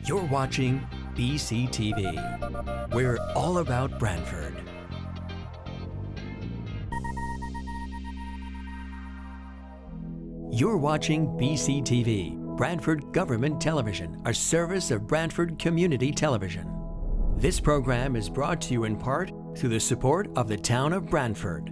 You're watching BCTV. We're all about Brantford. You're watching BCTV, Brantford Government Television, a service of Brantford Community Television. This program is brought to you in part through the support of the town of Brantford.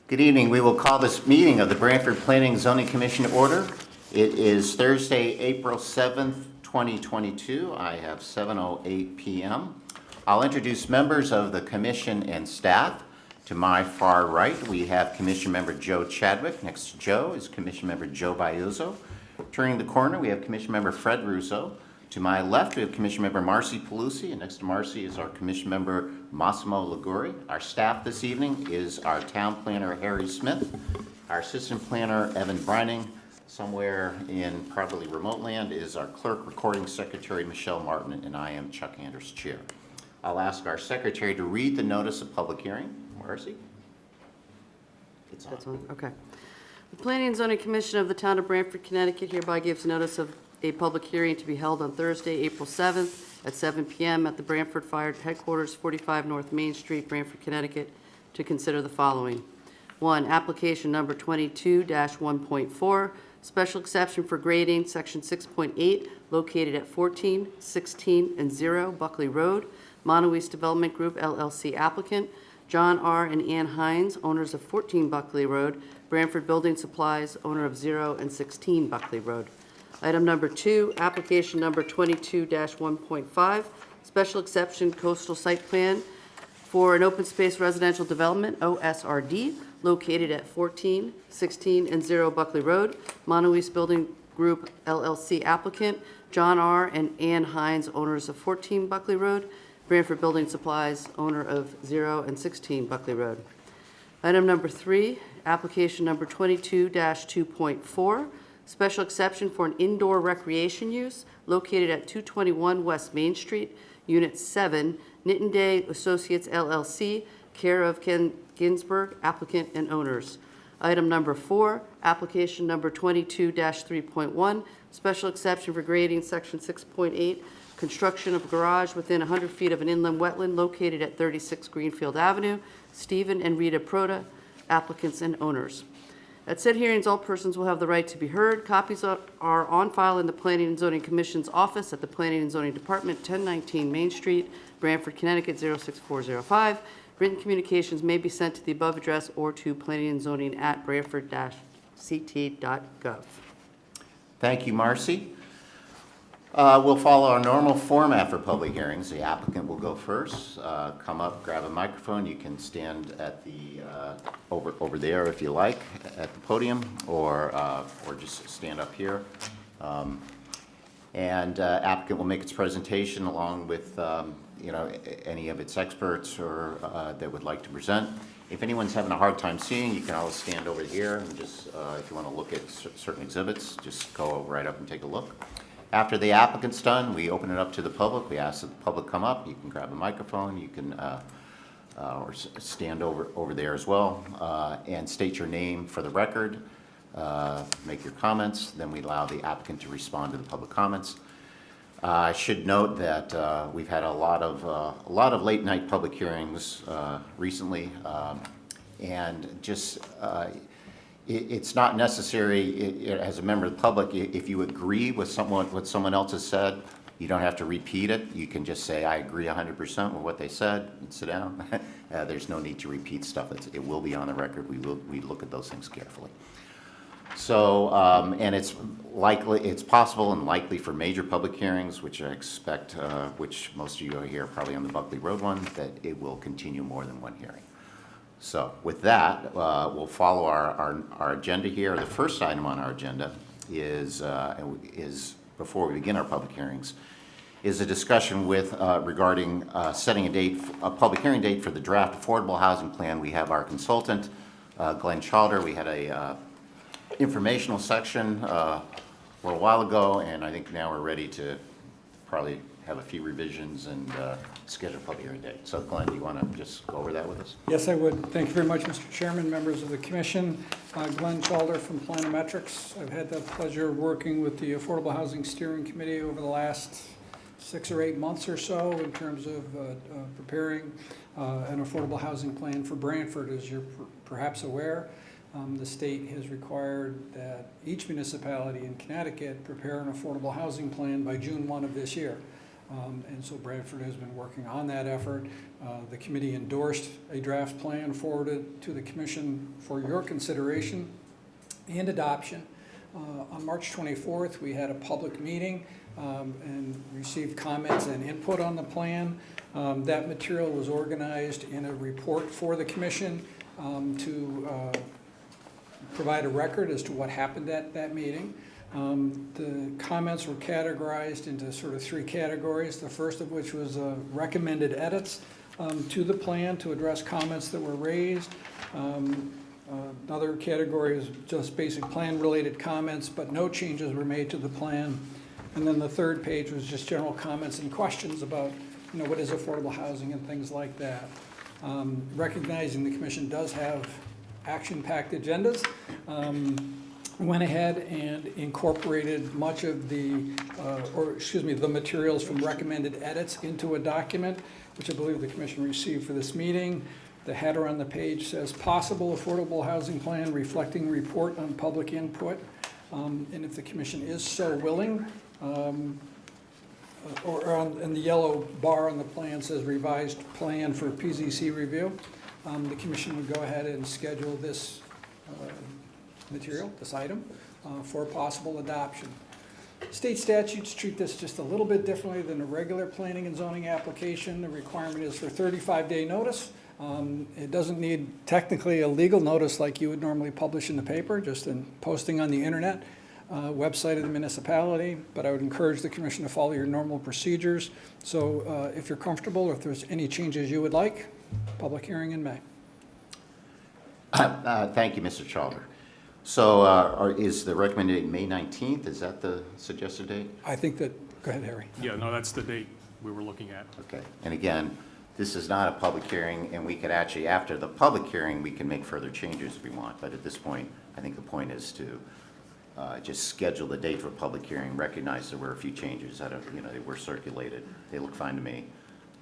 Good evening. We will call this meeting of the Brantford Planning and Zoning Commission to order. It is Thursday, April 7th, 2022. I have 7:08 p.m. I'll introduce members of the commission and staff. To my far right, we have Commission Member Joe Chadwick. Next to Joe is Commission Member Joe Biuzzo. Turning the corner, we have Commission Member Fred Russo. To my left, we have Commission Member Marcy Pelusi, and next to Marcy is our Commission Member Massimo Liguri. Our staff this evening is our Town Planner Harry Smith, our Assistant Planner Evan Brining. Somewhere in probably remote land is our Clerk Recording Secretary Michelle Martin, and I am Chuck Anders, Chair. I'll ask our Secretary to read the notice of public hearing. Marcy? It's on. That's on, okay. The Planning and Zoning Commission of the Town of Brantford, Connecticut hereby gives notice of a public hearing to be held on Thursday, April 7th at 7 p.m. at the Brantford Fire Headquarters, 45 North Main Street, Brantford, Connecticut, to consider the following. 1. Application number 22-1.4, special exception for grading, section 6.8, located at 14, 16, and 0 Buckley Road. Mono-East Development Group, LLC applicant. John R. and Ann Hines, owners of 14 Buckley Road. Branford Building Supplies, owner of 0 and 16 Buckley Road. Item number 2, application number 22-1.5, special exception coastal site plan for an open space residential development, OSRD, located at 14, 16, and 0 Buckley Road. Mono-East Building Group, LLC applicant. John R. and Ann Hines, owners of 14 Buckley Road. Branford Building Supplies, owner of 0 and 16 Buckley Road. Item number 3, application number 22-2.4, special exception for an indoor recreation use located at 221 West Main Street, Unit 7, Nittany Day Associates LLC, care of Ken Ginsberg, applicant and owners. Item number 4, application number 22-3.1, special exception for grading, section 6.8, construction of a garage within 100 feet of an inland wetland located at 36 Greenfield Avenue, Stephen and Rita Proda, applicants and owners. At said hearings, all persons will have the right to be heard. Copies are on file in the Planning and Zoning Commission's office at the Planning and Zoning Department, 1019 Main Street, Brantford, Connecticut, 06405. Written communications may be sent to the above address or to planningandzoning@brantford-ct.gov. Thank you, Marcy. We'll follow our normal format for public hearings. The applicant will go first. Come up, grab a microphone. You can stand at the over there if you like, at the podium, or just stand up here. Applicant will make its presentation along with any of its experts or that would like to present. If anyone's having a hard time seeing, you can always stand over here and just if you want to look at certain exhibits, just go right up and take a look. After the applicant's done, we open it up to the public. We ask that the public come up. You can grab a microphone. You can or stand over there as well and state your name for the record. Make your comments. Then we allow the applicant to respond to the public comments. I should note that we've had a lot of late night public hearings recently, and just. It's not necessary as a member of the public. If you agree with what someone else has said, you don't have to repeat it. You can just say, I agree 100% with what they said, and sit down. There's no need to repeat stuff. It will be on the record. We look at those things carefully. So, and it's possible and likely for major public hearings, which I expect, which most of you are here probably on the Buckley Road one, that it will continue more than one hearing. So with that, we'll follow our agenda here. The first item on our agenda is before we begin our public hearings, is a discussion regarding setting a public hearing date for the draft affordable housing plan. We have our consultant, Glenn Chalder. We had a informational section a while ago, and I think now we're ready to probably have a few revisions and schedule a public hearing date. So Glenn, do you want to just go over that with us? Yes, I would. Thank you very much, Mr. Chairman, members of the commission. Glenn Chalder from Planometrics. I've had the pleasure of working with the Affordable Housing Steering Committee over the last 6 or 8 months or so in terms of preparing an affordable housing plan for Brantford. As you're perhaps aware, the state has required that each municipality in Connecticut prepare an affordable housing plan by June 1 of this year. And so Brantford has been working on that effort. The committee endorsed a draft plan forwarded to the commission for your consideration and adoption. On March 24th, we had a public meeting and received comments and input on the plan. That material was organized in a report for the commission to provide a record as to what happened at that meeting. The comments were categorized into sort of 3 categories, the first of which was recommended edits to the plan to address comments that were raised. Another category is just basic plan-related comments, but no changes were made to the plan. And then the third page was just general comments and questions about, what is affordable housing and things like that. Recognizing the commission does have action-packed agendas, went ahead and incorporated much of the materials from recommended edits into a document, which I believe the commission received for this meeting. The header on the page says possible affordable housing plan reflecting report on public input. And if the commission is so willing, and the yellow bar on the plan says revised plan for PZC review, the commission would go ahead and schedule this material, this item, for possible adoption. State statutes treat this just a little bit differently than a regular planning and zoning application. The requirement is for 35-day notice. It doesn't need technically a legal notice like you would normally publish in the paper, just in posting on the internet website of the municipality, but I would encourage the commission to follow your normal procedures. So if you're comfortable, or if there's any changes you would like, public hearing in May. Thank you, Mr. Chalder. So is the recommended date May 19th? Is that the suggested date? I think that, go ahead, Harry. Yeah, no, that's the date we were looking at. Okay. And again, this is not a public hearing, and we could actually, after the public hearing, we can make further changes if we want. But at this point, I think the point is to just schedule the date for a public hearing, recognize there were a few changes that they were circulated. They look fine to me,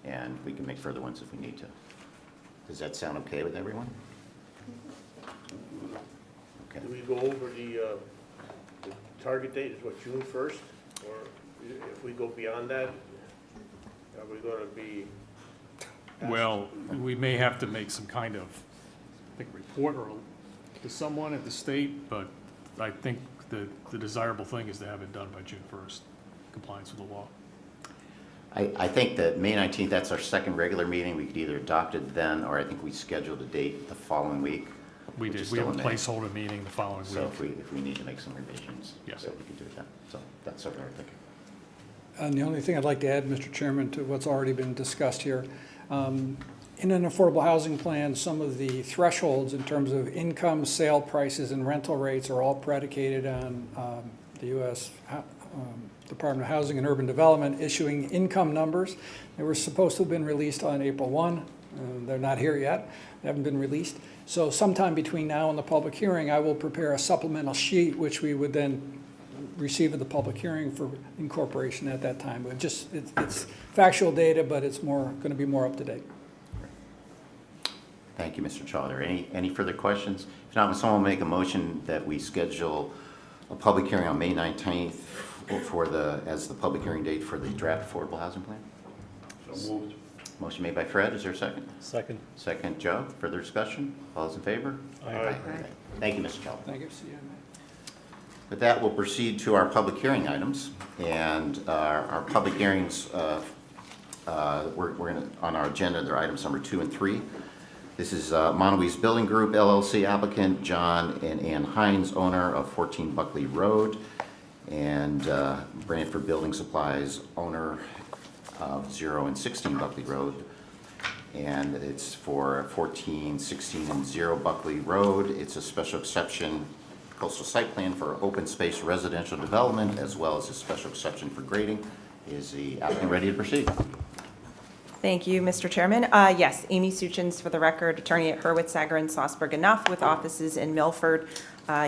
and we can make further ones if we need to. Does that sound okay with everyone? Okay. Do we go over the target date is what, June 1st? Or if we go beyond that, are we going to be? Well, we may have to make some kind of, report to someone at the state, but I think the desirable thing is to have it done by June 1st, compliance with the law. I think that May 19th, that's our second regular meeting. We could either adopt it then, or I think we scheduled a date the following week. We which did. is We have a still in May. placeholder meeting the following So week. if we need to make some revisions, Yes. so we can do it then. So that's sort of our thinking. And the only thing I'd like to add, Mr. Chairman, to what's already been discussed here, in an affordable housing plan, some of the thresholds in terms of income, sale prices, and rental rates are all predicated on the U.S. Department of Housing and Urban Development issuing income numbers. They were supposed to have been released on April 1. They're not here yet. They haven't been released. So sometime between now and the public hearing, I will prepare a supplemental sheet, which we would then receive at the public hearing for incorporation at that time. But it's factual data, but it's going to be more up to date. Thank you, Mr. Chalder. Any further questions? If not, would someone make a motion that we schedule a public hearing on May 19th as the public hearing date for the draft affordable housing plan? So moved. Motion made by Fred. Is there a second? Second. Second, Joe. Further discussion? All those in favor? Aye. Thank you, Mr. Chalder. Thank you. See you in May. With that, we'll proceed to our public hearing items. And our public hearings, we're going to, on our agenda, they're items number 2 and 3. This is Monowese Building Group, LLC applicant, John and Ann Hines, owner of 14 Buckley Road, and Brantford Building Supplies, owner of 0 and 16 Buckley Road. And it's for 14, 16, and 0 Buckley Road. It's a special exception coastal site plan for open space residential development, as well as a special exception for grading Is the applicant ready to proceed? Thank you, Mr. Chairman. Yes, Amy Suchins, for the record, attorney at Hurwitz, Sagarin, Schlossberg, and Nuff, with offices in Milford,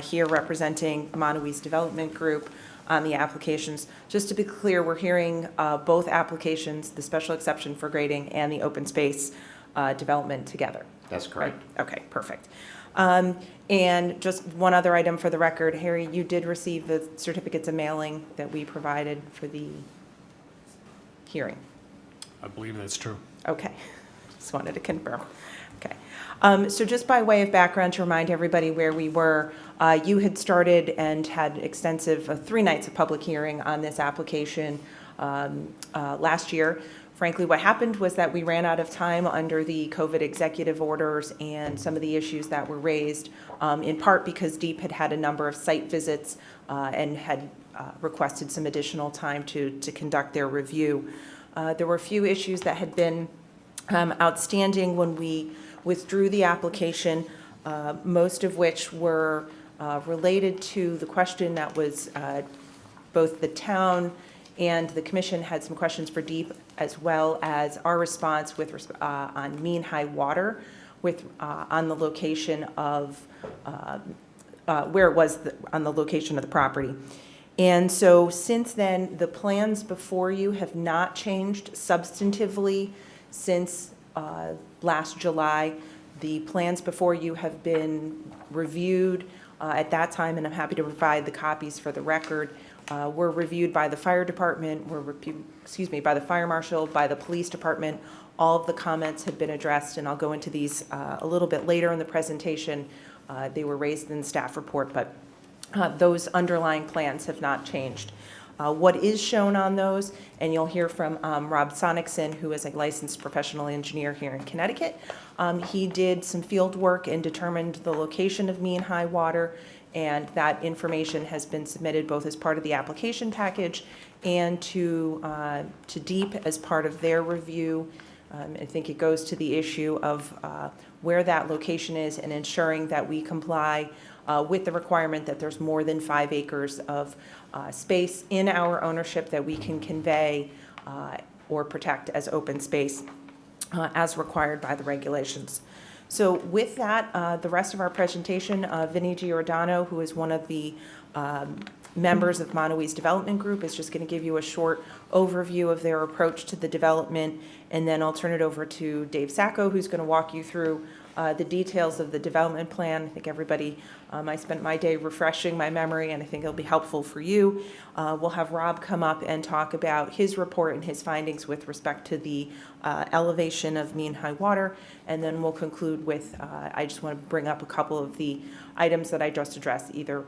here representing Monowese Development Group on the applications. Just to be clear, we're hearing both applications, the special exception for grading and the open space development together. That's correct. Right? Okay, perfect. And just one other item for the record, Harry, you did receive the certificates of mailing that we provided for the hearing. I believe that's true. Okay, just wanted to confirm. Okay, so just by way of background to remind everybody where we were, you had started and had extensive 3 nights of public hearing on this application last year. Frankly, what happened was that we ran out of time under the COVID executive orders and some of the issues that were raised, in part because DEEP had had a number of site visits and had requested some additional time to conduct their review. There were a few issues that had been outstanding when we withdrew the application, most of which were related to the question that was both the town and the commission had some questions for DEEP, as well as our response with on mean high water with on the location of where it was on the location of the property. And so since then, the plans before you have not changed substantively since last July. The plans before you have been reviewed at that time, and I'm happy to provide the copies for the record. Were reviewed by the fire department, by the fire marshal, by the police department. All of the comments have been addressed, and I'll go into these a little bit later in the presentation. They were raised in the staff report, but those underlying plans have not changed. What is shown on those, and you'll hear from Rob Sonicson, who is a licensed professional engineer here in Connecticut. He did some field work and determined the location of mean high water, and that information has been submitted both as part of the application package and to DEEP as part of their review. I think it goes to the issue of where that location is and ensuring that we comply with the requirement that there's more than 5 acres of space in our ownership that we can convey or protect as open space as required by the regulations. So with that, the rest of our presentation, Vinnie Giordano, who is one of the members of Monowese Development Group, is just going to give you a short overview of their approach to the development, and then I'll turn it over to Dave Sacco, who's going to walk you through the details of the development plan. I think everybody, I spent my day refreshing my memory, and I think it'll be helpful for you. We'll have Rob come up and talk about his report and his findings with respect to the elevation of mean high water, and then we'll conclude with, I just want to bring up a couple of the items that I just addressed, either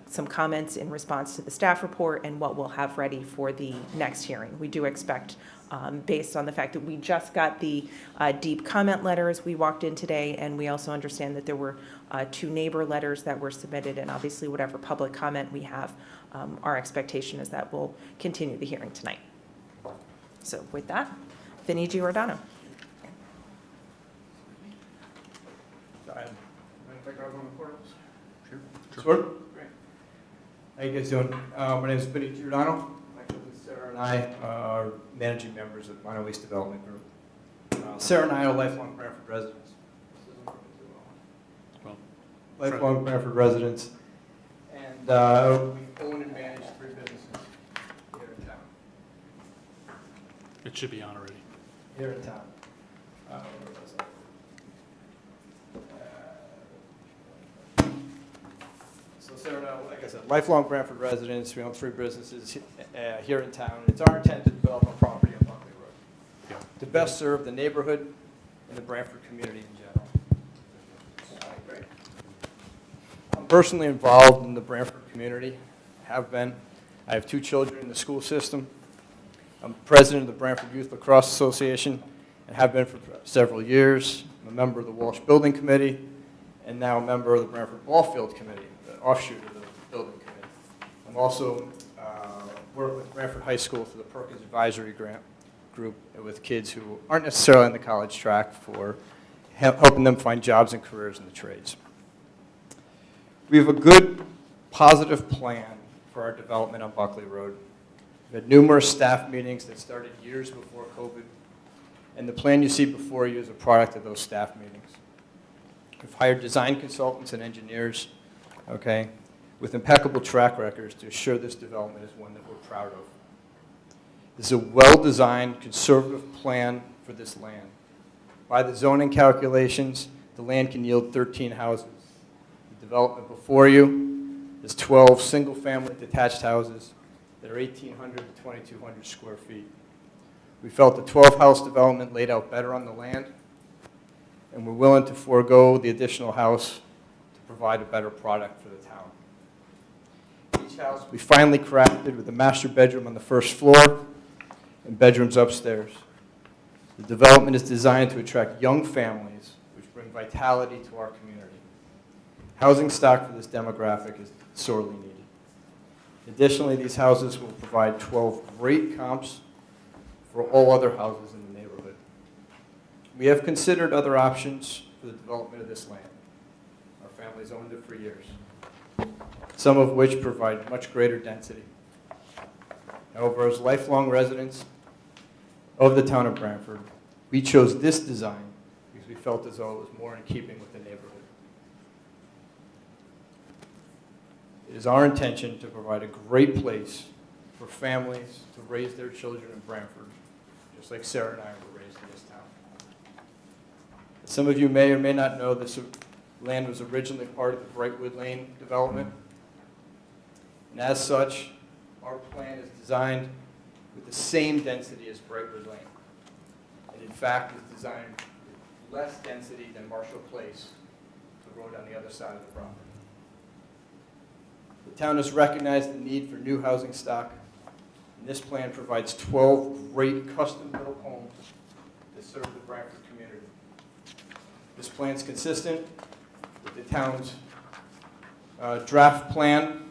some comments in response to the staff report and what we'll have ready for the next hearing. We do expect, based on the fact that we just got the DEEP comment letters, we walked in today, and we also understand that there were 2 neighbor letters that were submitted, and obviously whatever public comment we have, our expectation is that we'll continue the hearing tonight. So with that, Vinnie Giordano. Sure. Great. How you guys doing? My name is Vinnie Giordano. My cousin Sarah and I are managing members of Monowese Development Group. Sarah and I are lifelong Brantford residents. Well, Lifelong Brantford residents. And we own and manage 3 businesses here in town. it should be on already. Here in town. Where was I? So Sarah and I, like I said, lifelong Brantford residents. We own 3 businesses here in town. It's our intent to develop a property on Buckley Road Yeah. to best serve the neighborhood and the Brantford community in general. Great. I'm personally involved in the Brantford community, have been. I have 2 children in the school system. I'm president of the Brantford Youth Lacrosse Association and have been for several years. I'm a member of the Walsh Building Committee and now a member of the Brantford Ball Field Committee, the offshoot of the Building Committee. I'm also work with Brantford High School for the Perkins Advisory Grant Group with kids who aren't necessarily on the college track for helping them find jobs and careers in the trades. We have a good, positive plan for our development on Buckley Road. We've had numerous staff meetings that started years before COVID, and the plan you see before you is a product of those staff meetings. We've hired design consultants and engineers, okay, with impeccable track records to assure this development is one that we're proud of. This is a well-designed, conservative plan for this land. By the zoning calculations, the land can yield 13 houses. The development before you is 12 single-family detached houses that are 1,800 to 2,200 square feet. We felt the 12-house development laid out better on the land, and we're willing to forego the additional house to provide a better product for the town. Each house we finally crafted with a master bedroom on the first floor and bedrooms upstairs. The development is designed to attract young families, which bring vitality to our community. Housing stock for this demographic is sorely needed. Additionally, these houses will provide 12 great comps for all other houses in the neighborhood. We have considered other options for the development of this land. Our family's owned it for years, some of which provide much greater density. However, as lifelong residents of the town of Brantford, we chose this design because we felt as though it was more in keeping with the neighborhood. It is our intention to provide a great place for families to raise their children in Brantford, just like Sarah and I were raised in this town. As some of you may or may not know, this land was originally part of the Brightwood Lane development. And as such, our plan is designed with the same density as Brightwood Lane. And in fact, is designed with less density than Marshall Place, the road on the other side of the property. The town has recognized the need for new housing stock, and this plan provides 12 great custom-built homes that serve the Brantford community. This plan is consistent with the town's draft plan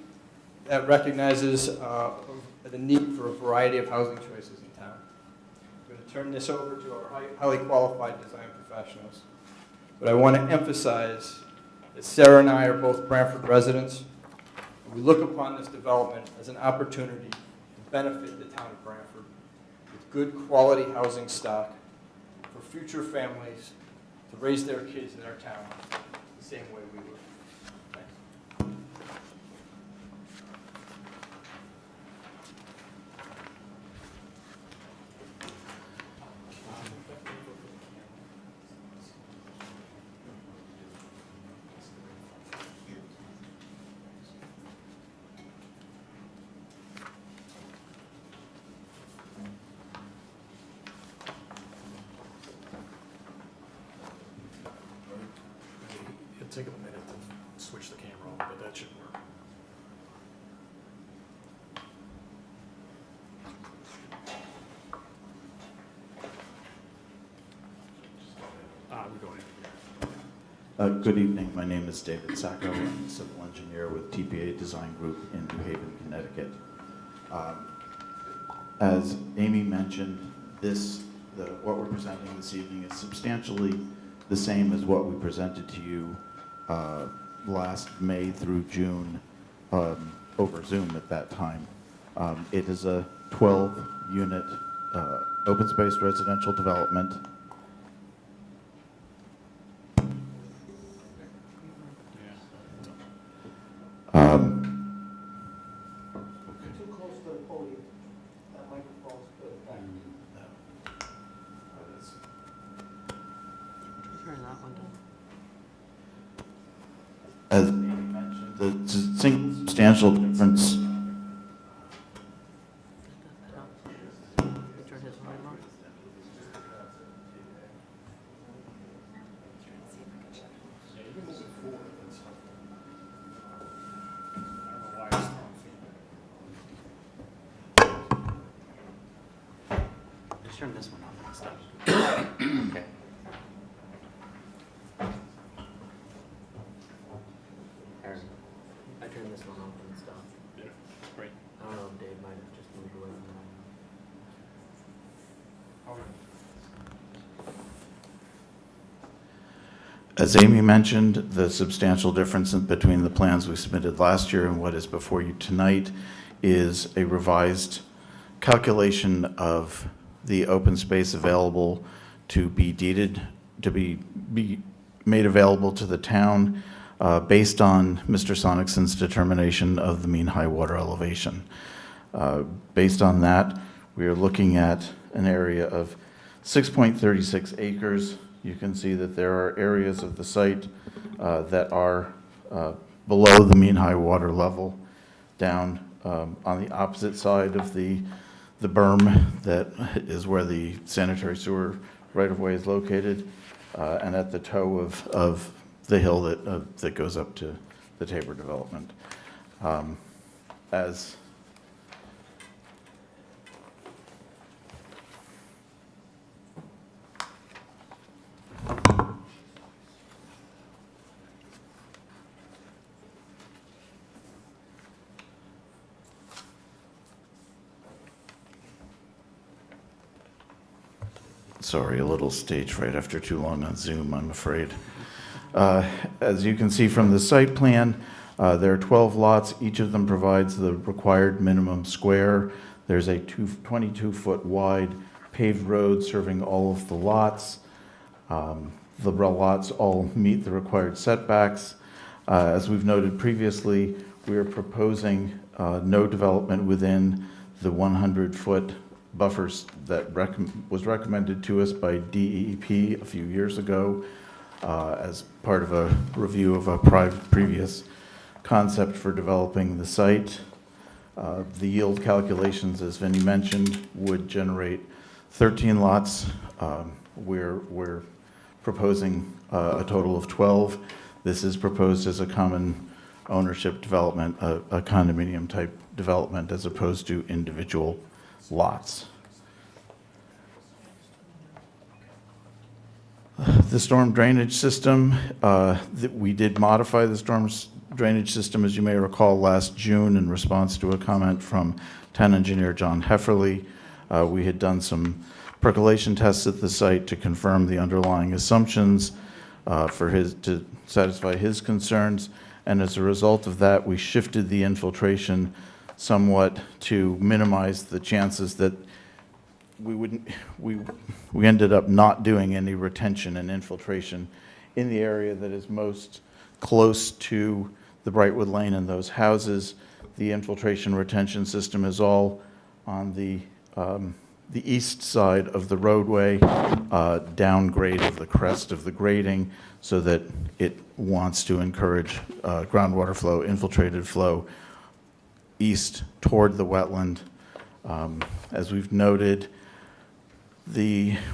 that recognizes the need for a variety of housing choices in town. I'm going to turn this over to our highly qualified design professionals, but I want to emphasize that Sarah and I are both Brantford residents. We look upon this development as an opportunity to benefit the town of Brantford with good quality housing stock for future families to raise their kids in our town the same way we would. Thanks. It'll take a minute to switch the camera on, but that should work. We're going in. Good evening. My name is David Sacco. I'm a civil engineer with TPA Design Group in New Haven, Connecticut. As Amy mentioned, what we're presenting this evening is substantially the same as what we presented to you last May through June over Zoom at that time. It is a 12-unit open space residential development. Too close to the podium. That microphone's good. Turn that one down. As Amy mentioned, the substantial difference. Turn his volume on. Just turn this one on and stuff. Okay. Aaron, I turned this one off and stuff. Yeah, great. I don't know if Dave might have just moved away from that. As Amy mentioned, the substantial difference between the plans we submitted last year and what is before you tonight is a revised calculation of the open space available to be deeded, to be made available to the town based on Mr. Sonicson's determination of the mean high water elevation. Based on that, we are looking at an area of 6.36 acres. You can see that there are areas of the site that are below the mean high water level down on the opposite side of the berm that is where the sanitary sewer right-of-way is located, and at the toe of the hill that goes up to the Tabor development. As Sorry, a little stage fright after too long on Zoom, I'm afraid. As you can see from the site plan, there are 12 lots. Each of them provides the required minimum square. There's a 22-foot wide paved road serving all of the lots. The lots all meet the required setbacks. As we've noted previously, we are proposing no development within the 100-foot buffers that was recommended to us by DEP a few years ago as part of a review of a previous concept for developing the site. The yield calculations, as Vinnie mentioned, would generate 13 lots. We're proposing a total of 12. This is proposed as a common ownership development, a condominium type development, as opposed to individual lots. The storm drainage system, we did modify the storm drainage system, as you may recall, last June in response to a comment from town engineer John Hefferly. We had done some percolation tests at the site to confirm the underlying assumptions to satisfy his concerns, and as a result of that, we shifted the infiltration somewhat to minimize the chances that we ended up not doing any retention and infiltration in the area that is most close to the Brightwood Lane and those houses. The infiltration retention system is all on the east side of the roadway, downgrade of the crest of the grading, so that it wants to encourage groundwater flow, infiltrated flow east toward the wetland. As we've noted,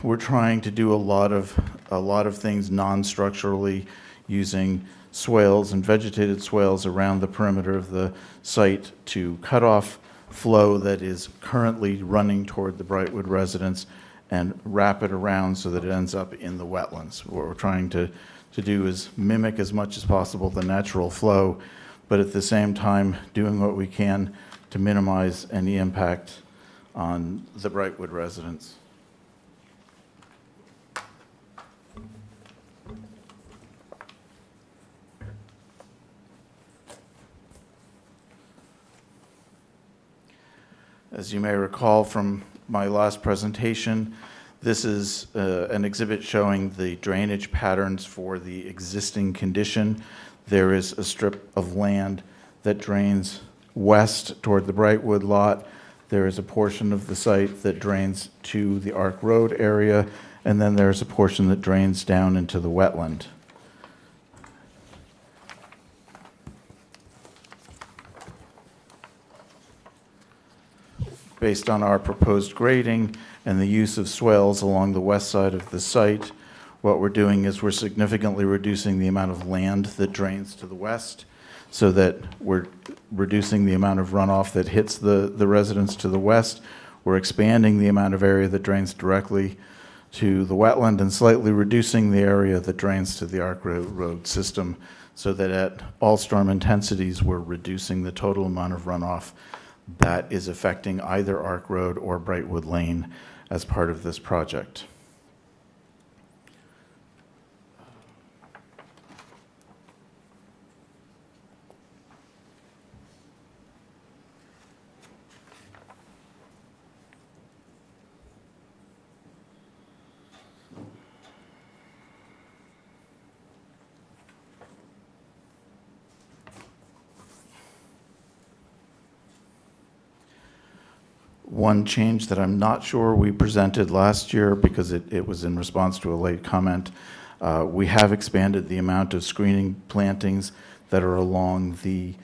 we're trying to do a lot of things non-structurally, using swales and vegetated swales around the perimeter of the site to cut off flow that is currently running toward the Brightwood residence and wrap it around so that it ends up in the wetlands. What we're trying to do is mimic as much as possible the natural flow, but at the same time doing what we can to minimize any impact on the Brightwood residents. As you may recall from my last presentation, this is an exhibit showing the drainage patterns for the existing condition. There is a strip of land that drains west toward the Brightwood lot. There is a portion of the site that drains to the Ark Road area, and then there's a portion that drains down into the wetland. Based on our proposed grading and the use of swales along the west side of the site, what we're doing is we're significantly reducing the amount of land that drains to the west, so that we're reducing the amount of runoff that hits the residents to the west. We're expanding the amount of area that drains directly to the wetland and slightly reducing the area that drains to the Ark Road system, so that at all storm intensities, we're reducing the total amount of runoff that is affecting either Ark Road or Brightwood Lane as part of this project. one change that I'm not sure we presented last year because it was in response to a late comment. We have expanded the amount of screening plantings that are along the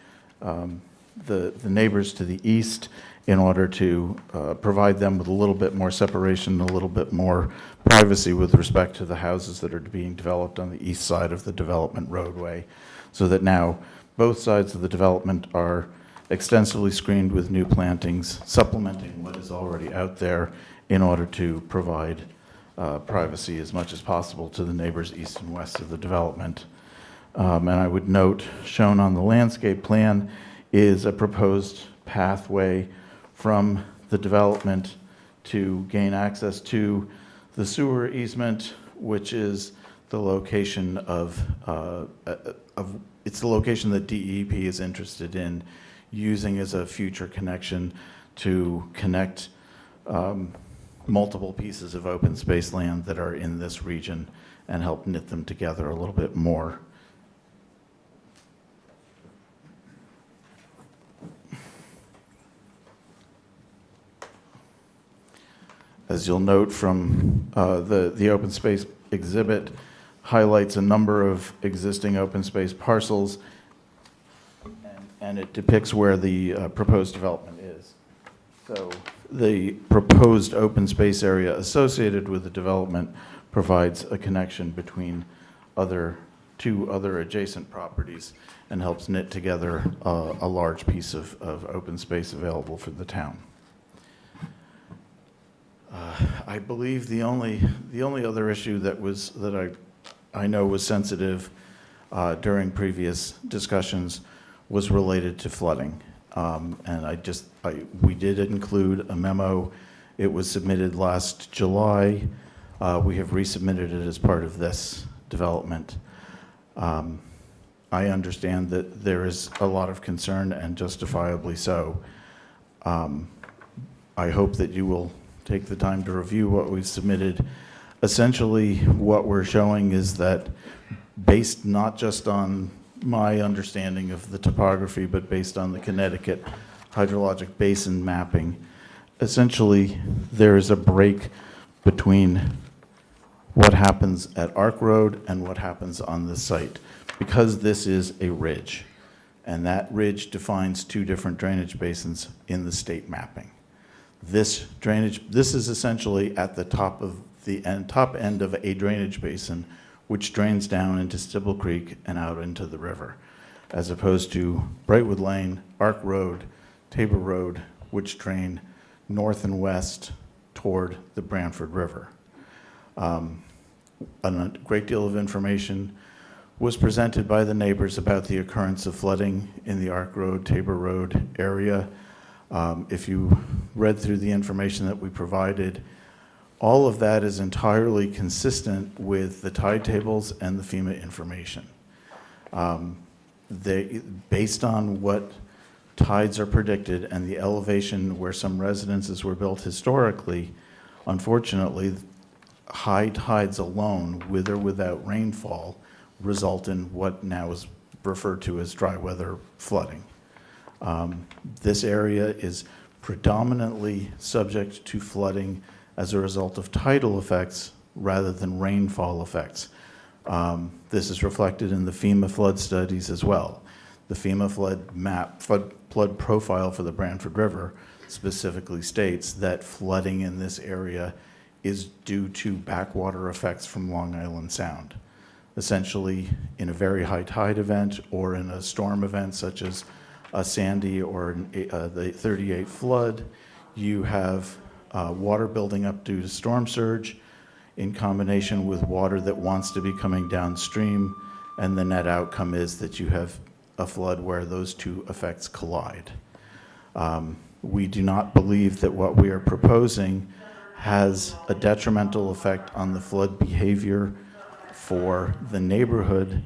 neighbors to the east in order to provide them with a little bit more separation, a little bit more privacy with respect to the houses that are being developed on the east side of the development roadway, so that now both sides of the development are extensively screened with new plantings, supplementing what is already out there in order to provide privacy as much as possible to the neighbors east and west of the development. And I would note, shown on the landscape plan is a proposed pathway from the development to gain access to the sewer easement, which is the location it's the location that DEP is interested in using as a future connection to connect multiple pieces of open space land that are in this region and help knit them together a little bit more. As you'll note from the open space exhibit, highlights a number of existing open space parcels, and it depicts where the proposed development is. So the proposed open space area associated with the development provides a connection between two other adjacent properties and helps knit together a large piece of open space available for the town. I believe the only other issue that I know was sensitive during previous discussions was related to flooding. And we did include a memo. It was submitted last July. We have resubmitted it as part of this development. I understand that there is a lot of concern, and justifiably so. I hope that you will take the time to review what we've submitted. Essentially, what we're showing is that, based not just on my understanding of the topography, but based on the Connecticut hydrologic basin mapping, essentially there is a break between what happens at Arc Road and what happens on this site, because this is a ridge, and that ridge defines two different drainage basins in the state mapping. This is essentially at the top end of a drainage basin, which drains down into Stibble Creek and out into the river, as opposed to Brightwood Lane, Arc Road, Tabor Road, which drain north and west toward the Brantford River. A great deal of information was presented by the neighbors about the occurrence of flooding in the Arc Road, Tabor Road area. If you read through the information that we provided, all of that is entirely consistent with the tide tables and the FEMA information. Based on what tides are predicted and the elevation where some residences were built historically, unfortunately, high tides alone, with or without rainfall, result in what now is referred to as dry weather flooding. This area is predominantly subject to flooding as a result of tidal effects rather than rainfall effects. This is reflected in the FEMA flood studies as well. The FEMA flood profile for the Brantford River specifically states that flooding in this area is due to backwater effects from Long Island Sound. Essentially, in a very high tide event or in a storm event such as a Sandy or the 38 flood, you have water building up due to storm surge in combination with water that wants to be coming downstream, and the net outcome is that you have a flood where those two effects collide. We do not believe that what we are proposing has a detrimental effect on the flood behavior for the neighborhood,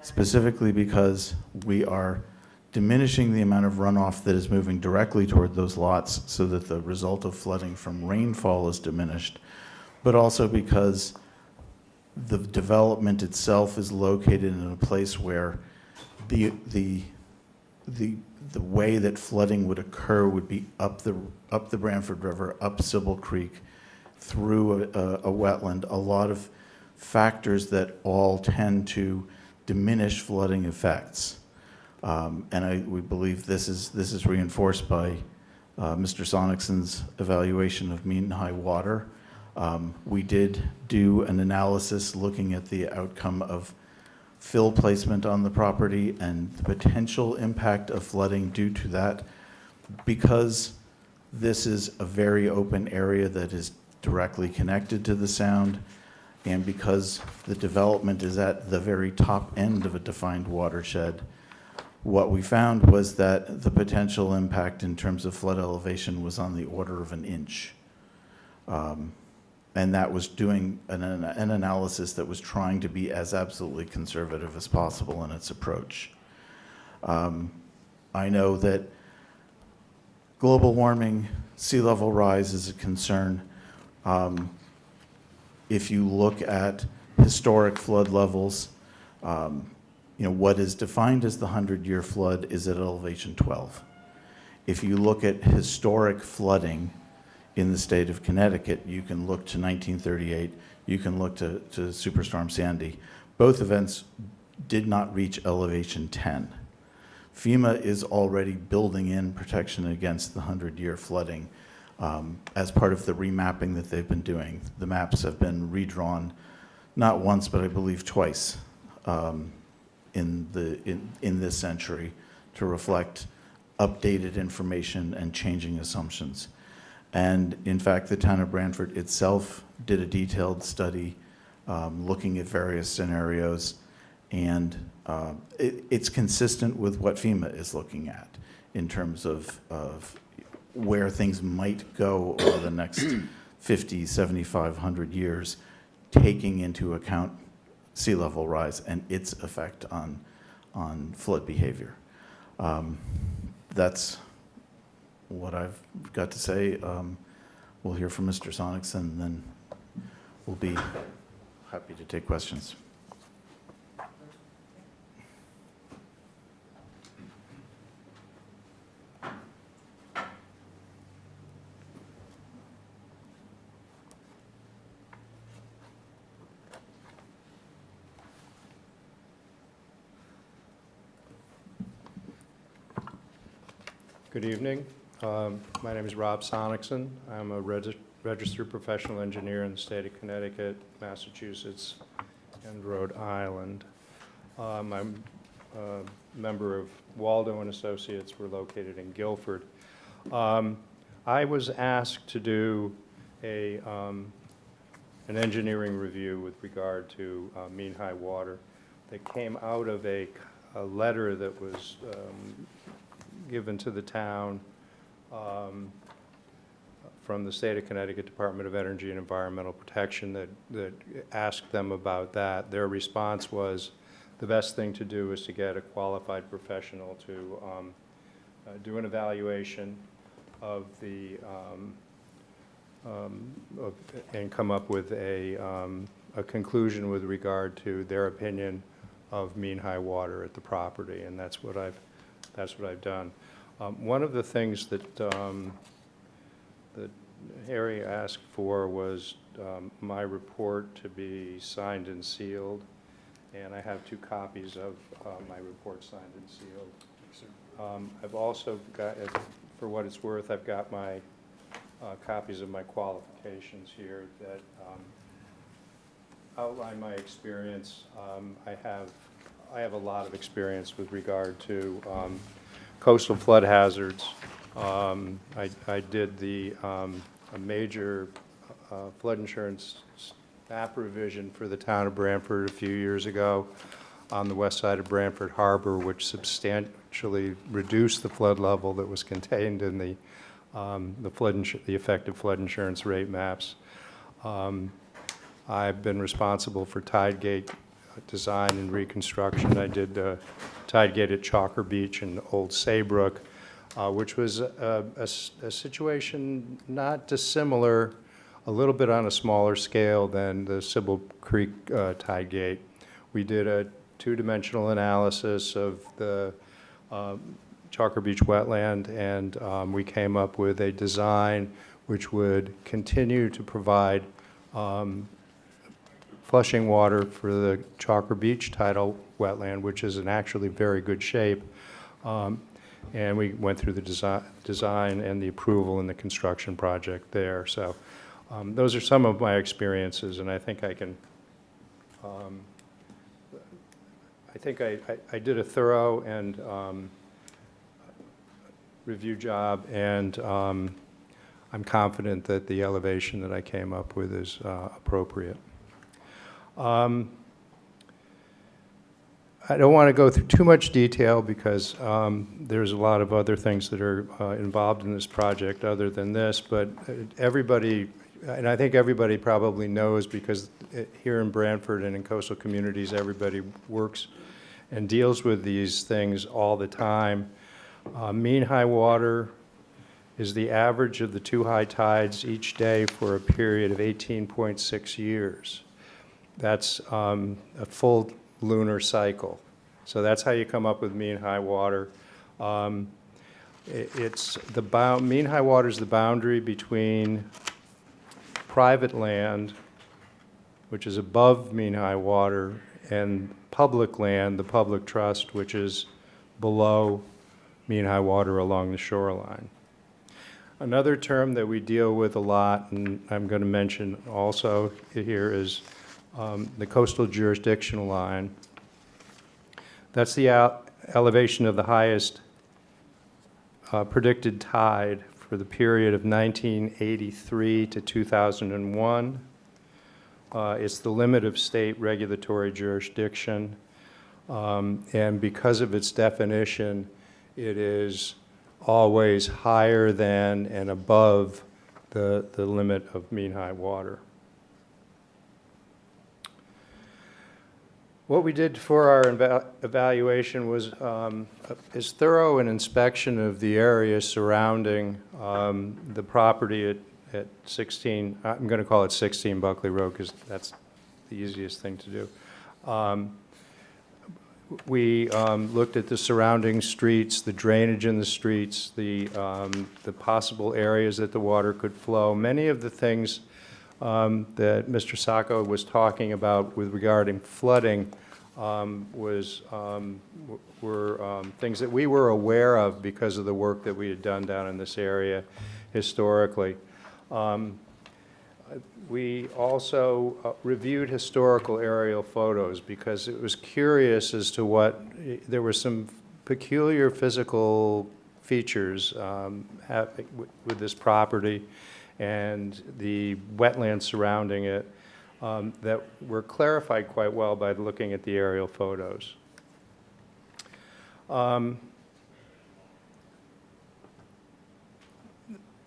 specifically because we are diminishing the amount of runoff that is moving directly toward those lots so that the result of flooding from rainfall is diminished, but also because the development itself is located in a place where the the way that flooding would occur would be up the Brantford River, up Sybil Creek, through a wetland, a lot of factors that all tend to diminish flooding effects. And we believe this is reinforced by Mr. Sonicsen's evaluation of mean high water. We did do an analysis looking at the outcome of fill placement on the property and the potential impact of flooding due to that. Because this is a very open area that is directly connected to the sound, and because the development is at the very top end of a defined watershed, what we found was that the potential impact in terms of flood elevation was on the order of an inch. And that was doing an analysis that was trying to be as absolutely conservative as possible in its approach. I know that global warming, sea level rise is a concern. If you look at historic flood levels, what is defined as the 100-year flood is at elevation 12. If you look at historic flooding in the state of Connecticut, you can look to 1938, you can look to Superstorm Sandy. Both events did not reach elevation 10. FEMA is already building in protection against the 100-year flooding as part of the remapping that they've been doing. The maps have been redrawn not once, but I believe twice in this century to reflect updated information and changing assumptions. And in fact, the town of Brantford itself did a detailed study looking at various scenarios, and it's consistent with what FEMA is looking at in terms of where things might go over the next 50, 75, 100 years, taking into account sea level rise and its effect on flood behavior. That's what I've got to say. We'll hear from Mr. Sonicsen, and then we'll be happy to take questions. Good evening. My name is Rob Sonicsen. I'm a registered professional engineer in the state of Connecticut, Massachusetts, and Rhode Island. I'm a member of Waldo and Associates. We're located in Guilford. I was asked to do an engineering review with regard to mean high water that came out of a letter that was given to the town from the state of Connecticut Department of Energy and Environmental Protection that asked them about that. Their response was the best thing to do is to get a qualified professional to do an evaluation of the and come up with a conclusion with regard to their opinion of mean high water at the property, and that's what I've done. One of the things that that Harry asked for was my report to be signed and sealed, and I have 2 copies of my report signed and sealed. I've also got, for what it's worth, I've got my copies of my qualifications here that outline my experience. I have a lot of experience with regard to coastal flood hazards. I did a major flood insurance map revision for the town of Brantford a few years ago on the west side of Brantford Harbor, which substantially reduced the flood level that was contained in the effective flood insurance rate maps. I've been responsible for tide gate design and reconstruction. I did tide gate at Chalker Beach and Old Saybrook, which was a situation not dissimilar, a little bit on a smaller scale than the Sybil Creek tide gate. We did a 2-dimensional analysis of the Chalker Beach wetland, and we came up with a design which would continue to provide flushing water for the Chalker Beach tidal wetland, which is in actually very good shape. And we went through the design and the approval and the construction project there. So those are some of my experiences, and I think I can, I did a thorough and review job, and I'm confident that the elevation that I came up with is appropriate. I don't want to go through too much detail because there's a lot of other things that are involved in this project other than this, but everybody, and I think everybody probably knows, because here in Brantford and in coastal communities, everybody works and deals with these things all the time. Mean high water is the average of the two high tides each day for a period of 18.6 years. That's a full lunar cycle. So that's how you come up with mean high water. Mean high water is the boundary between private land, which is above mean high water, and public land, the public trust, which is below mean high water along the shoreline. Another term that we deal with a lot, and I'm going to mention also here, is the coastal jurisdictional line. That's the elevation of the highest predicted tide for the period of 1983 to 2001. It's the limit of state regulatory jurisdiction, and because of its definition, it is always higher than and above the limit of mean high water. What we did for our evaluation was as thorough an inspection of the area surrounding the property at 16, I'm going to call it 16 Buckley Road because that's the easiest thing to do. We looked at the surrounding streets, the drainage in the streets, the possible areas that the water could flow. Many of the things that Mr. Sacco was talking about with regarding flooding were things that we were aware of because of the work that we had done down in this area historically. We also reviewed historical aerial photos because it was curious as to there were some peculiar physical features with this property and the wetlands surrounding it that were clarified quite well by looking at the aerial photos.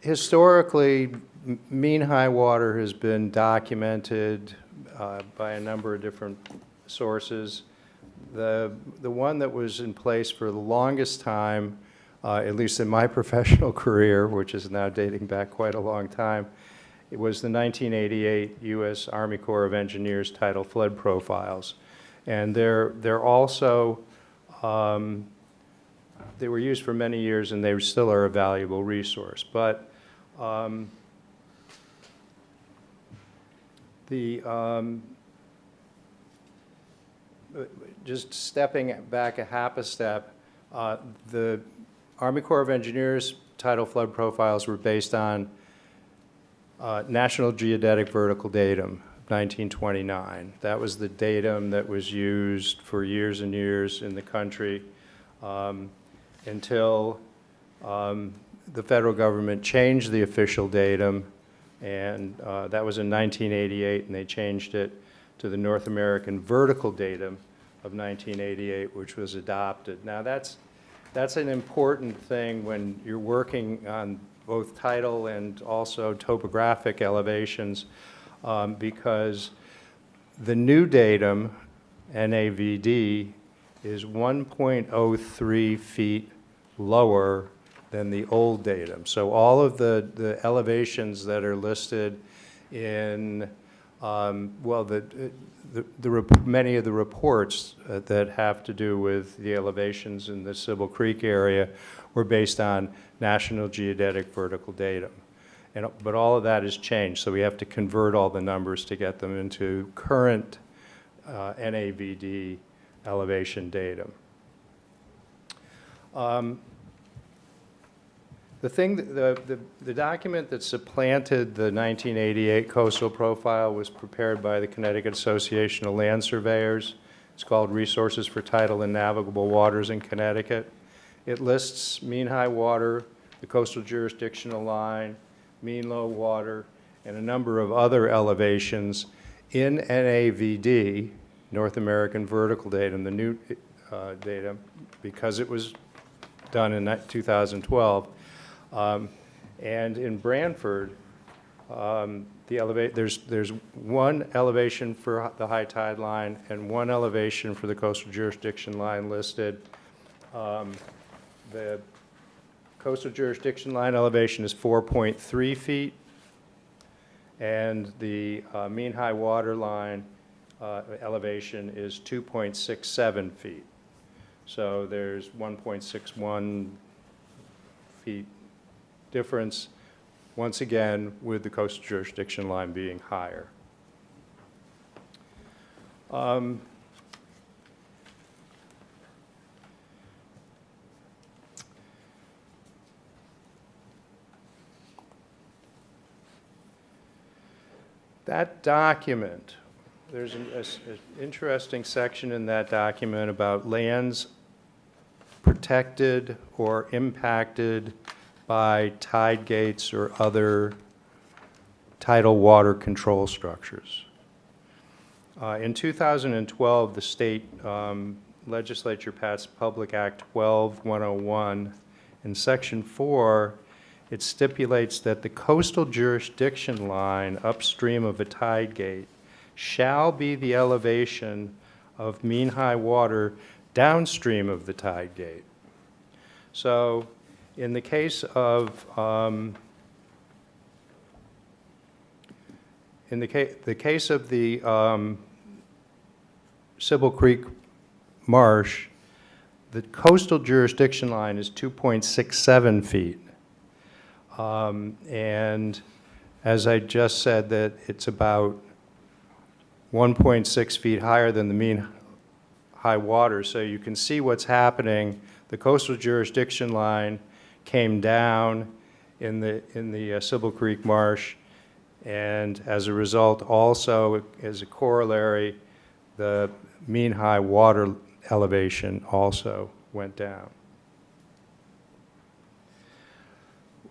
Historically, mean high water has been documented by a number of different sources. The one that was in place for the longest time, at least in my professional career, which is now dating back quite a long time, it was the 1988 U.S. Army Corps of Engineers tidal flood profiles. And they're also, they were used for many years and they still are a valuable resource. But just stepping back a half a step, the Army Corps of Engineers tidal flood profiles were based on National Geodetic Vertical Datum, 1929. That was the datum that was used for years and years in the country until the federal government changed the official datum, and that was in 1988, and they changed it to the North American Vertical Datum of 1988, which was adopted. Now that's an important thing when you're working on both tidal and also topographic elevations, because the new datum, NAVD, is 1.03 feet lower than the old datum. So all of the elevations that are listed in Well, many of the reports that have to do with the elevations in the Sybil Creek area were based on National Geodetic vertical datum. But all of that has changed, so we have to convert all the numbers to get them into current NAVD elevation datum. The document that supplanted the 1988 coastal profile was prepared by the Connecticut Association of Land Surveyors. It's called Resources for Tidal and Navigable Waters in Connecticut. It lists mean high water, the coastal jurisdictional line, mean low water, and a number of other elevations in NAVD, North American Vertical Datum, the new datum, because it was done in 2012. And in Brantford, there's one elevation for the high tide line and one elevation for the coastal jurisdiction line listed. The coastal jurisdiction line elevation is 4.3 feet, and the mean high water line elevation is 2.67 feet. So there's 1.61 feet difference, once again, with the coastal jurisdiction line being higher. That document, there's an interesting section in that document about lands protected or impacted by tide gates or other tidal water control structures. In 2012, the state legislature passed Public Act 12-101. In Section 4, it stipulates that the coastal jurisdiction line upstream of a tide gate shall be the elevation of mean high water downstream of the tide gate. So in the case of the case of the Sybil Creek Marsh, the coastal jurisdiction line is 2.67 feet. And as I just said, that it's about 1.6 feet higher than the mean high water. So you can see what's happening. The coastal jurisdiction line came down in the Sybil Creek Marsh, and as a result, also as a corollary, the mean high water elevation also went down.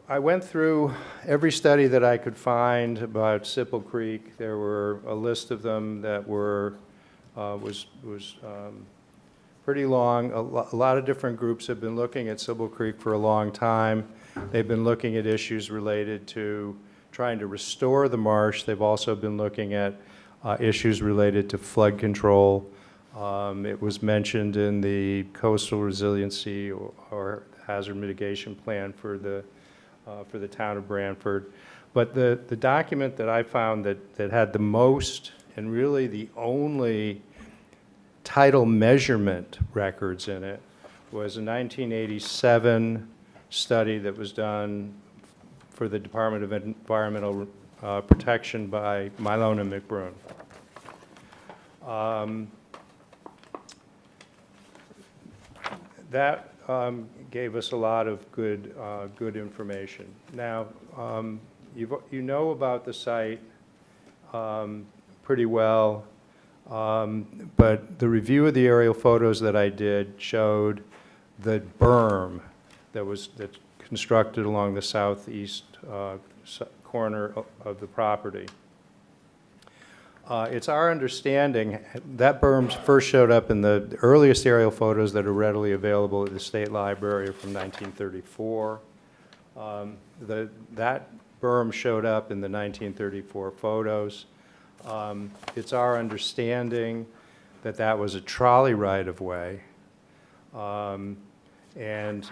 I went through every study that I could find about Sybil Creek. There were a list of them that was pretty long. A lot of different groups have been looking at Sybil Creek for a long time. They've been looking at issues related to trying to restore the marsh. They've also been looking at issues related to flood control. It was mentioned in the coastal resiliency or hazard mitigation plan for the town of Brantford. But the document that I found that had the most and really the only tidal measurement records in it was a 1987 study that was done for the Department of Environmental Protection by Milone and McBroom. That gave us a lot of good information. Now, you know about the site pretty well, but the review of the aerial photos that I did showed the berm that's constructed along the southeast corner of the property. It's our understanding that berm first showed up in the earliest aerial photos that are readily available at the State Library from 1934. That berm showed up in the 1934 photos. It's our understanding that that was a trolley right-of-way, and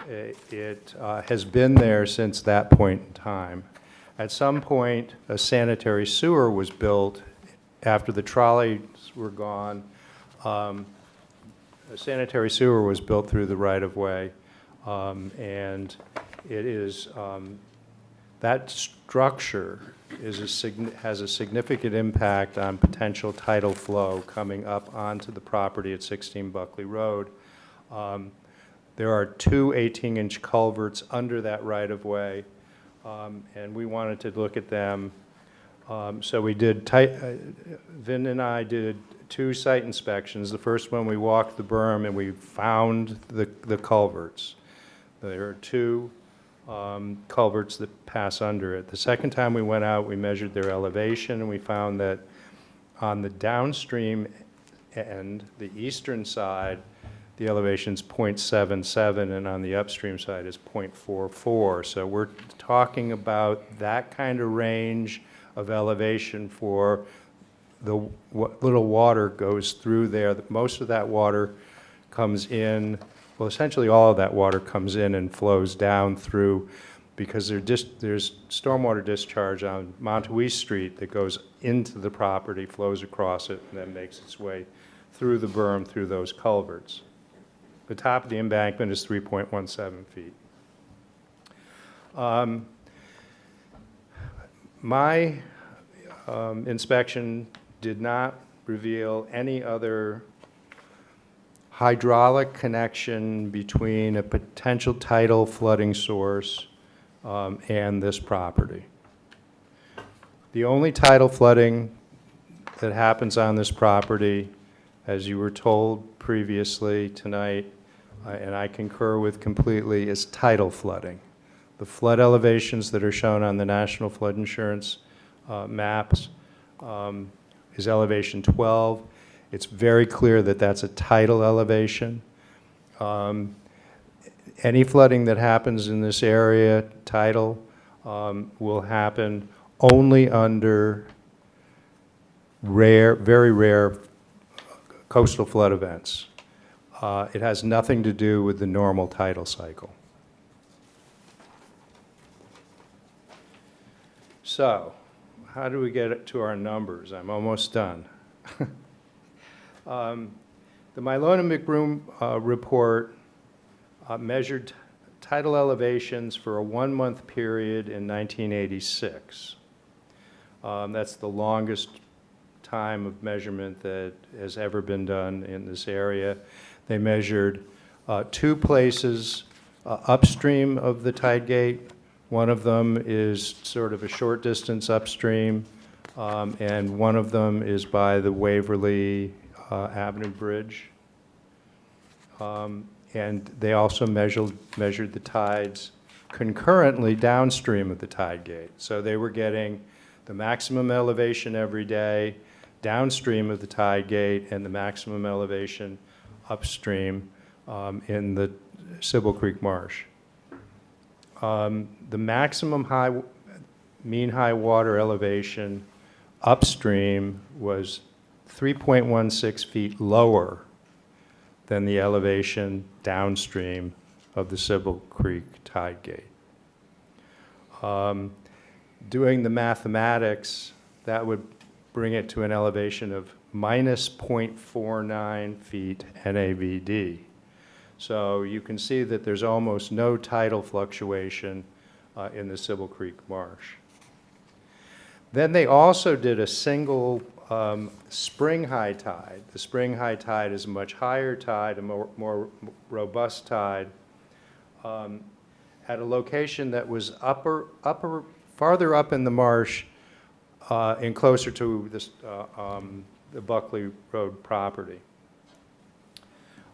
it has been there since that point in time. At some point, a sanitary sewer was built after the trolleys were gone, a sanitary sewer was built through the right-of-way, and it is, that structure is has a significant impact on potential tidal flow coming up onto the property at 16 Buckley Road. There are two 18-inch culverts under that right-of-way, and we wanted to look at them. So we did, Vin and I did 2 site inspections. The first one, we walked the berm and we found the culverts. There are 2 culverts that pass under it. The second time we went out, we measured their elevation, and we found that on the downstream end, the eastern side, the elevation is 0.77, and on the upstream side is 0.44. So we're talking about that kind of range of elevation for what little water goes through there. Most of that water comes in, well, essentially all of that water comes in and flows down through, because there's stormwater discharge on Montouise Street that goes into the property, flows across it, and then makes its way through the berm, through those culverts. The top of the embankment is 3.17 feet. My inspection did not reveal any other hydraulic connection between a potential tidal flooding source and this property. The only tidal flooding that happens on this property, as you were told previously tonight, and I concur with completely, is tidal flooding. The flood elevations that are shown on the National Flood Insurance maps is elevation 12. It's very clear that that's a tidal elevation. Any flooding that happens in this area, tidal, will happen only under rare, very rare coastal flood events. It has nothing to do with the normal tidal cycle. So, how do we get to our numbers? I'm almost done. The Mylona-McBroom report measured tidal elevations for a 1-month period in 1986. That's the longest time of measurement that has ever been done in this area. They measured 2 places upstream of the tide gate. One of them is sort of a short distance upstream, and one of them is by the Waverly Avenue Bridge. And they also measured the tides concurrently downstream of the tide gate. So they were getting the maximum elevation every day downstream of the tide gate and the maximum elevation upstream in the Sybil Creek Marsh. The maximum mean high water elevation upstream was 3.16 feet lower than the elevation downstream of the Sybil Creek tide gate. Doing the mathematics, that would bring it to an elevation of minus 0.49 feet NAVD. So you can see that there's almost no tidal fluctuation in the Sybil Creek Marsh. Then they also did a single spring high tide. The spring high tide is a much higher tide, a more robust tide, at a location that was farther up in the marsh and closer to this, the Buckley Road property.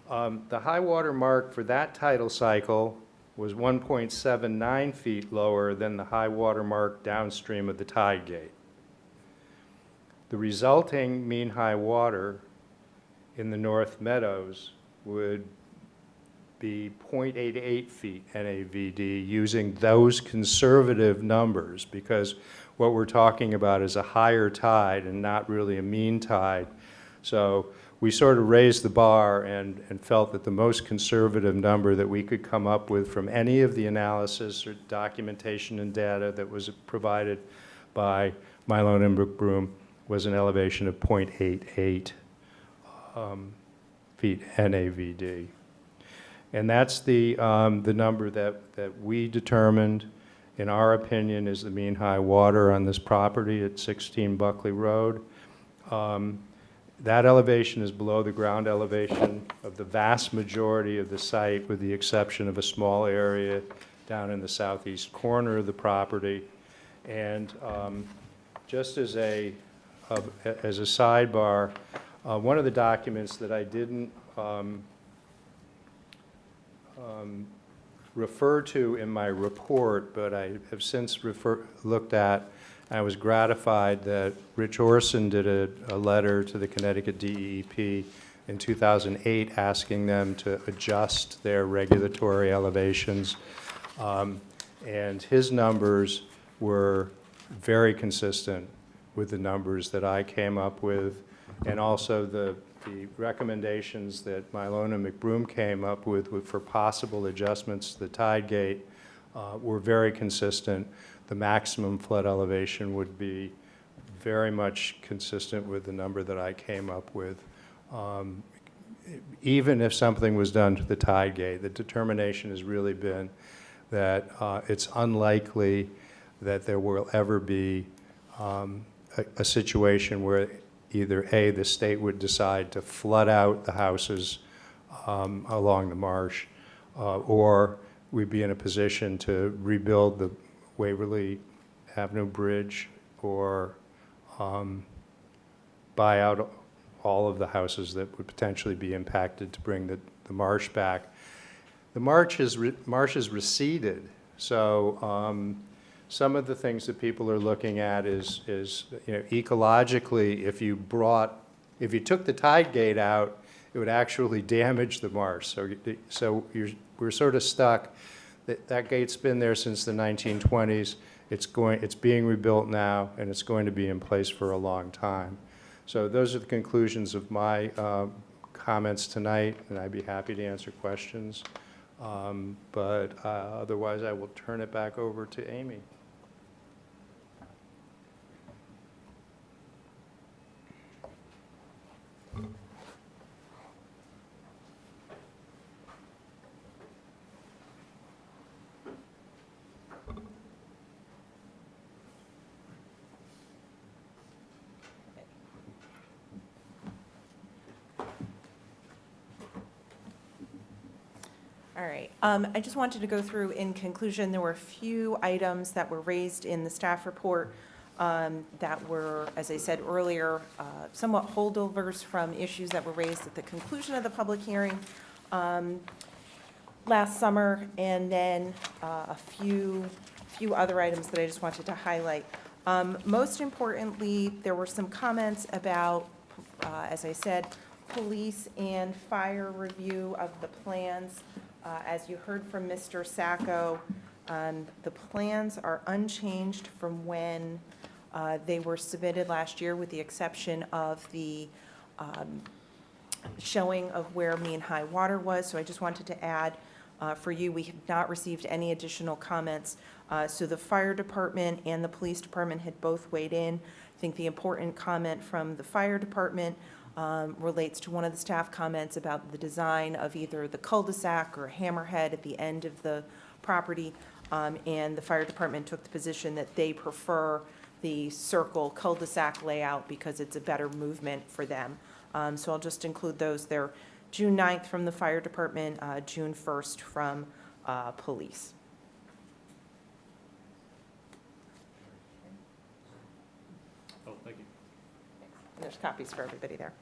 The high water mark for that tidal cycle was 1.79 feet lower than the high water mark downstream of the tide gate. The resulting mean high water in the North Meadows would be 0.88 feet NAVD using those conservative numbers, because what we're talking about is a higher tide and not really a mean tide. So we sort of raised the bar and felt that the most conservative number that we could come up with from any of the analysis or documentation and data that was provided by Mylona and McBroom was an elevation of 0.88 feet NAVD. And that's the number that we determined, in our opinion, is the mean high water on this property at 16 Buckley Road. That elevation is below the ground elevation of the vast majority of the site, with the exception of a small area down in the southeast corner of the property. And just as a sidebar, one of the documents that I didn't refer to in my report, but I have since looked at, I was gratified that Rich Orson did a letter to the Connecticut DEP in 2008 asking them to adjust their regulatory elevations. And his numbers were very consistent with the numbers that I came up with, and also the recommendations that Mylona McBroom came up with for possible adjustments to the tide gate were very consistent. The maximum flood elevation would be very much consistent with the number that I came up with. Even if something was done to the tide gate, the determination has really been that it's unlikely that there will ever be a situation where either A, the state would decide to flood out the houses along the marsh, or we'd be in a position to rebuild the Waverly Avenue Bridge, or buy out all of the houses that would potentially be impacted to bring the marsh back. The marsh has receded, so some of the things that people are looking at is ecologically, if you took the tide gate out, it would actually damage the marsh. So we're sort of stuck. That gate's been there since the 1920s. It's being rebuilt now, and it's going to be in place for a long time. So those are the conclusions of my comments tonight, and I'd be happy to answer questions. But otherwise, I will turn it back over to Amy. All right. I just wanted to go through, in conclusion, there were a few items that were raised in the staff report that were, as I said earlier, somewhat holdovers from issues that were raised at the conclusion of the public hearing last summer, and then a few other items that I just wanted to highlight. Most importantly, there were some comments about, as I said, police and fire review of the plans. As you heard from Mr. Sacco, the plans are unchanged from when they were submitted last year, with the exception of the showing of where mean high water was. So I just wanted to add for you, we have not received any additional comments. So the fire department and the police department had both weighed in. I think the important comment from the fire department relates to one of the staff comments about the design of either the cul-de-sac or hammerhead at the end of the property. And the fire department took the position that they prefer the circle cul-de-sac layout because it's a better movement for them. So I'll just include those there. June 9th from the fire department, June 1st from police. Oh, thank you. And there's copies for everybody there.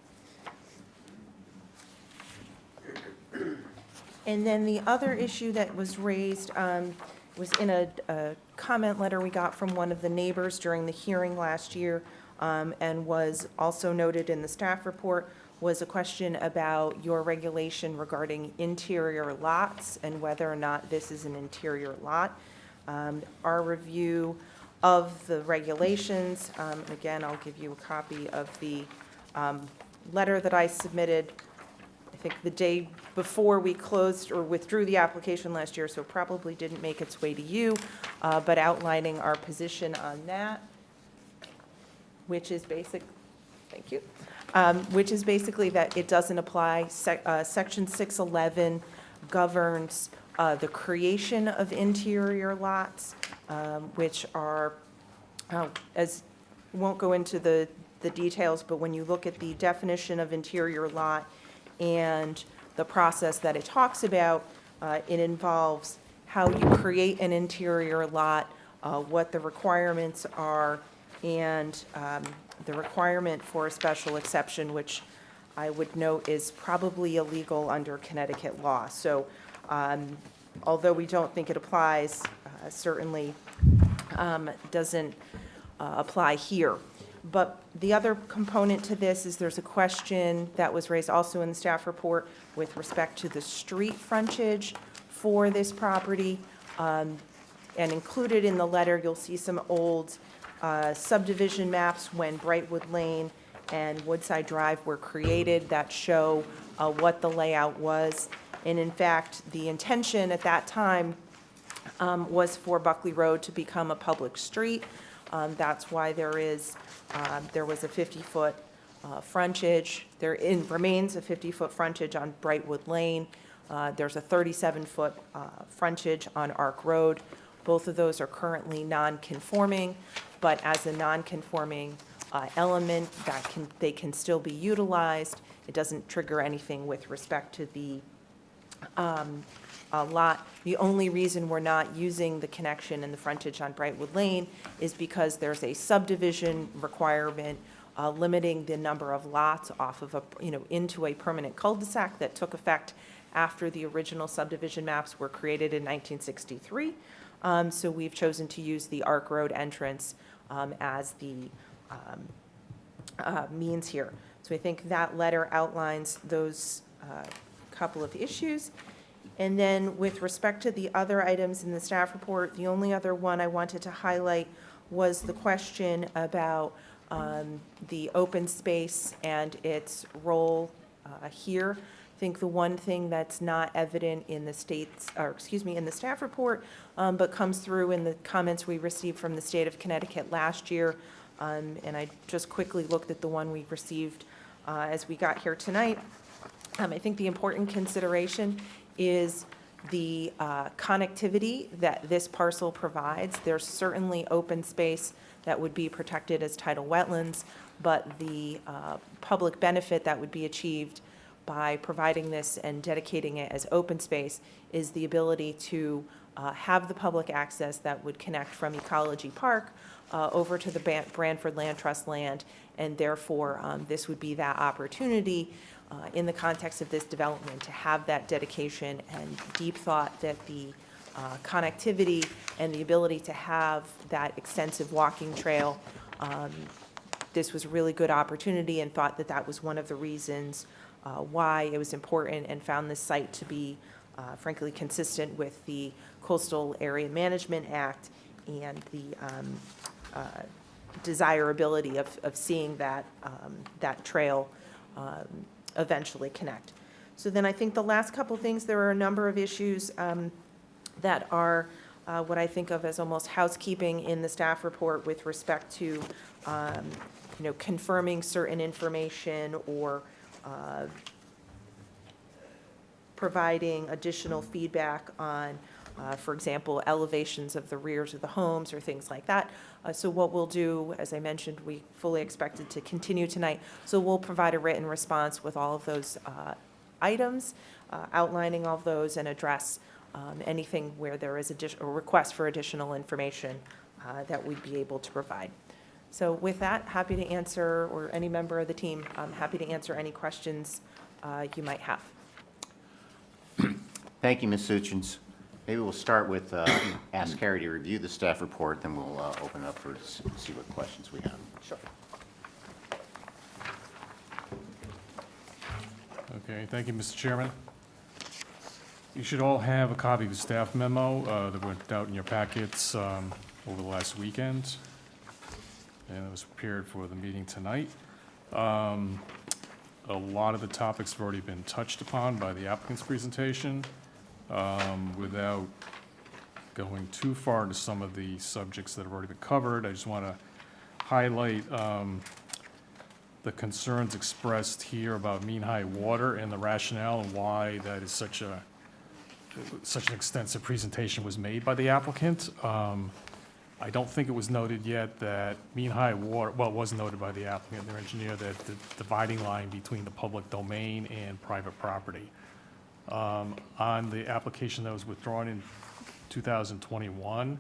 And then the other issue that was raised was in a comment letter we got from one of the neighbors during the hearing last year, and was also noted in the staff report, was a question about your regulation regarding interior lots and whether or not this is an interior lot. Our review of the regulations, again, I'll give you a copy of the letter that I submitted, I think the day before we closed or withdrew the application last year, so it probably didn't make its way to you, but outlining our position on that. which is basic, thank you, which is basically that it doesn't apply. Section 611 governs the creation of interior lots, which are, won't go into the details, but when you look at the definition of interior lot and the process that it talks about, it involves how you create an interior lot, what the requirements are, and the requirement for a special exception, which I would note is probably illegal under Connecticut law. So although we don't think it applies, certainly doesn't apply here. But the other component to this is there's a question that was raised also in the staff report with respect to the street frontage for this property. And included in the letter, you'll see some old subdivision maps when Brightwood Lane and Woodside Drive were created that show what the layout was. And in fact, the intention at that time was for Buckley Road to become a public street. That's why there was a 50-foot frontage. There remains a 50-foot frontage on Brightwood Lane. There's a 37-foot frontage on Arc Road. Both of those are currently non-conforming, but as a non-conforming element, they can still be utilized. It doesn't trigger anything with respect to the lot. The only reason we're not using the connection and the frontage on Brightwood Lane is because there's a subdivision requirement limiting the number of lots off of into a permanent cul-de-sac that took effect after the original subdivision maps were created in 1963. So we've chosen to use the Arc Road entrance as the means here. So I think that letter outlines those couple of issues. And then with respect to the other items in the staff report, the only other one I wanted to highlight was the question about the open space and its role here. I think the one thing that's not evident in the in the staff report, but comes through in the comments we received from the state of Connecticut last year, and I just quickly looked at the one we received as we got here tonight. I think the important consideration is the connectivity that this parcel provides. There's certainly open space that would be protected as tidal wetlands, but the public benefit that would be achieved by providing this and dedicating it as open space is the ability to have the public access that would connect from Ecology Park over to the Brantford Land Trust land, and therefore this would be that opportunity in the context of this development to have that dedication and deep thought that the connectivity and the ability to have that extensive walking trail, this was a really good opportunity, and thought that that was one of the reasons why it was important, and found this site to be frankly consistent with the Coastal Area Management Act and the desirability of seeing that that trail eventually connect. So then I think the last couple things, there are a number of issues that are what I think of as almost housekeeping in the staff report with respect to confirming certain information or providing additional feedback on, for example, elevations of the rears of the homes or things like that. So what we'll do, as I mentioned, we fully expected to continue tonight. So we'll provide a written response with all of those items, outlining all of those, and address anything where there is a request for additional information that we'd be able to provide. So with that, happy to answer, or any member of the team, I'm happy to answer any questions you might have. Thank you, Ms. Suchins. Maybe we'll start with, ask Carrie to review the staff report, then we'll open it up for see what questions we have. Sure. Okay, thank you, Mr. Chairman. You should all have a copy of the staff memo that went out in your packets over the last weekend, and it was prepared for the meeting tonight. A lot of the topics have already been touched upon by the applicant's presentation. Without going too far into some of the subjects that have already been covered, I just want to highlight the concerns expressed here about mean high water and the rationale and why that is such an extensive presentation was made by the applicant. I don't think it was noted yet that mean high water, well, it was noted by the applicant, their engineer, that the dividing line between the public domain and private property. On the application that was withdrawn in 2021,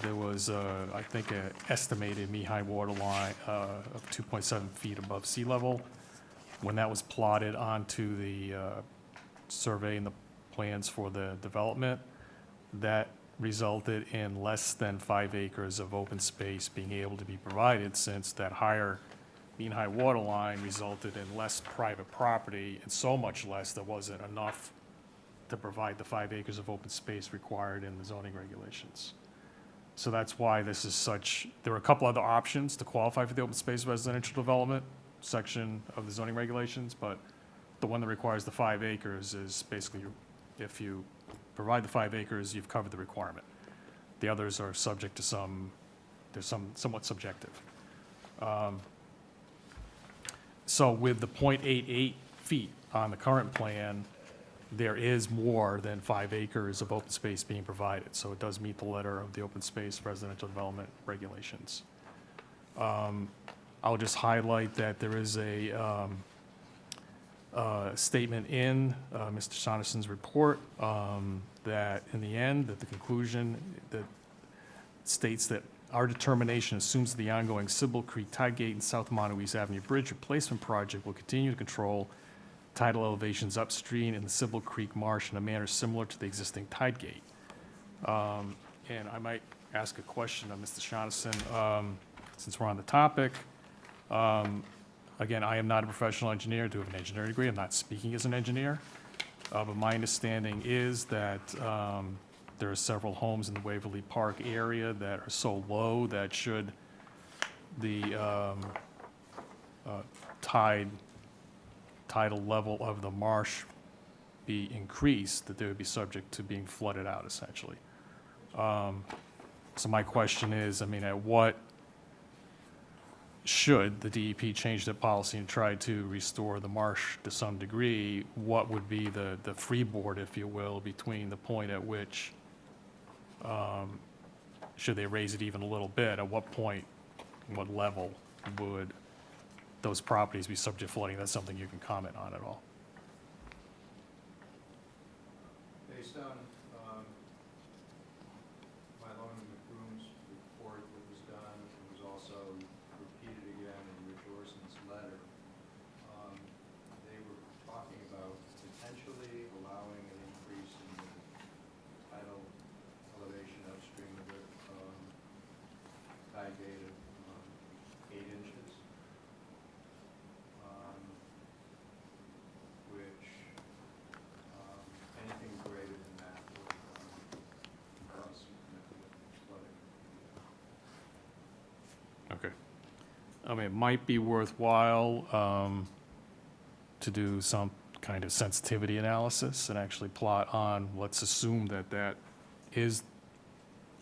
there was, I think, an estimated mean high water line of 2.7 feet above sea level. When that was plotted onto the survey and the plans for the development, that resulted in less than 5 acres of open space being able to be provided, since that higher mean high water line resulted in less private property, and so much less there wasn't enough to provide the 5 acres of open space required in the zoning regulations. So that's why this is such, there are a couple other options to qualify for the open space residential development section of the zoning regulations, but the one that requires the 5 acres is basically, if you provide the 5 acres, you've covered the requirement. The others are subject to somewhat subjective. So with the 0.88 feet on the current plan, there is more than 5 acres of open space being provided. So it does meet the letter of the open space residential development regulations. I'll just highlight that there is a statement in Mr. Sonnerson's report that in the end, at the conclusion, that states that our determination assumes the ongoing Sybil Creek Tide Gate and South Montauk Avenue Bridge replacement project will continue to control tidal elevations upstream in the Sybil Creek Marsh in a manner similar to the existing tide gate. And I might ask a question of Mr. Sonnerson, since we're on the topic. Again, I am not a professional engineer, I do have an engineering degree, I'm not speaking as an engineer. But my understanding is that there are several homes in the Waverly Park area that are so low that should the tidal level of the marsh be increased, that they would be subject to being flooded out, essentially. So my question is, I mean, at what should the DEP change their policy and try to restore the marsh to some degree, what would be the freeboard, if you will, between the point at which, should they raise it even a little bit, at what point, what level would those properties be subject to flooding? That's something you can comment on at all. Based on my loan and McBroom's report that was done, it was also repeated again in Rich Orson's letter. They were talking about potentially allowing an increase in the tidal elevation upstream of the tide gate of 8 inches. Which anything greater than that would cause significant flooding. Okay. I mean, it might be worthwhile to do some kind of sensitivity analysis and actually plot on, let's assume that that is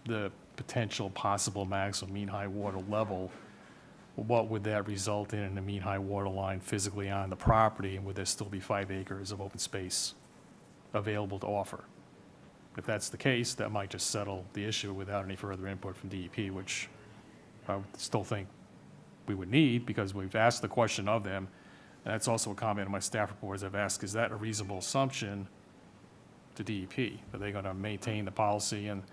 the potential possible maximum mean high water level. What would that result in a mean high water line physically on the property, and would there still be 5 acres of open space available to offer? If that's the case, that might just settle the issue without any further input from DEP, which I would still think we would need, because we've asked the question of them. And that's also a comment in my staff reports. I've asked, is that a reasonable assumption to DEP? Are they going to maintain the policy? And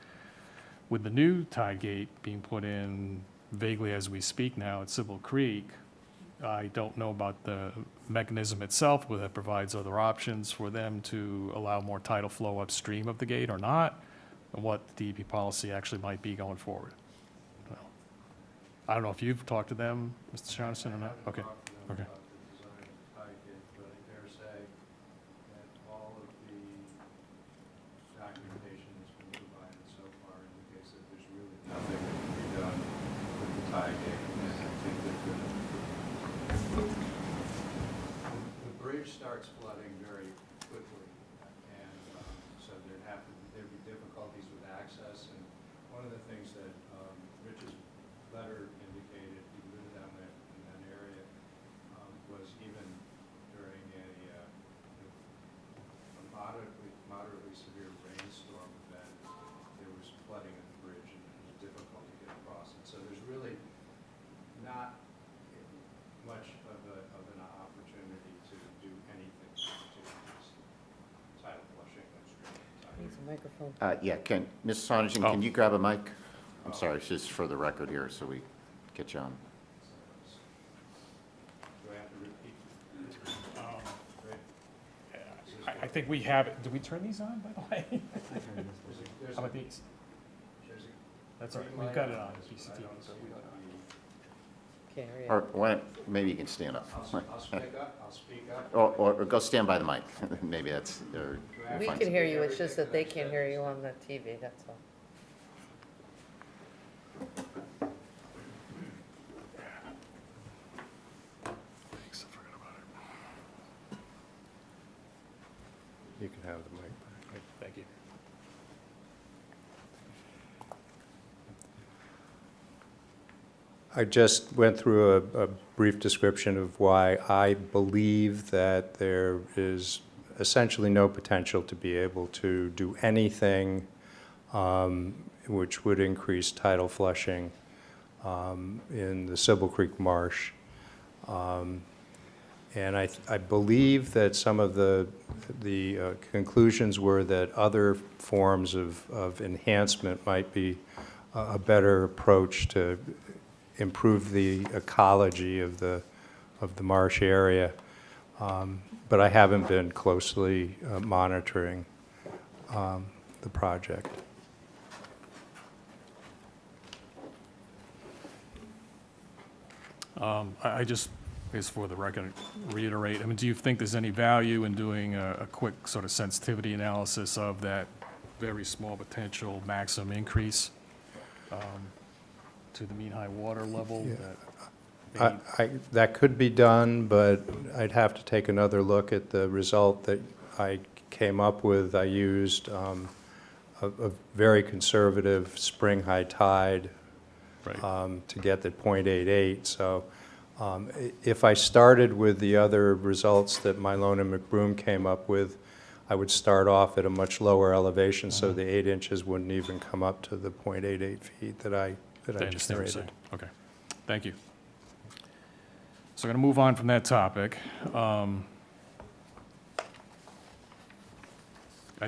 with the new tide gate being put in vaguely as we speak now at Sybil Creek, I don't know about the mechanism itself, whether it provides other options for them to allow more tidal flow upstream of the gate or not, and what the DEP policy actually might be going forward. Well, I don't know if you've talked to them, Mr. Johnson, or not? Okay. Okay. About the design of the tide gate, but I dare say that all of the documentation that's been provided so far indicates that there's really nothing that can be done with the tide gate. And I think that the bridge starts flooding very quickly, and so there'd be difficulties with access. And one of the things that Rich's letter indicated microphone. Yeah, Mrs. Sonderson, Oh. can you grab a mic? I'm sorry, it's just for the record here, so we get you on. I think we have it. Do we turn these on, by the way? How about these? That's all right. We've got it on PCTV. So Can't hear you. Or maybe you can stand up. I'll speak up. Or go stand by the mic. Maybe that's, or We find can hear you, it's just that they can't hear you on the TV, that's all. Thanks, I forgot about it. You can have the mic back. Thank you. I just went through a brief description of why I believe that there is essentially no potential to be able to do anything which would increase tidal flushing in the Sybil Creek Marsh. And I believe that some of the conclusions were that other forms of enhancement might be a better approach to improve the ecology of the marsh area. But I haven't been closely monitoring the project. I just, I guess for the record, reiterate, I mean, do you think there's any value in doing a quick sort of sensitivity analysis of that very small potential maximum increase to the mean high water level? Yeah. That That could be done, but I'd have to take another look at the result that I came up with. I used a very conservative spring high tide Right. to get the .88. So if I started with the other results that Mylone and McBroom came up with, I would start off at a much lower elevation, so the 8 inches wouldn't even come up to the .88 feet that I understand what you're saying. generated. Okay, thank you. So I'm going to move on from that topic. I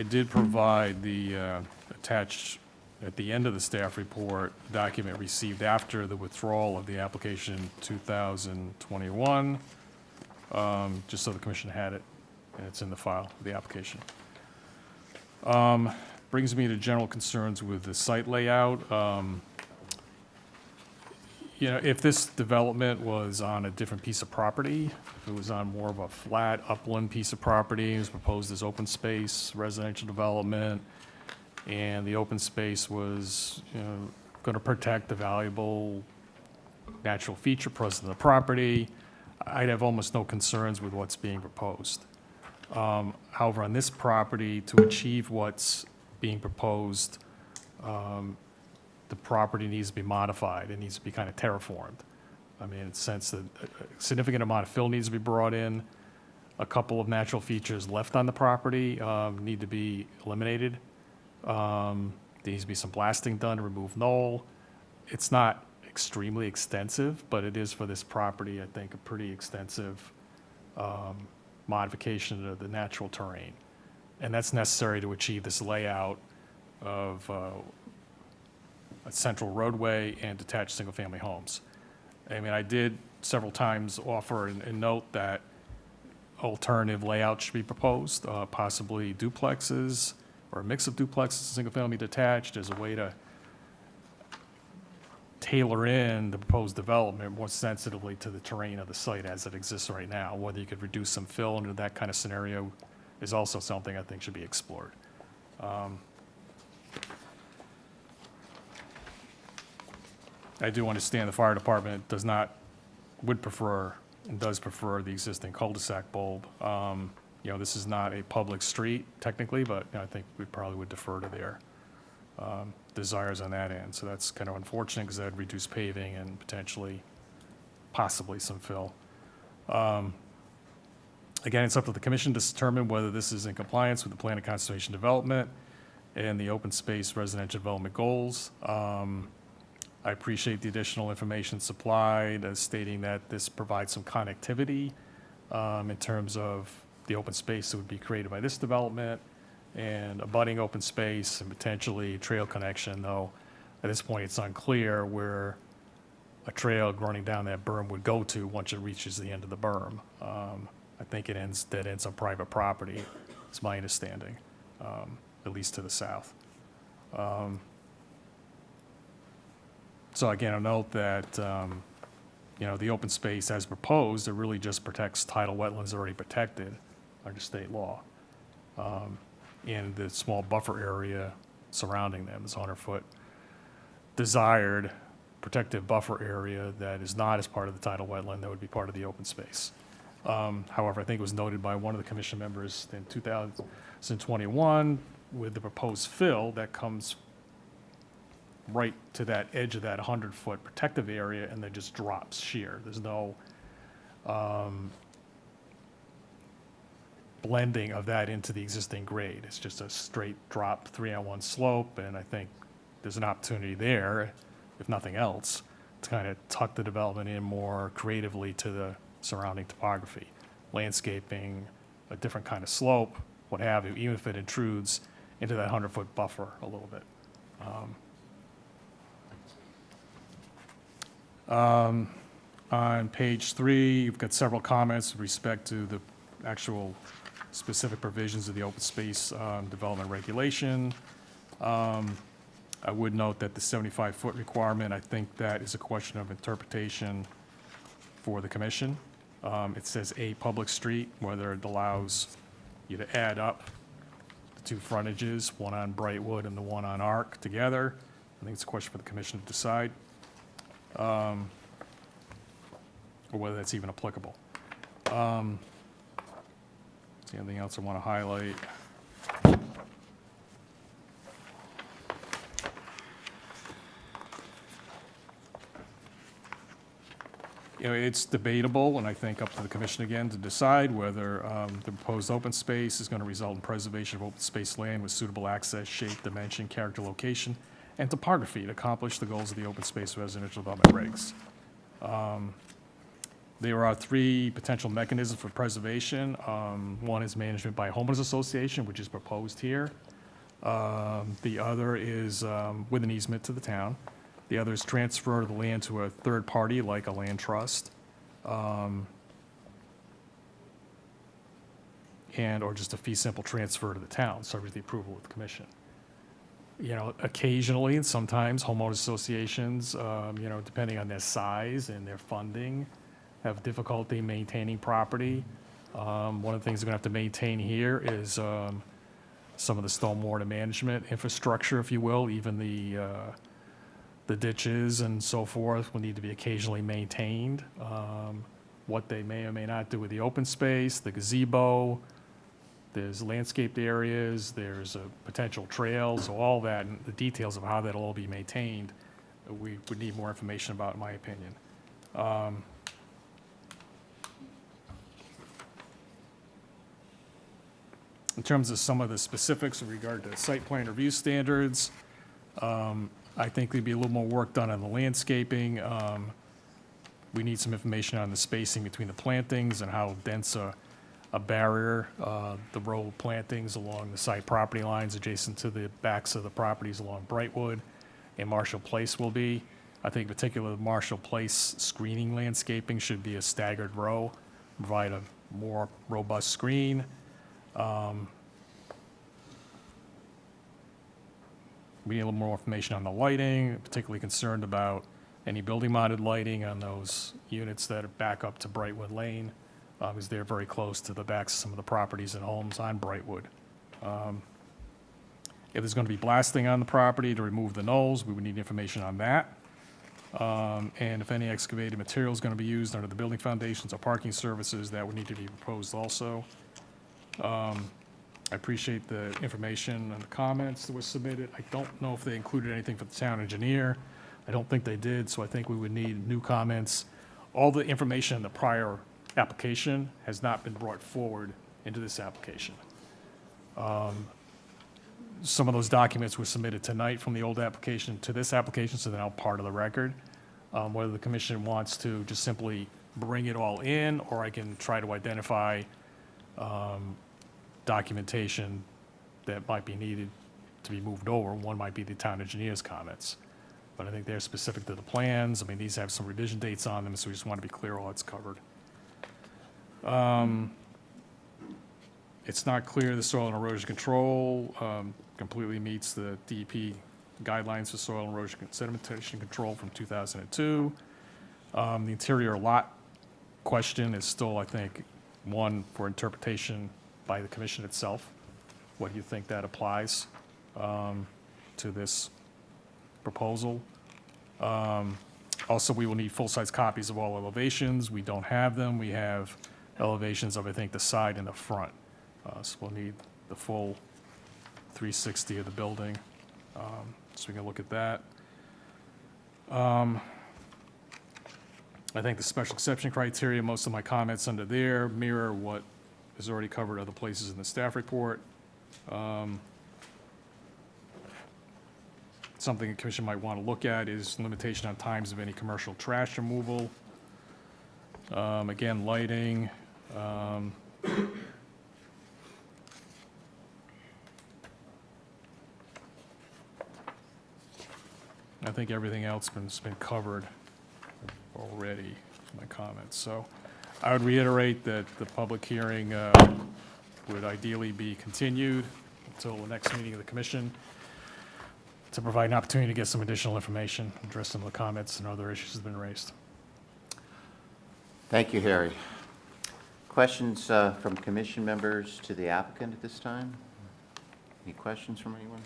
did provide the attached, at the end of the staff report, document received after the withdrawal of the application 2021, just so the commission had it, and it's in the file of the application. Brings me to general concerns with the site layout. You know, if this development was on a different piece of property, if it was on more of a flat upland piece of property, it was proposed as open space residential development, and the open space was, you know, going to protect the valuable natural feature present in the property, I'd have almost no concerns with what's being proposed. However, on this property, to achieve what's being proposed, the property needs to be modified. It needs to be kind of terraformed. I mean, in the sense that a significant amount of fill needs to be brought in. A couple of natural features left on the property need to be eliminated. There needs to be some blasting done to remove knoll. It's not extremely extensive, but it is for this property, I think, a pretty extensive modification of the natural terrain. And that's necessary to achieve this layout of a central roadway and detached single-family homes. I mean, I did several times offer and note that alternative layout should be proposed, possibly duplexes or a mix of duplexes and single-family detached as a way to tailor in the proposed development more sensitively to the terrain of the site as it exists right now. Whether you could reduce some fill into that kind of scenario is also something I think should be explored. I do understand the fire department would prefer and does prefer the existing cul-de-sac bulb. You know, this is not a public street technically, but you know, I think we probably would defer to their desires on that end. So that's kind of unfortunate because that'd reduce paving and potentially, possibly some fill. Again, it's up to the commission to determine whether this is in compliance with the plan of conservation development and the open space residential development goals. I appreciate the additional information supplied as stating that this provides some connectivity in terms of the open space that would be created by this development and abutting open space and potentially trail connection, though at this point it's unclear where a trail running down that berm would go to once it reaches the end of the berm. I think it ends on private property, it's my understanding, at least to the south. So again, I'll note that, the open space as proposed, it really just protects tidal wetlands already protected under state law. And the small buffer area surrounding them is 100-foot desired protective buffer area that is not as part of the tidal wetland, that would be part of the open space. However, I think it was noted by one of the commission members in 2021, with the proposed fill that comes right to that edge of that 100-foot protective area and then just drops sheer. There's no blending of that into the existing grade. It's just a straight drop 3-on-1 slope, and I think there's an opportunity there, if nothing else, to kind of tuck the development in more creatively to the surrounding topography, landscaping, a different kind of slope, what have you, even if it intrudes into that 100-foot buffer a little bit. On page 3, you've got several comments with respect to the actual specific provisions of the open space development regulation. I would note that the 75-foot requirement, I think that is a question of interpretation for the commission. It says a public street, whether it allows you to add up the two frontages, one on Brightwood and the one on Arc together. I think it's a question for the commission to decide, or whether that's even applicable. Is there anything else I want to highlight? It's debatable, and I think up to the commission again to decide whether the proposed open space is going to result in preservation of open space land with suitable access, shape, dimension, character, location, and topography to accomplish the goals of the open space residential development regs. There are 3 potential mechanisms for preservation. One is management by a homeowners association, which is proposed here. The other is with an easement to the town. The other is transfer of the land to a third party, like a land trust, and or just a fee simple transfer to the town, subject to the approval of the commission. Occasionally and sometimes homeowners associations, depending on their size and their funding, have difficulty maintaining property. One of the things they're gonna have to maintain here is some of the stormwater management infrastructure, if you will, even the ditches and so forth will need to be occasionally maintained. What they may or may not do with the open space, the gazebo, there's landscaped areas, there's a potential trail, so all that, and the details of how that'll all be maintained, we would need more information about, in my opinion. In terms of some of the specifics in regard to site plan review standards, I think there'd be a little more work done on the landscaping. We need some information on the spacing between the plantings and how dense a barrier the row of plantings along the site property lines adjacent to the backs of the properties along Brightwood and Marshall Place will be. I think particularly the Marshall Place screening landscaping should be a staggered row, provide a more robust screen. We need a little more information on the lighting, particularly concerned about any building-mounted lighting on those units that are back up to Brightwood Lane, because they're very close to the backs of some of the properties and homes on Brightwood. If there's going to be blasting on the property to remove the knolls, we would need information on that. And if any excavated material is going to be used under the building foundations or parking services, that would need to be proposed also. I appreciate the information and the comments that were submitted. I don't know if they included anything for the town engineer. I don't think they did, so I think we would need new comments. All the information in the prior application has not been brought forward into this application. Some of those documents were submitted tonight from the old application to this application, so they're now part of the record. Whether the commission wants to just simply bring it all in, or I can try to identify documentation that might be needed to be moved over. One might be the town engineer's comments. But I think they're specific to the plans. I mean, these have some revision dates on them, so we just want to be clear all that's covered. It's not clear the soil and erosion control completely meets the DEP guidelines for soil and erosion and sedimentation control from 2002. The interior lot question is still, I think, one for interpretation by the commission itself. What do you think that applies to this proposal? Also, we will need full-size copies of all elevations. We don't have them. We have elevations of, I think, the side and the front. So we'll need the full 360 of the building, so we can look at that. I think the special exception criteria, most of my comments under there mirror what is already covered other places in the staff report. Something the commission might want to look at is limitation on times of any commercial trash removal. Again, lighting. I think everything else has been covered already in my comments. So I would reiterate that the public hearing would ideally be continued until the next meeting of the commission to provide an opportunity to get some additional information, address some of the comments and other issues that have been raised. Thank you, Harry. Questions from commission members to the applicant at this time? Any questions from anyone?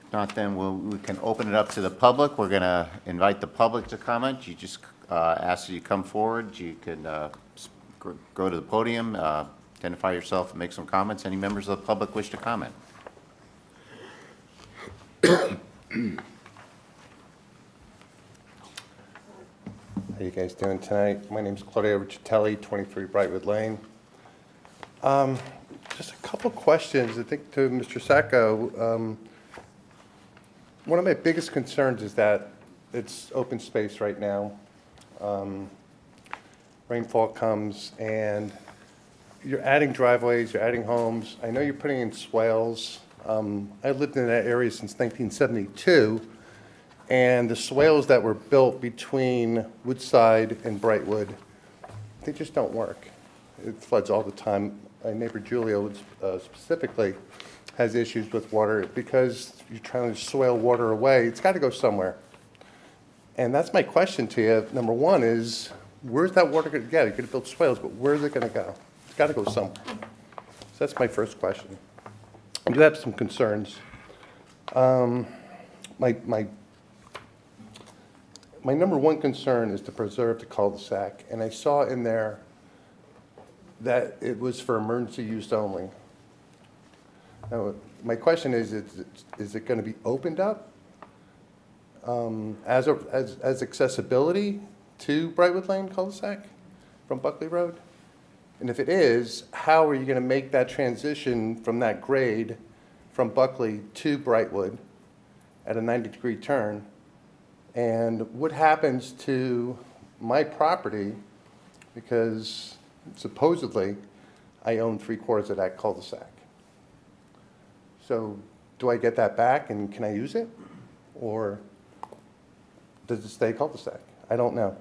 If not, then we can open it up to the public. We're going to invite the public to comment. You just ask that you come forward. You can go to the podium, identify yourself, and make some comments. Any members of the public wish to comment? How you guys doing tonight? My name's Claudio Riccitelli, 23 Brightwood Lane. Just a couple questions, I think, to Mr. Sacco. One of my biggest concerns is that it's open space right now. Rainfall comes and you're adding driveways, you're adding homes. I know you're putting in swales. I lived in that area since 1972, and the swales that were built between Woodside and Brightwood, they just don't work. It floods all the time. My neighbor Julio specifically has issues with water because you're trying to swale water away. It's got to go somewhere. And that's my question to you. Number one is, where's that water going to go? You're going to build swales, but where's it going to go? It's got to go somewhere. So that's my first question. I do have some concerns. My number one concern is to preserve the cul-de-sac, and I saw in there that it was for emergency use only. Now, my question is it going to be opened up as accessibility to Brightwood Lane cul-de-sac from Buckley Road? And if it is, how are you going to make that transition from that grade from Buckley to Brightwood at a 90-degree turn? And what happens to my property, because supposedly I own 3/4 of that cul-de-sac? So do I get that back and can I use it? Or does it stay cul-de-sac? I don't know.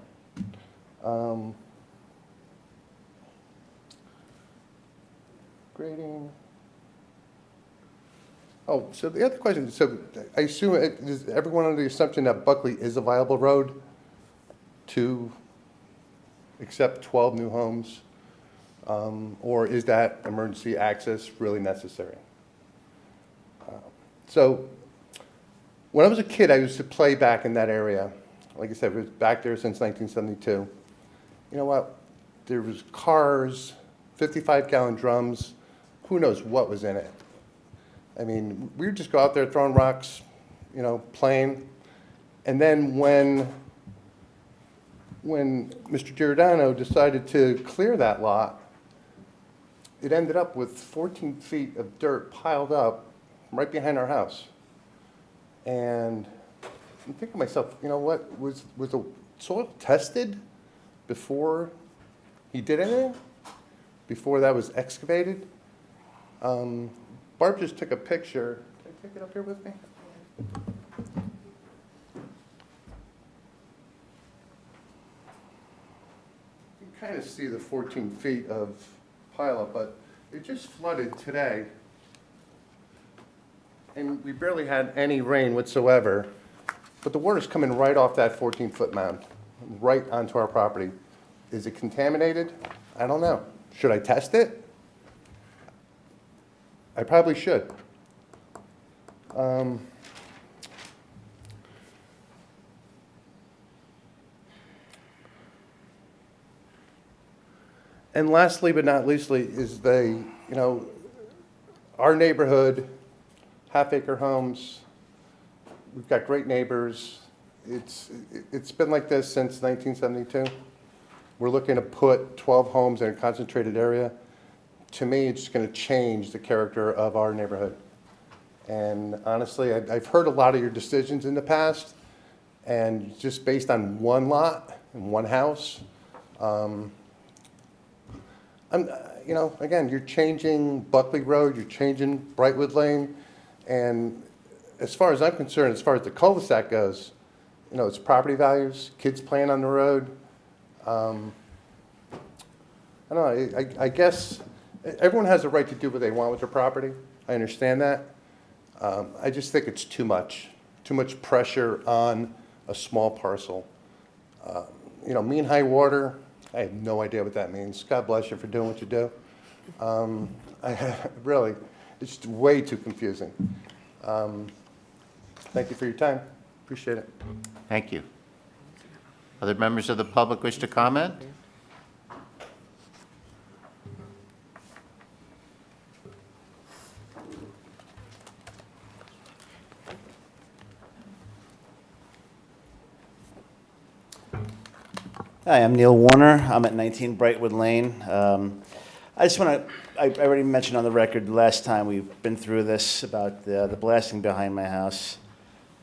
Grading. Oh, so the other question, so I assume, is everyone under the assumption that Buckley is a viable road to accept 12 new homes? Or is that emergency access really necessary? So when I was a kid, I used to play back in that area. Like I said, I was back there since 1972. You know what? There was cars, 55-gallon drums. Who knows what was in it? I mean, we would just go out there throwing rocks, you know, playing. And then when Mr. Giordano decided to clear that lot, it ended up with 14 feet of dirt piled up right behind our house. And I'm thinking to myself, you know what, was the soil tested before he did anything? Before that was excavated? Barb just took a picture. Can I take it up here with me? You can kind of see the 14 feet of pileup, but it just flooded today. And we barely had any rain whatsoever, but the water's coming right off that 14-foot mound, right onto our property. Is it contaminated? I don't know. Should I test it? I probably should. And lastly, but not leastly, is our neighborhood, half-acre homes. We've got great neighbors. It's been like this since 1972. We're looking to put 12 homes in a concentrated area. To me, it's going to change the character of our neighborhood. And honestly, I've heard a lot of your decisions in the past, and just based on one lot and one house, again, you're changing Buckley Road, you're changing Brightwood Lane, and as far as I'm concerned, as far as the cul-de-sac goes, it's property values, kids playing on the road. I don't know, I guess everyone has a right to do what they want with their property. I understand that. I just think it's too much pressure on a small parcel. Mean high water, I have no idea what that means. God bless you for doing what you do. Really, it's way too confusing. Thank you for your time. Appreciate it. Thank you. Other members of the public wish to comment? Hi, I'm Neil Warner. I'm at 19 Brightwood Lane. I just want to, I already mentioned on the record last time we've been through this about the blasting behind my house.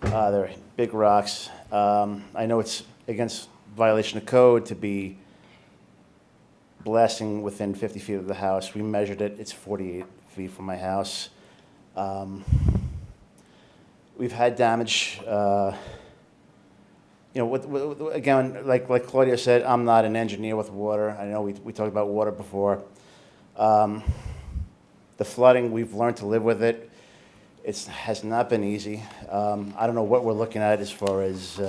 They're big rocks. I know it's against violation of code to be blasting within 50 feet of the house. We measured it. It's 48 feet from my house. We've had damage. Again, like Claudia said, I'm not an engineer with water. I know we talked about water before. The flooding, we've learned to live with it. It has not been easy. I don't know what we're looking at as far as,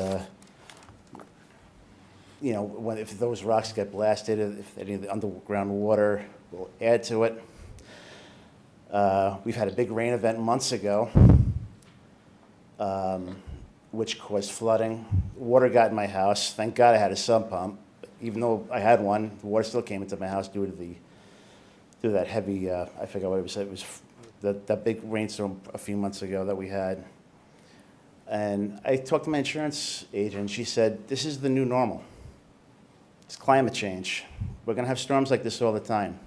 if those rocks get blasted, if any of the underground water will add to it. We've had a big rain event months ago, which caused flooding. Water got in my house. Thank God I had a sump pump. Even though I had one, the water still came into my house due to that heavy, I forgot what it was. It was that big rainstorm a few months ago that we had. And I talked to my insurance agent. She said, this is the new normal. It's climate change. We're going to have storms like this all the time.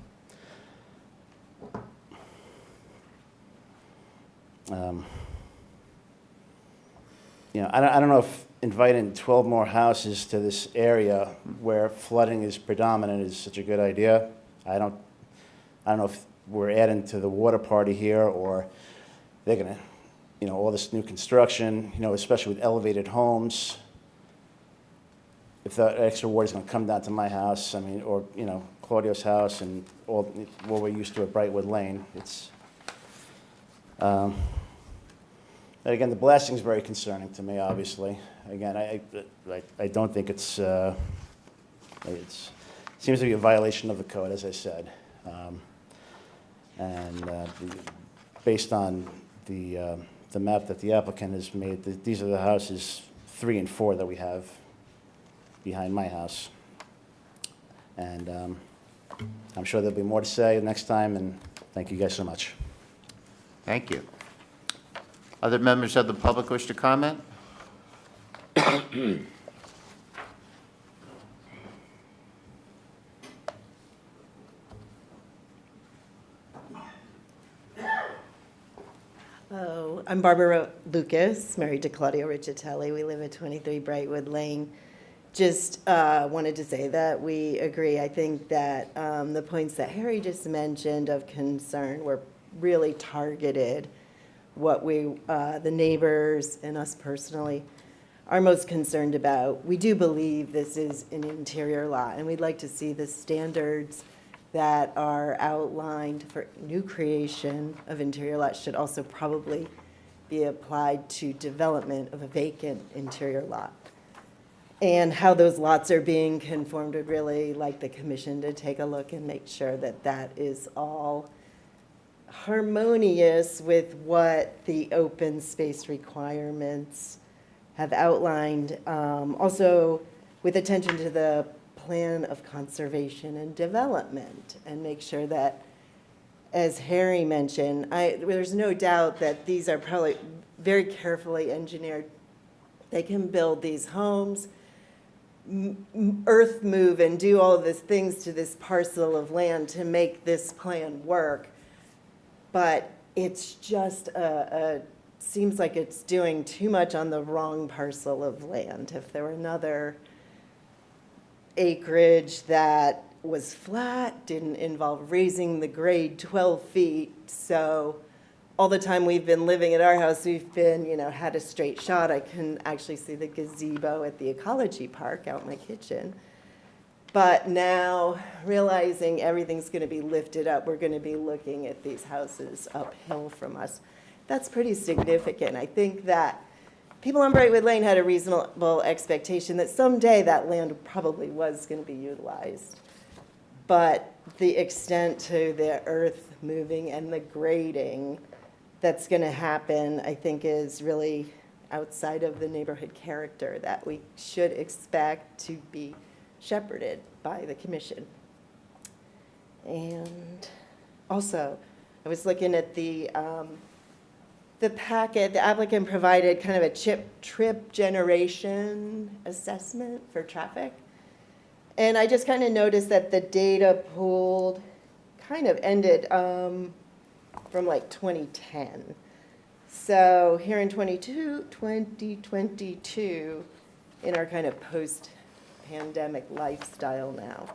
I don't know if inviting 12 more houses to this area where flooding is predominant is such a good idea. I don't know if we're adding to the water party here, or they're gonna, all this new construction, especially with elevated homes. If that extra water is gonna come down to my house, or Claudio's house, and all what we're used to at Brightwood Lane, it's. And again, the blasting is very concerning to me, obviously. Again, I don't think it seems to be a violation of the code, as I said. Based on the map that the applicant has made, these are the houses 3 and 4 that we have behind my house. And I'm sure there'll be more to say next time, and thank you guys so much. Thank you. Other members of the public wish to comment? Hello, I'm Barbara Lucas, married to Claudio Riccitelli. We live at 23 Brightwood Lane. Just wanted to say that we agree. I think that the points that Harry just mentioned of concern were really targeted what we, the neighbors and us personally, are most concerned about. We do believe this is an interior lot, and we'd like to see the standards that are outlined for new creation of interior lots should also probably be applied to development of a vacant interior lot. And how those lots are being conformed would really like the commission to take a look and make sure that that is all harmonious with what the open space requirements have outlined. Also, with attention to the plan of conservation and development, and make sure that, as Harry mentioned, there's no doubt that these are probably very carefully engineered. They can build these homes, earth move and do all of these things to this parcel of land to make this plan work. But it's just seems like it's doing too much on the wrong parcel of land. If there were another acreage that was flat, didn't involve raising the grade 12 feet. So all the time we've been living at our house, we've been, had a straight shot. I can actually see the gazebo at the ecology park out in my kitchen. But now, realizing everything's going to be lifted up, we're going to be looking at these houses uphill from us. That's pretty significant. I think that people on Brightwood Lane had a reasonable expectation that someday that land probably was going to be utilized. But the extent to the earth moving and the grading that's going to happen, I think, is really outside of the neighborhood character that we should expect to be shepherded by the commission. And also, I was looking at the packet. The applicant provided kind of a trip generation assessment for traffic. And I just kind of noticed that the data pooled kind of ended from like 2010. So here in 2022, in our kind of post-pandemic lifestyle now,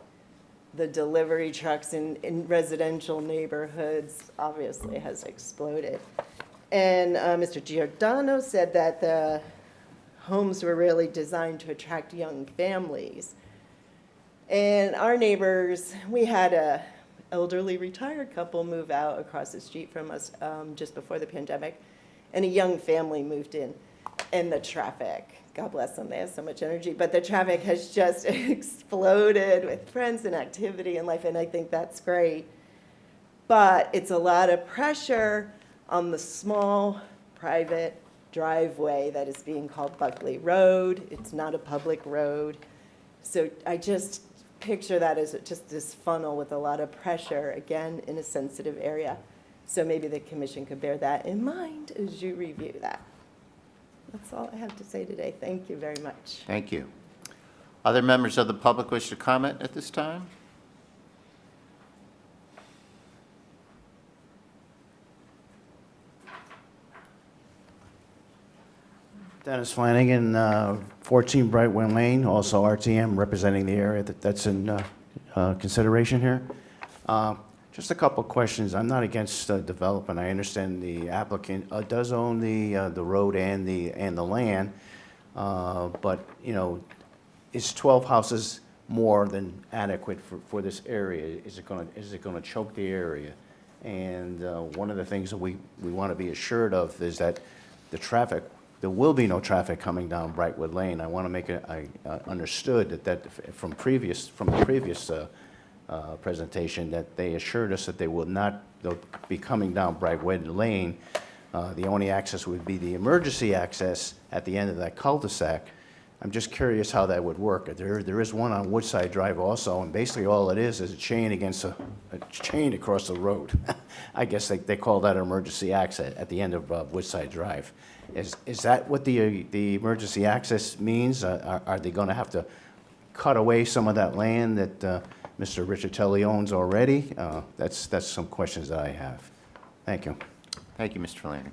the delivery trucks in residential neighborhoods obviously has exploded. And Mr. Giordano said that the homes were really designed to attract young families. And our neighbors, we had a elderly retired couple move out across the street from us just before the pandemic, and a young family moved in. And the traffic, God bless them, they have so much energy, but the traffic has just exploded with friends and activity and life, and I think that's great. But it's a lot of pressure on the small private driveway that is being called Buckley Road. It's not a public road. So I just picture that as just this funnel with a lot of pressure, again, in a sensitive area. So maybe the commission could bear that in mind as you review that. That's all I have to say today. Thank you very much. Thank you. Other members of the public wish to comment at this time? Dennis Flanagan, 14 Brightwood Lane, also RTM, representing the area that's in consideration here. Just a couple of questions. I'm not against development. I understand the applicant does own the road and the land, but is 12 houses more than adequate for this area? Is it going to choke the area? And one of the things that we want to be assured of is that the traffic. There will be no traffic coming down Brightwood Lane. I want to make it understood that from the previous presentation that they assured us that they'll be coming down Brightwood Lane. The only access would be the emergency access at the end of that cul-de-sac. I'm just curious how that would work. There is one on Woodside Drive also, and basically all it is a chain against a chain across the road. I guess they call that emergency access at the end of Woodside Drive. Is that what the emergency access means? Are they going to have to cut away some of that land that Mr. Riccitelli owns already? That's some questions that I have. Thank you. Thank you, Mr. Flanagan.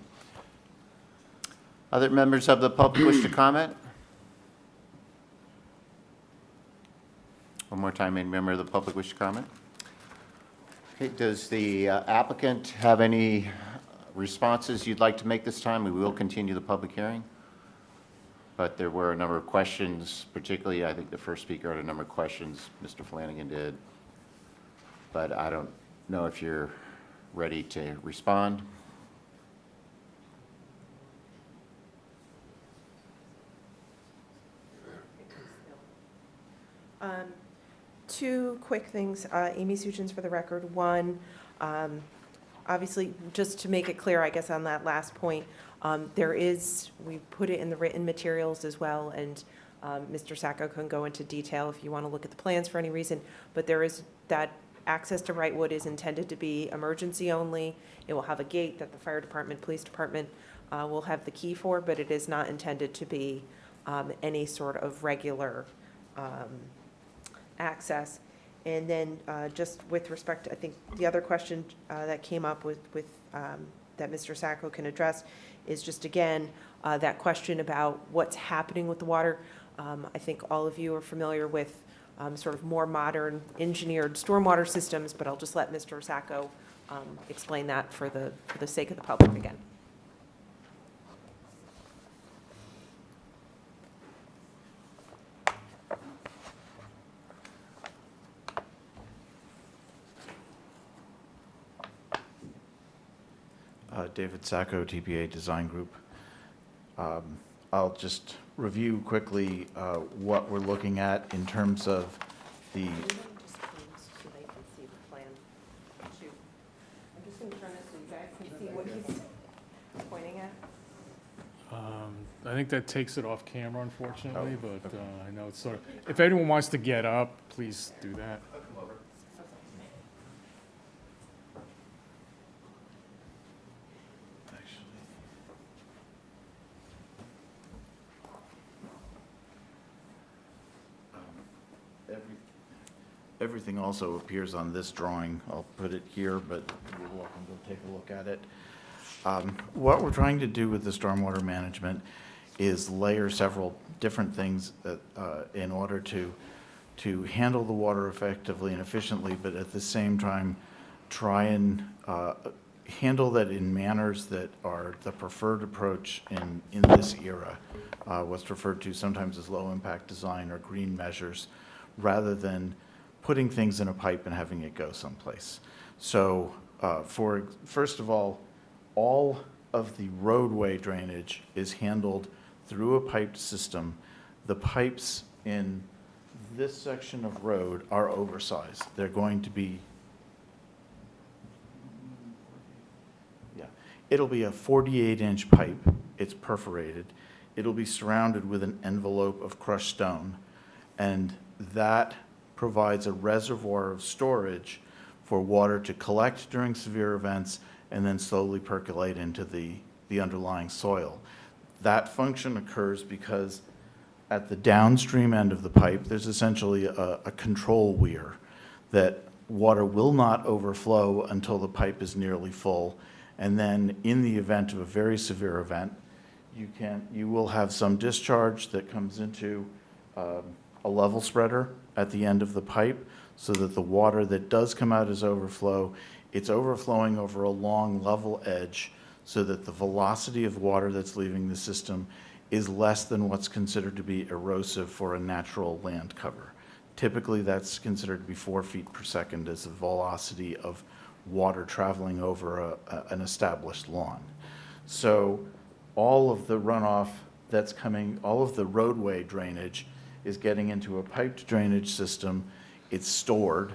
Other members of the public wish to comment? One more time, any member of the public wish to comment? Okay, does the applicant have any responses you'd like to make this time? We will continue the public hearing. But there were a number of questions, particularly, I think the first speaker had a number of questions, Mr. Flanagan did. But I don't know if you're ready to respond. Two quick things, Amy Suchins for the record. One, obviously, just to make it clear, I guess, on that last point, we put it in the written materials as well, and Mr. Sacco can go into detail if you want to look at the plans for any reason, but there is that access to Wrightwood is intended to be emergency only. It will have a gate that the fire department, police department will have the key for, but it is not intended to be any sort of regular access. And then just with respect, I think the other question that came up with that Mr. Sacco can address is just, again, that question about what's happening with the water. I think all of you are familiar with sort of more modern engineered stormwater systems, but I'll just let Mr. Sacco explain that for the sake of the public again. David Sacco, TPA Design Group. I'll just review quickly what we're looking at in terms of the... Just so they can see the plan. Shoot. I'm just going to turn this so you guys can see what he's pointing at. I think that takes it off camera, unfortunately, but I know it's sort of, if anyone wants to get up, please do that. Everything also appears on this drawing. I'll put it here, but you're welcome to take a look at it. What we're trying to do with the stormwater management is layer several different things that, in order to handle the water effectively and efficiently, but at the same time try and handle that in manners that are the preferred approach in this era, what's referred to sometimes as low-impact design or green measures, rather than putting things in a pipe and having it go someplace. So first of all of the roadway drainage is handled through a piped system. The pipes in this section of road are oversized. They're going to be, it'll be a 48-inch pipe. It's perforated. It'll be surrounded with an envelope of crushed stone, and that provides a reservoir of storage for water to collect during severe events and then slowly percolate into the underlying soil. That function occurs because at the downstream end of the pipe, there's essentially a control weir that water will not overflow until the pipe is nearly full. And then in the event of a very severe event, you will have some discharge that comes into a level spreader at the end of the pipe, so that the water that does come out as overflow, it's overflowing over a long level edge, so that the velocity of water that's leaving the system is less than what's considered to be erosive for a natural land cover. Typically, that's considered to be 4 feet per second as the velocity of water traveling over an established lawn. So all of the runoff that's coming, all of the roadway drainage is getting into a piped drainage system. It's stored,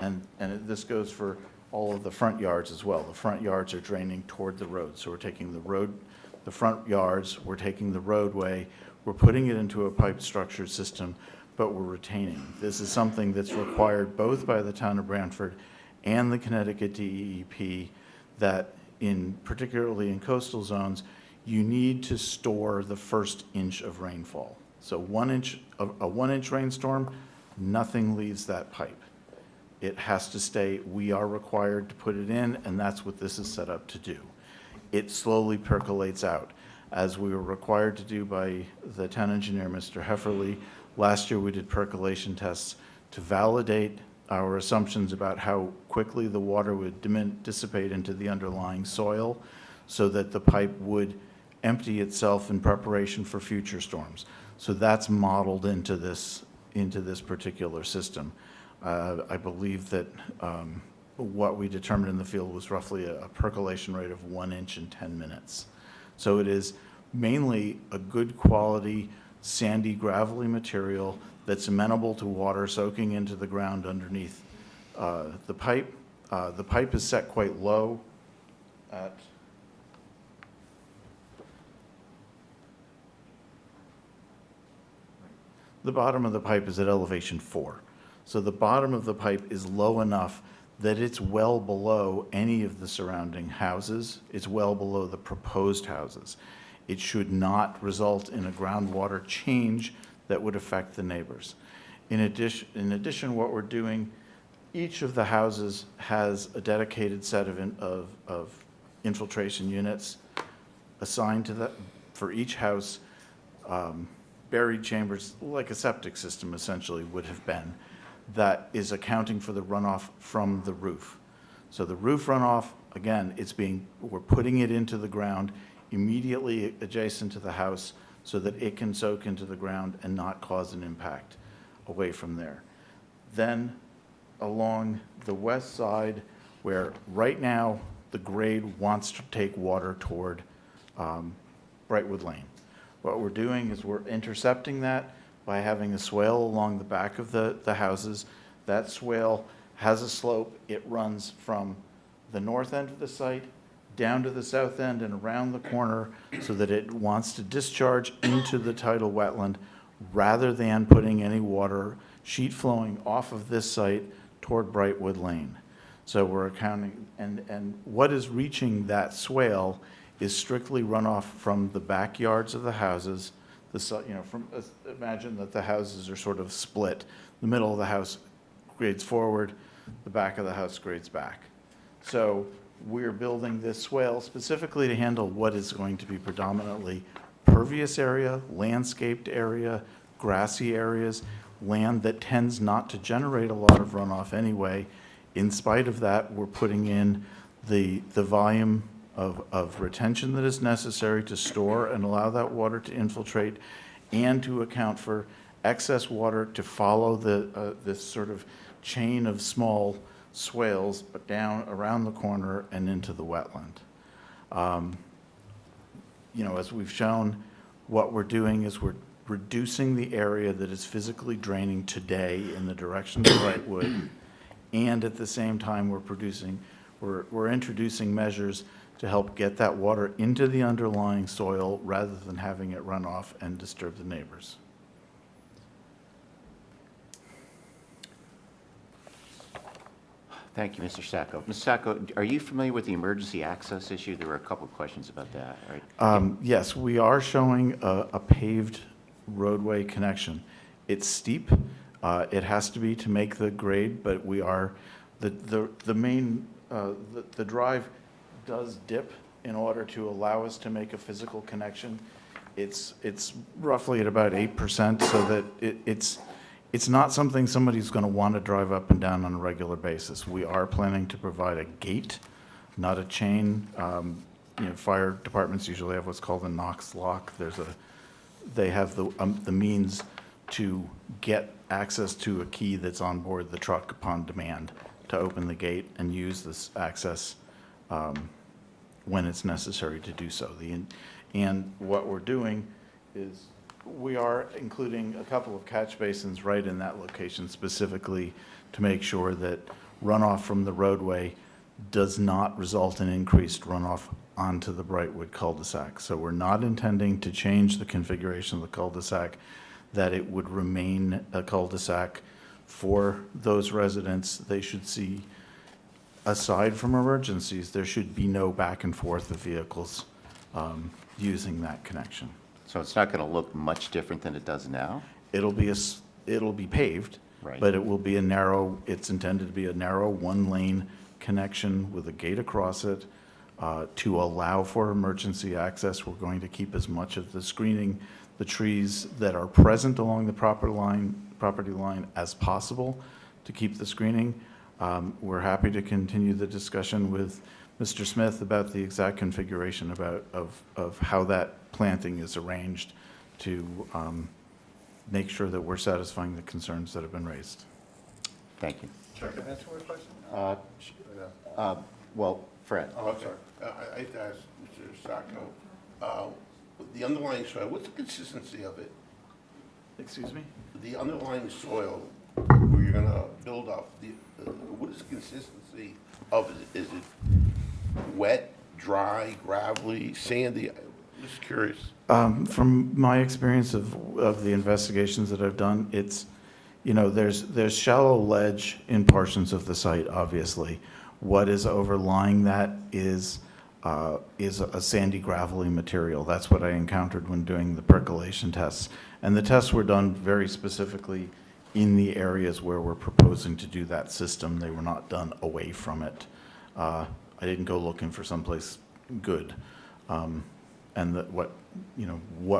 and this goes for all of the front yards as well. The front yards are draining toward the road. So we're taking the front yards, we're taking the roadway, we're putting it into a piped structured system, but we're retaining. This is something that's required both by the town of Brantford and the Connecticut DEEP, that particularly in coastal zones, you need to store the first inch of rainfall. So a 1 inch rainstorm, nothing leaves that pipe. It has to stay. We are required to put it in, and that's what this is set up to do. It slowly percolates out, as we were required to do by the town engineer, Mr. Hefferly. Last year we did percolation tests to validate our assumptions about how quickly the water would dissipate into the underlying soil so that the pipe would empty itself in preparation for future storms. So that's modeled into this particular system. I believe that what we determined in the field was roughly a percolation rate of 1 inch in 10 minutes. So it is mainly a good quality, sandy, gravelly material that's amenable to water soaking into the ground underneath the pipe. The pipe is set quite low at the bottom of the pipe is at elevation 4. So the bottom of the pipe is low enough that it's well below any of the surrounding houses. It's well below the proposed houses. It should not result in a groundwater change that would affect the neighbors. In addition, what we're doing, each of the houses has a dedicated set of infiltration units assigned to that for each house. Buried chambers, like a septic system essentially would have been, that is accounting for the runoff from the roof. So the roof runoff, again, we're putting it into the ground immediately adjacent to the house so that it can soak into the ground and not cause an impact away from there. Then along the west side, where right now the grade wants to take water toward Brightwood Lane. What we're doing is we're intercepting that by having a swale along the back of the houses. That swale has a slope. It runs from the north end of the site down to the south end and around the corner so that it wants to discharge into the tidal wetland rather than putting any water sheet flowing off of this site toward Brightwood Lane. So we're accounting, and what is reaching that swale is strictly runoff from the backyards of the houses. Imagine that the houses are sort of split. The middle of the house grades forward, the back of the house grades back. So we're building this swale specifically to handle what is going to be predominantly pervious area, landscaped area, grassy areas, land that tends not to generate a lot of runoff anyway. In spite of that, we're putting in the volume of retention that is necessary to store and allow that water to infiltrate and to account for excess water to follow this sort of chain of small swales down around the corner and into the wetland. As we've shown, what we're doing is we're reducing the area that is physically draining today in the direction of Brightwood, and at the same time we're introducing measures to help get that water into the underlying soil rather than having it run off and disturb the neighbors. Thank you, Mr. Sacco. Mr. Sacco, are you familiar with the emergency access issue? There were a couple of questions about that, right? Yes, we are showing a paved roadway connection. It's steep. It has to be to make the grade, but we are, the drive does dip in order to allow us to make a physical connection. It's roughly at about 8%, so that it's not something somebody's going to want to drive up and down on a regular basis. We are planning to provide a gate, not a chain. Fire departments usually have what's called a Knox lock. They have the means to get access to a key that's on board the truck upon demand to open the gate and use this access when it's necessary to do so. And what we're doing is we are including a couple of catch basins right in that location specifically to make sure that runoff from the roadway does not result in increased runoff onto the Brightwood cul-de-sac. So we're not intending to change the configuration of the cul-de-sac, that it would remain a cul-de-sac for those residents. They should see, aside from emergencies, there should be no back and forth of vehicles using that connection. So it's not going to look much different than it does now? It'll be paved, Right. but it will be it's intended to be a narrow one-lane connection with a gate across it to allow for emergency access. We're going to keep as much of the screening, the trees that are present along the property line as possible keep the screening. We're happy to continue the discussion with Mr. Smith about the exact configuration of how that planting is arranged to make sure that we're satisfying the concerns that have been raised. Thank you. Can I answer one question? Well, Fred. Oh, I'm sorry. I have to ask Mr. Sacco, the underlying soil, what's the consistency of it? Excuse me? The underlying soil where you're gonna build up, what is the consistency of it? Is it wet, dry, gravelly, sandy? I'm just curious. From my experience of the investigations that I've done, it's, there's shallow ledge in portions of the site, obviously. What is overlying that is a sandy, gravelly material. That's what I encountered when doing the percolation tests. And the tests were done very specifically in the areas where we're proposing to do that system. They were not done away from it. I didn't go looking for someplace good. And what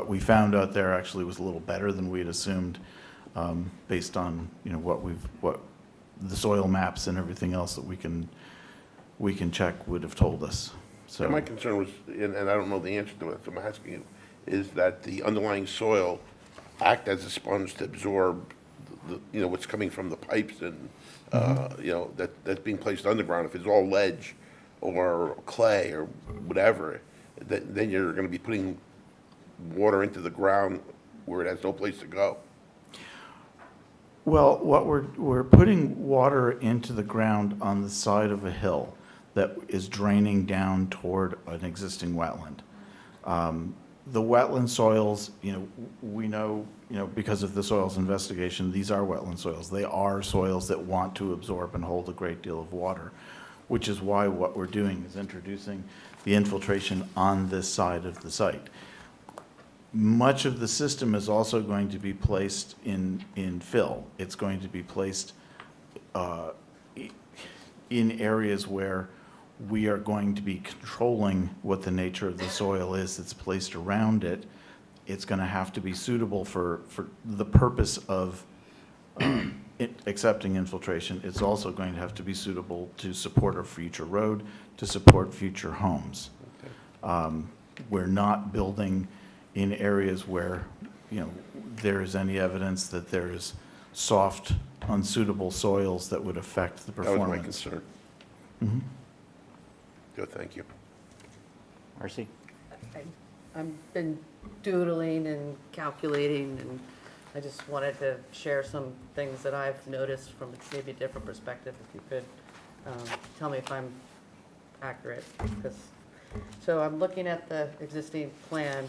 we found out there actually was a little better than we had assumed, based on what the soil maps and everything else that we can check would have told us. So My concern was, and I don't know the answer to it, so I'm asking you, is that the underlying soil act as a sponge to absorb what's coming from the pipes and that's being placed underground. If it's all ledge or clay or whatever, then you're going to be putting water into the ground where it has no place to go. Well, what we're putting water into the ground on the side of a hill that is draining down toward an existing wetland. The wetland soils, we know, because of the soils investigation, these are wetland soils. They are soils that want to absorb and hold a great deal of water, which is why what we're doing is introducing the infiltration on this side of the site. Much of the system is also going to be placed in fill. It's going to be placed in areas where we are going to be controlling what the nature of the soil is that's placed around it. It's going to have to be suitable for the purpose of accepting infiltration. It's also going to have to be suitable to support a future road, to support future homes. We're not building in areas where there is any evidence that there is soft, unsuitable soils that would affect the performance. That was my concern. Mm-hmm. Good, thank you. Marcy? I've been doodling and calculating, and I just wanted to share some things that I've noticed from maybe a different perspective, if you could tell me if I'm accurate. So I'm looking at the existing plan,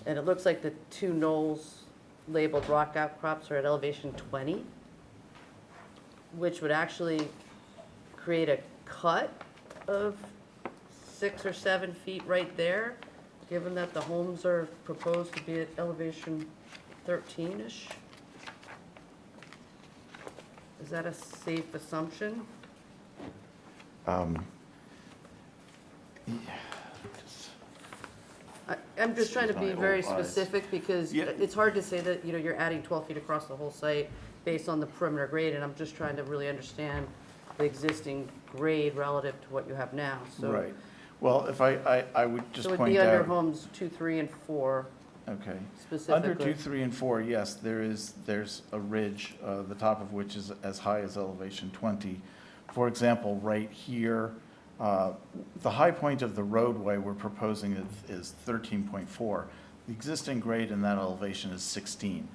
and it looks like the two knolls labeled rock outcrops are at elevation 20, which would actually create a cut of 6 or 7 feet right there, given that the homes are proposed to be at elevation 13-ish. Is that a safe assumption? I'm just trying to be very specific, because it's hard to say that, you're adding 12 feet across the whole site based on the perimeter grade, and I'm just trying to really understand the existing grade relative to what you have now, so. Right. Well, if I would just So point it'd out. be under homes 2, 3, and 4 Okay. specifically. Under 2, 3, and 4, yes, there's a ridge, the top of which is as high as elevation 20. For example, right here, the high point of the roadway we're proposing is 13.4. The existing grade in that elevation is 16.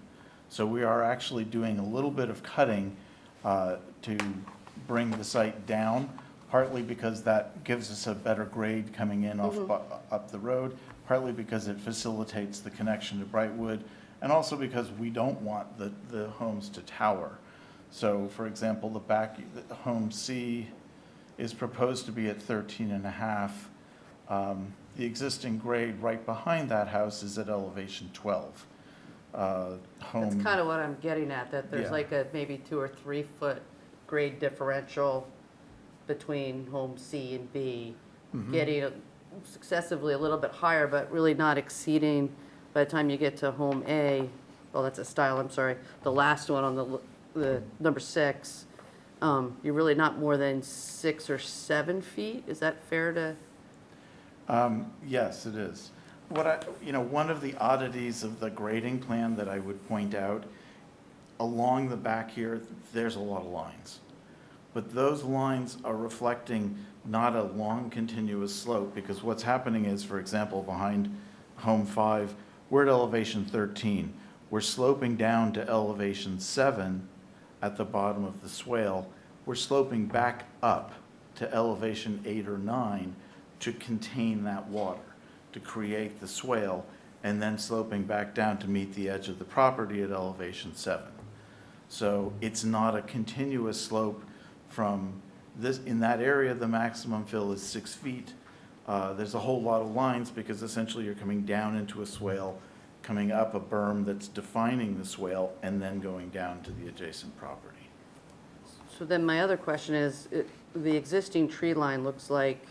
So we are actually doing a little bit of cutting to bring the site down, partly because that gives us a better grade coming in up the road, partly because it facilitates the connection to Brightwood, and also because we don't want the homes to tower. So, for example, the home C is proposed to be at 13.5. The existing grade right behind that house is at elevation 12. That's kind of what I'm getting at, that there's like a maybe 2 or 3 foot grade differential between home C and B, getting successively a little bit higher, but really not exceeding, by the time you get to home A, well, that's a style, I'm sorry, the last one on the number 6, you're really not more than 6 or 7 feet? Is that fair to? Yes, it is. One of the oddities of the grading plan that I would point out, along the back here, there's a lot of lines. But those lines are reflecting not a long continuous slope, because what's happening is, for example, behind home 5, we're at elevation 13. We're sloping down to elevation 7 at the bottom of the swale. We're sloping back up to elevation 8 or 9 to contain that water, to create the swale, and then sloping back down to meet the edge of the property at elevation 7. So it's not a continuous slope from this. In that area, the maximum fill is 6 feet. There's a whole lot of lines because essentially you're coming down into a swale, coming up a berm that's defining the swale, and then going down to the adjacent property. So then my other question is, the existing tree line looks like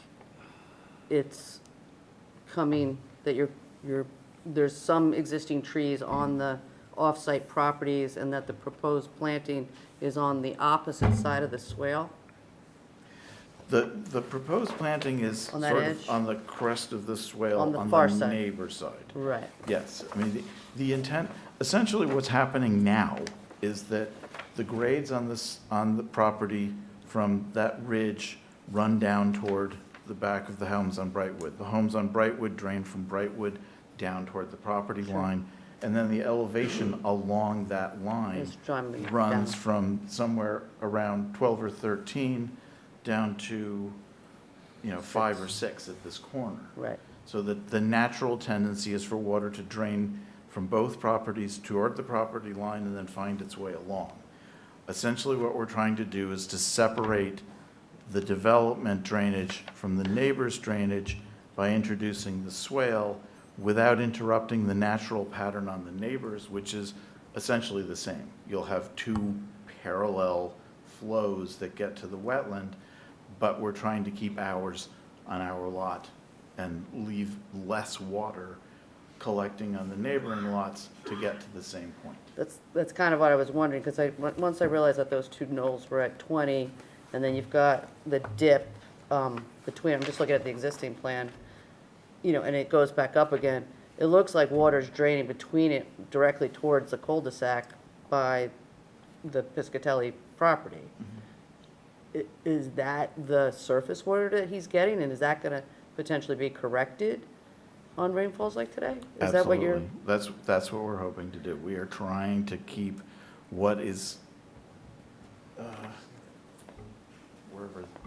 it's coming, that there's some existing trees on the off-site properties, and that the proposed planting is on the opposite side of the swale? The proposed planting is On that sort edge? of on the crest of the swale On the on far the side. neighbor side. Right. Yes, I mean, the intent, essentially what's happening now is that the grades on the property from that ridge run down toward the back of the homes on Brightwood. The homes on Brightwood drain from Brightwood down toward the property line, and then the elevation along that line It's driving runs down. from somewhere around 12 or 13 down to, 5 or 6 at this corner. Right. So that the natural tendency is for water to drain from both properties toward the property line and then find its way along. Essentially, what we're trying to do is to separate the development drainage from the neighbor's drainage by introducing the swale without interrupting the natural pattern on the neighbors, which is essentially the same. You'll have 2 parallel flows that get to the wetland, but we're trying to keep ours on our lot and leave less water collecting on the neighboring lots to get to the same point. That's kind of what I was wondering, because once I realized that those 2 knolls were at 20, and then you've got the dip between, I'm just looking at the existing plan, and it goes back up again. It looks like water's draining between it directly towards the cul-de-sac by the Piscatelli property. Is that the surface water that he's getting, and is that going to potentially be corrected on rainfalls like today? Is that what you're? Absolutely. That's what we're hoping to do. We are trying to keep what is,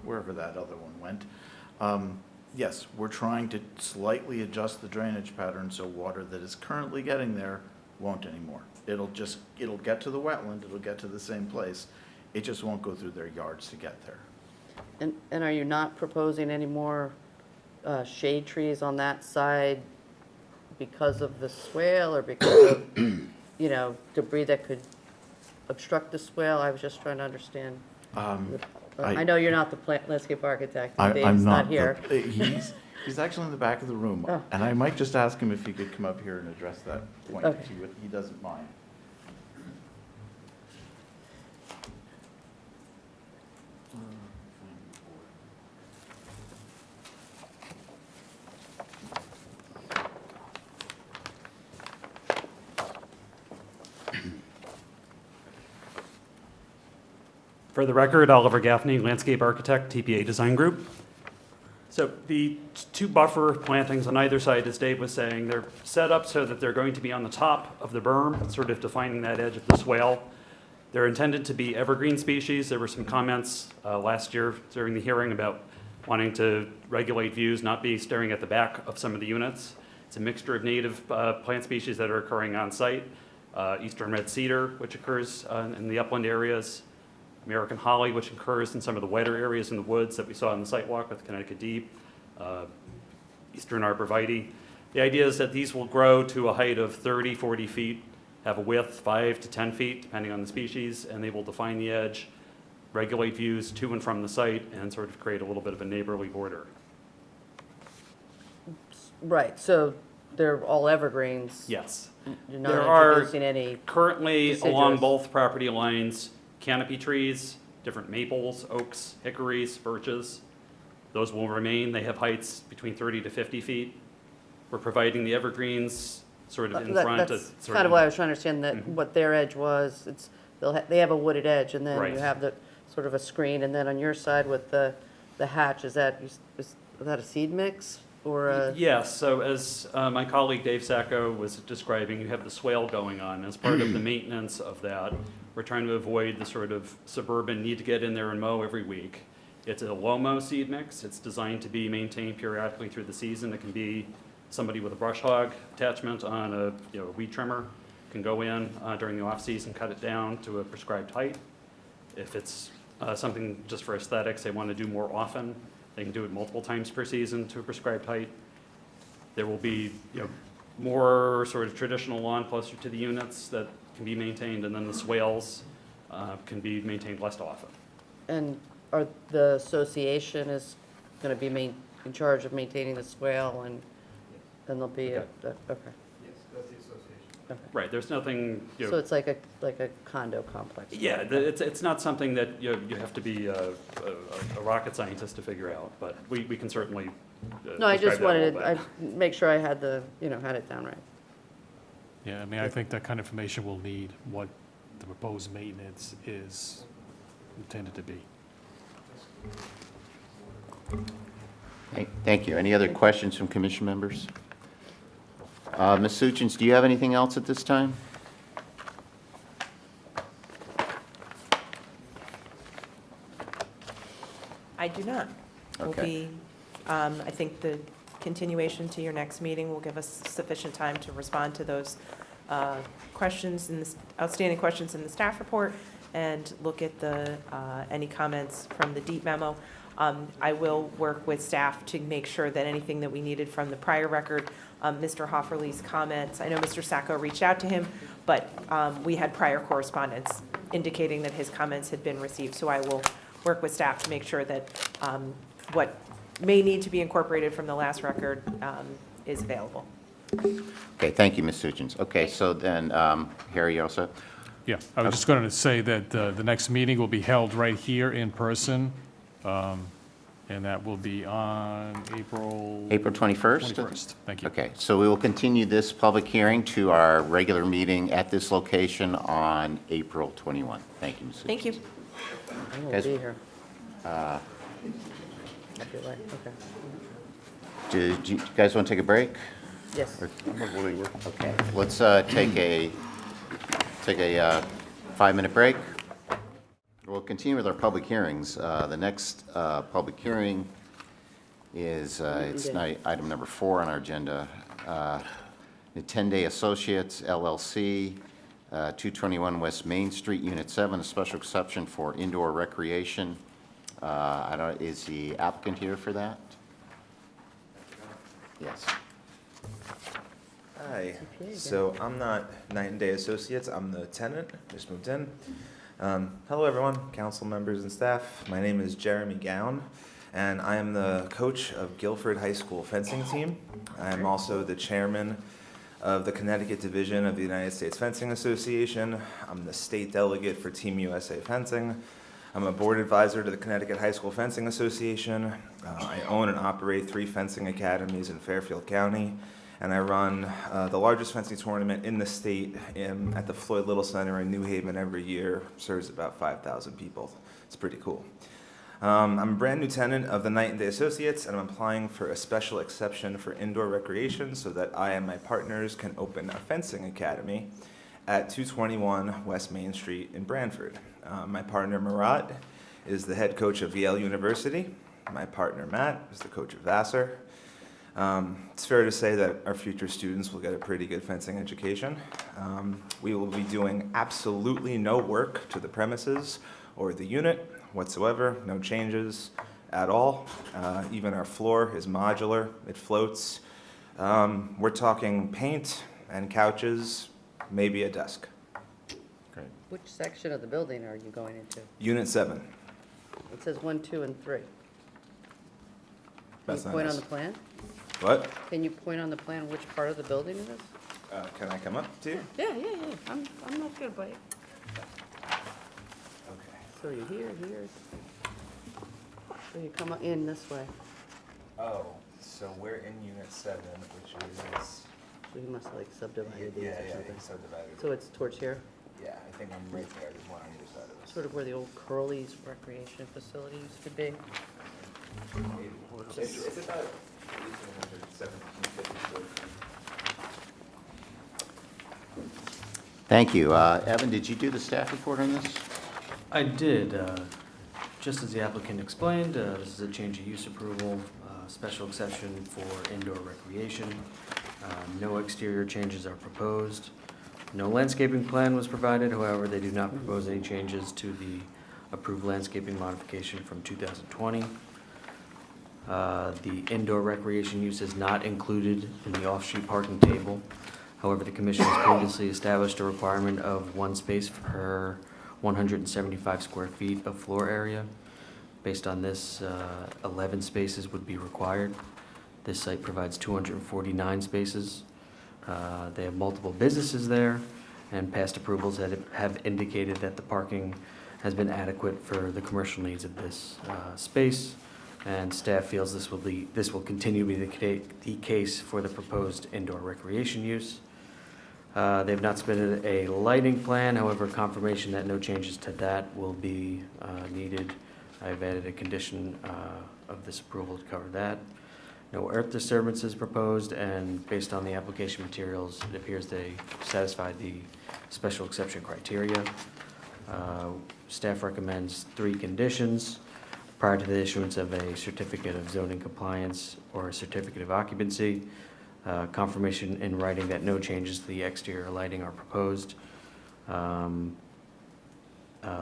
wherever that other one went. Yes, we're trying to slightly adjust the drainage pattern so water that is currently getting there won't anymore. It'll get to the wetland, it'll get to the same place. It just won't go through their yards to get there. And are you not proposing any more shade trees on that side because of the swale, or because of, debris that could obstruct the swale? I was just trying to understand. I know you're not the landscape architect. I'm Dave's not here. He's actually in the back of the room, Oh. and I might just ask him if he could come up here and address that point, Okay. if he doesn't mind. For the record, Oliver Gaffney, landscape architect, TPA Design Group. So the 2 buffer plantings on either side, as Dave was saying, they're set up so that they're going to be on the top of the berm, sort of defining that edge of the swale. They're intended to be evergreen species. There were some comments last year during the hearing about wanting to regulate views, not be staring at the back of some of the units. It's a mixture of native plant species that are occurring on site, eastern red cedar, which occurs in the upland areas, American holly, which occurs in some of the wetter areas in the woods that we saw on the site walk with Connecticut Deep, eastern arborvitae. The idea is that these will grow to a height of 30, 40 feet, have a width 5 to 10 feet, depending on the species, and they will define the edge, regulate views to and from the site, and sort of create a little bit of a neighborly border. Right, so they're all evergreens. Yes. You're not There are introducing any currently deciduous. along both property lines canopy trees different maples, oaks, hickories, birches. Those will remain. They have heights between 30 to 50 feet. We're providing the evergreens sort of in front. That's sort kind of what I was trying to understand, that what their edge was. It's, they have a wooded edge, and then Right. you have the, sort of a screen, and then on your side with the hatch, is that a seed mix? Or a? Yes, so as my colleague Dave Sacco was describing, you have the swale going on. As part of the maintenance of that, we're trying to avoid the sort of suburban need to get in there and mow every week. It's a low-mow seed mix. It's designed to be maintained periodically through the season. It can be somebody with a brush hog attachment on a weed trimmer can go in during the off-season, cut it down to a prescribed height. If it's something just for aesthetics they want to do more often, they can do it multiple times per season to a prescribed height. There will be more sort of traditional lawn closer to the units that can be maintained, and then the swales can be maintained less often. And are the association is going to be in charge of maintaining the swale, and there'll be okay. Yes, that's the association. Okay. Right, there's nothing, So it's like a condo complex? yeah, it's not something that you have to be a rocket scientist to figure out, but we can certainly No, I just describe that a wanted, little I make sure I had had it down right. Yeah, I mean, I think that kind of information we'll need, what the proposed maintenance is intended to be. Thank you. Any other questions from commission members? Ms. Suchins, do you have anything else at this time? I do not. Will Okay. be, I think the continuation to your next meeting will give us sufficient time to respond to those questions, outstanding questions in the staff report, and look at the, any comments from the deep memo. I will work with staff to make sure that anything that we needed from the prior record, Mr. Hofferle's comments, I know Mr. Sacco reached out to him, but we had prior correspondence indicating that his comments had been received, so I will work with staff to make sure that what may need to be incorporated from the last record is available. Okay, thank you, Ms. Suchins. Okay, so then, Harry, you all set? Yeah, I was just going to say that the next meeting will be held right here in person, and that will be on April... April 21st? 21st, thank you. Okay, so we will continue this public hearing to our regular meeting at this location on April 21. Thank you, Ms. Suchins. Thank you. I won't Guys, be here. I'll be late, okay. Do you guys want to take a break? Yes. Okay, let's take a 5-minute break. We'll continue with our public hearings. The next public hearing is it's item number 4 on our agenda. The 10-Day Associates LLC, 221 West Main Street, Unit 7, a special exception for indoor recreation. Is the applicant here for that? Yes. Hi, so I'm not Night and Day Associates, I'm the tenant, just moved in. Hello everyone, council members and staff. My name is Jeremy Gown, and I am the coach of Guilford High School fencing team. I am also the chairman of the Connecticut Division of the United States Fencing Association. I'm the state delegate for Team USA Fencing. I'm a board advisor to the Connecticut High School Fencing Association. I own and operate 3 fencing academies in Fairfield County, and I run the largest fencing tournament in the state at the Floyd Little Center in New Haven every year. Serves about 5,000 people. It's pretty cool. I'm a brand new tenant of the Night and Day Associates, and I'm applying for a special exception for indoor recreation so that I and my partners can open a fencing academy at 221 West Main Street in Brantford. My partner Marat is the head coach of Yale University. My partner Matt is the coach of Vassar. It's fair to say that our future students will get a pretty good fencing education. We will be doing absolutely no work to the premises or the unit whatsoever, no changes at all. Even our floor is modular, it floats. We're talking paint and couches, maybe a desk. Great. Which section of the building are you going into? Unit 7. It says 1, 2, and 3. Can That's you not point us. on the plan? What? Can you point on the plan which part of the building it is? Can I come up too? Yeah. I'm not good, buddy. Okay. show you here. So you come in this way. Oh, so we're in Unit 7, which is... So you must like subdivide these or something. subdivided. So it's towards here, Yeah, I think I'm right there. There's one on either side of us. sort of where the old Curly's recreation facility used to be. It's about 1,800, 1,750 square feet. Thank you. Evan, did you do the staff report on this? I did. Just as the applicant explained, this is a change of use approval, special exception for indoor recreation. No exterior changes are proposed. No landscaping plan was provided, however, they do not propose any changes to the approved landscaping modification from 2020. The indoor recreation use is not included in the off-street parking table. However, the commission has previously established a requirement of 1 space per 175 square feet of floor area. Based on this, 11 spaces would be required. This site provides 249 spaces. They have multiple businesses there, and past approvals that have indicated that the parking has been adequate for the commercial needs of this space. And staff feels this will continue to be the case for the proposed indoor recreation use. They have not submitted a lighting plan, however, confirmation that no changes to that will be needed. I've added a condition of this approval to cover that. No earth disturbances proposed, and based on the application materials, it appears they satisfied the special exception criteria. Staff recommends 3 conditions. Prior to the issuance of a certificate of zoning compliance or a certificate of occupancy, confirmation in writing that no changes to the exterior lighting are proposed.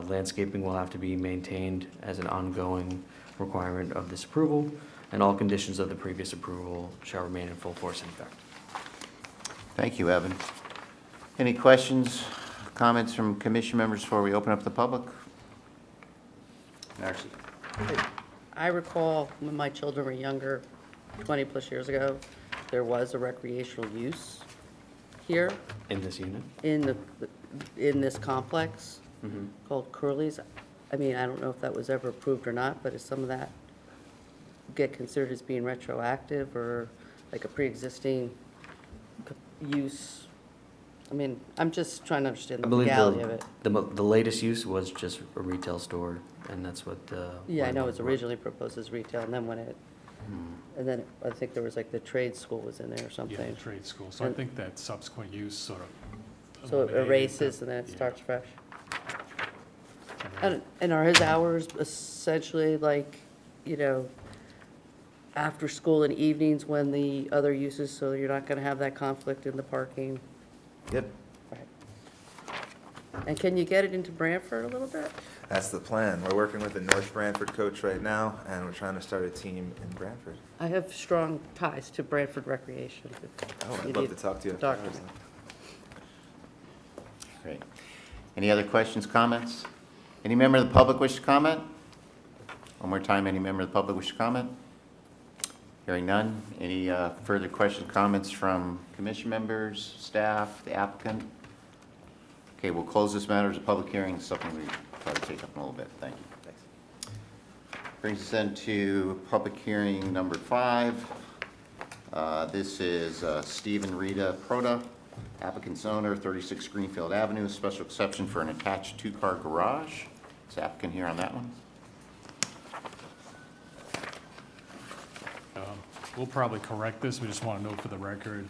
Landscaping will have to be maintained as an ongoing requirement of this approval, and all conditions of the previous approval shall remain in full force and effect. Thank you, Evan. Any questions, comments from commission members before we open up the public? Darcy. I recall when my children were younger, 20-plus years ago, there was a recreational use here In this unit? in this complex called Curly's. I mean, I don't know if that was ever approved or not, but is some of that get considered as being retroactive or like a pre-existing use? I mean, I'm just trying to understand I the believe legality of it. the latest use was just a retail store, and that's what. Yeah, I know it was originally proposed as retail, and then when it, and then I think there was like the trade school was in there or something. Yeah, the trade school. So I And- think that subsequent use sort of. So it eliminated erases that. and then it Yeah. starts fresh. And are his hours essentially like, after school and evenings when the other uses, so you're not gonna have that conflict in the parking? Yep, And can you get it into Brantford a little bit? that's the plan. We're working with the North Brantford coach right now, and we're trying to start a team in Brantford. I have strong ties to Brantford Recreation. Oh, You I'd love need to talk to you. talk to me. Great. Any other questions, comments? Any member of the public wish to comment? One more time, any member of the public wish to comment? Hearing none. Any further questions, comments from commission members, staff, the applicant? Okay, we'll close this matter as a public hearing, something we try to take up in a little bit. Thank you. Thanks. Brings us then to public hearing number 5. This is Stephen Rita Proda, applicant's owner, 36 Greenfield Avenue, special exception for an attached 2-car garage. Is the applicant here on that one? We'll probably correct this. We just want to note for the record,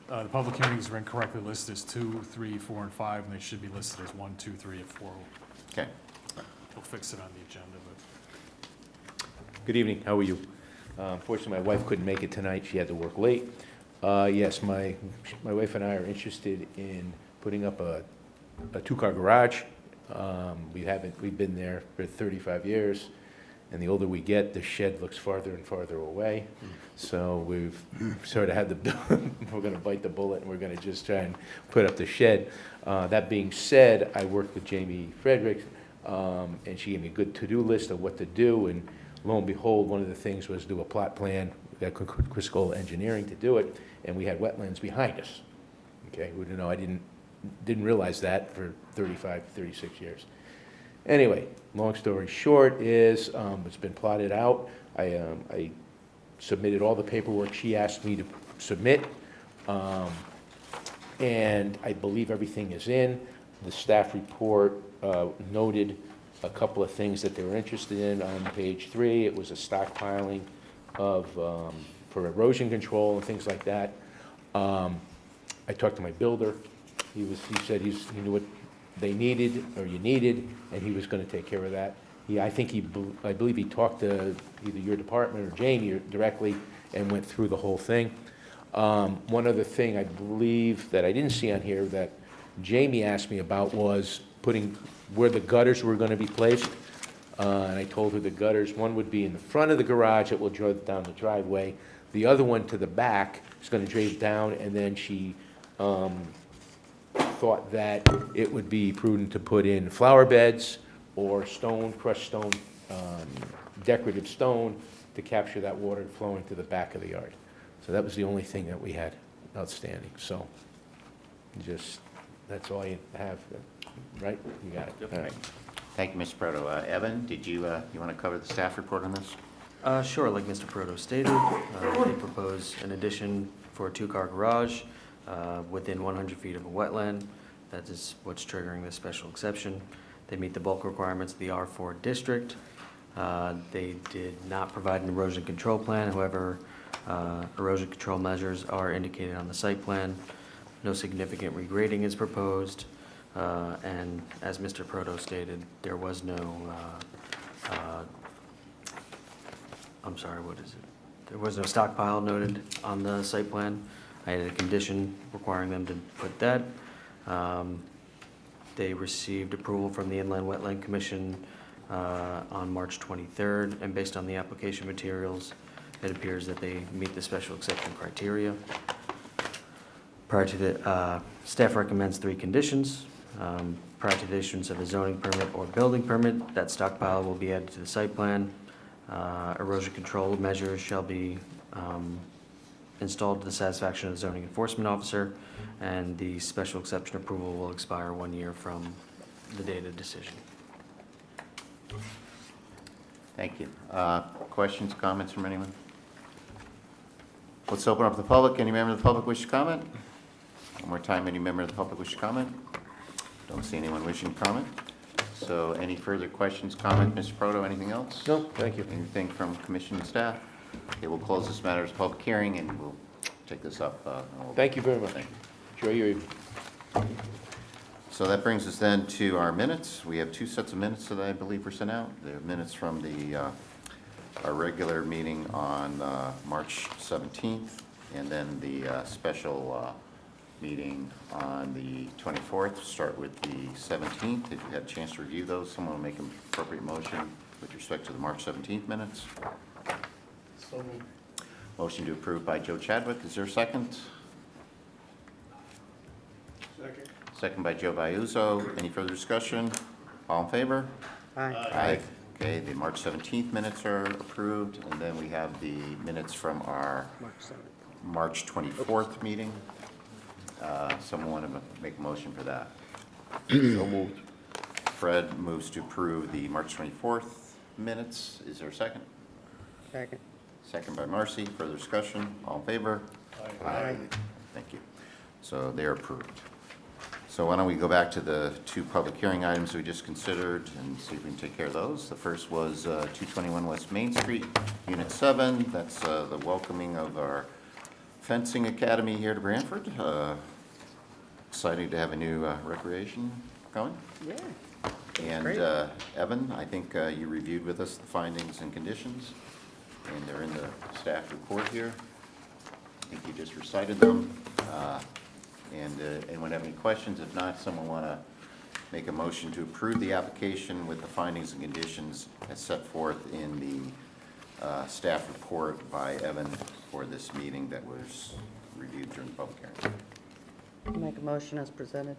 the public hearings are incorrectly listed as 2, 3, 4, and 5, and they should be listed as 1, 2, 3, and 4. Okay. We'll fix it on the agenda, but. Good evening, how are you? Unfortunately, my wife couldn't make it tonight, she had to work late. Yes, my wife and I are interested in putting up a 2-car garage. We've been there for 35 years, and the older we get, the shed looks farther and farther away. So we've sort of had we're gonna bite the bullet, and we're gonna just try and put up the shed. That being said, I worked with Jamie Fredericks, and she gave me a good to-do list of what to do, and lo and behold, one of the things was do a plot plan. We got Chris Cole Engineering to do it, and we had wetlands behind us. Okay, I didn't realize that for 35, 36 years. Anyway, long story short is, it's been plotted out. I submitted all the paperwork she asked me to submit, and I believe everything is in. The staff report noted a couple of things that they were interested in. On page 3, it was a stockpiling of, for erosion control and things like that. I talked to my builder. He said he knew what they needed, or you needed, and he was gonna take care of that. I believe he talked to either your department or Jamie directly and went through the whole thing. One other thing I believe that I didn't see on here that Jamie asked me about was putting where the gutters were gonna be placed. And I told her the gutters, one would be in the front of the garage that will draw down the driveway. The other one to the back is gonna drain down, and then she thought that it would be prudent to put in flower beds or stone, crushed stone, decorative stone to capture that water flowing to the back of the yard. So that was the only thing that we had outstanding. So that's all you have, right? You got it. All right. Thank you, Mr. Proto. Evan, did you want to cover the staff report on this? Sure, like Mr. Proto stated, they propose an addition for a 2-car garage within 100 feet of a wetland. That is what's triggering this special exception. They meet the bulk requirements of the R4 district. They did not provide an erosion control plan. However, erosion control measures are indicated on the site plan. No significant regrading is proposed. And as Mr. Proto stated, there was no, I'm sorry, what is it? There was no stockpile noted on the site plan. I had a condition requiring them to put that. They received approval from the Inland Wetland Commission on March 23rd, and based on the application materials, it appears that they meet the special exception criteria. Prior to the, staff recommends 3 conditions. Prior to the issuance of a zoning permit or building permit, that stockpile will be added to the site plan. Erosion control measures shall be installed to the satisfaction of the zoning enforcement officer, and the special exception approval will expire 1 year from the date of decision. Thank you. Questions, comments from anyone? Let's open up the public. Any member of the public wish to comment? One more time, any member of the public wish to comment? Don't see anyone wishing to comment. So any further questions, comments, Mr. Proto, anything else? No, thank you. Anything from commission and staff? Okay, we'll close this matter as a public hearing, and we'll take this up. Thank you very much. Enjoy your evening. So that brings us then to our minutes. We have 2 sets of minutes that I believe were sent out. They're minutes from our regular meeting on March 17th, and then the special meeting on the 24th. Start with the 17th. If you had a chance to review those, someone will make an appropriate motion with respect to the March 17th minutes. So moved. Motion to approve by Joe Chadwick. Is there a second? Second. Second by Joe Vayuzo. Any further discussion? All in favor? Aye. Aye. Okay, the March 17th minutes are approved, and then we have the minutes from our March 24th meeting. Someone want to make a motion for that? So moved. Fred moves to approve the March 24th minutes. Is there a second? Second. Second by Marcy. Further discussion? All in favor? Aye. Thank you. So they're approved. So why don't we go back to the 2 public hearing items we just considered and see if we can take care of those. The first was 221 West Main Street, Unit 7. That's the welcoming of our fencing academy here to Brantford. Exciting to have a new recreation going. Yeah. And Great. Evan, I think you reviewed with us the findings and conditions, and they're in the staff report here. I think you just recited them. And anyone have any questions? If not, someone want to make a motion to approve the application with the findings and conditions as set forth in the staff report by Evan for this meeting that was reviewed during the public hearing. Make a motion as presented.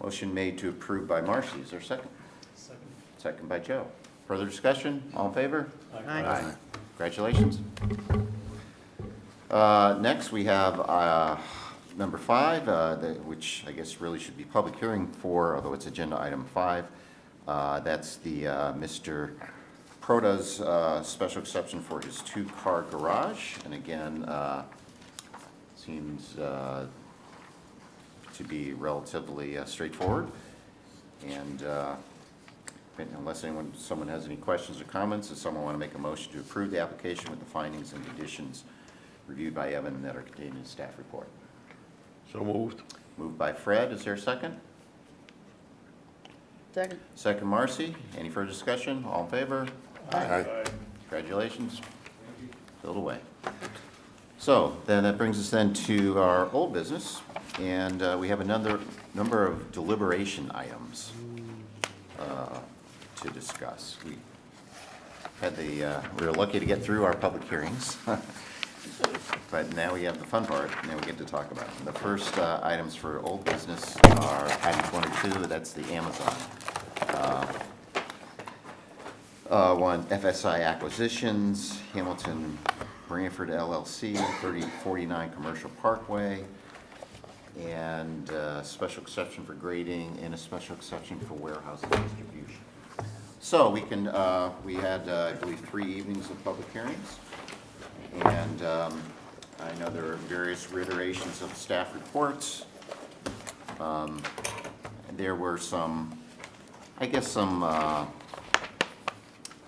Motion made to approve by Marcy. Is there a second? Second. Second by Joe. Further discussion? All in favor? Aye. Congratulations. Next, we have number 5, which I guess really should be public hearing for, although it's agenda item 5, That's the Mr. Prota's special exception for his two-car garage. And again, seems to be relatively straightforward. And unless someone has any questions or comments, does someone want to make a motion to approve the application with the findings and conditions reviewed by Evan that are contained in the staff report? So moved. Moved by Fred. Is there a second? Second. Second, Marcy. Any further discussion? All in favor? Aye. Congratulations. Filled away. So then that brings us then to our old business, and we have another number of deliberation items to discuss. We were lucky to get through our public hearings, but now we have the fun part, and now we get to talk about them. The first items for old business are items 1 or 2. That's the Amazon. One, FSI Acquisitions, Hamilton Brantford LLC, 3049 Commercial Parkway, and special exception for grading and a special exception for warehouse and distribution. So we had, I believe, 3 evenings of public hearings, and I know there are various reiterations of staff reports. There were some, I guess, some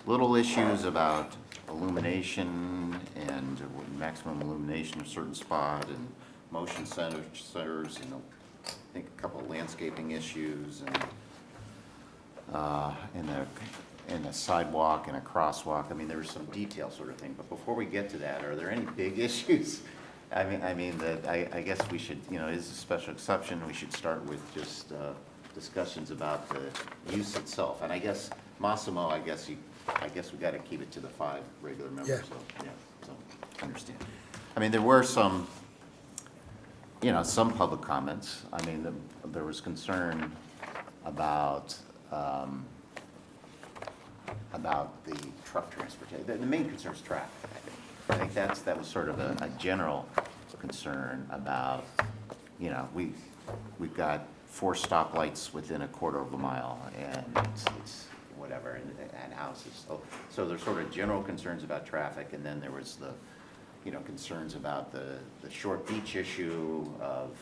little issues about illumination and maximum illumination of a certain spot and motion sensors, and I think a couple of landscaping issues and a sidewalk and a crosswalk. I mean, there was some detail sort of thing. But before we get to that, are there any big issues? I guess we should, is a special exception. We should start with just discussions about the use itself. And I guess Massimo, I guess we got to keep it to the 5 regular members. Yeah. So I understand. I mean, there were some, some public comments. I mean, there was concern about the truck transportation. The main concern is traffic. I think that was sort of a general concern about, we've got 4 stoplights within a quarter of a mile, and it's whatever, and houses. So there's sort of general concerns about traffic, and then there was the, concerns about the Short Beach issue of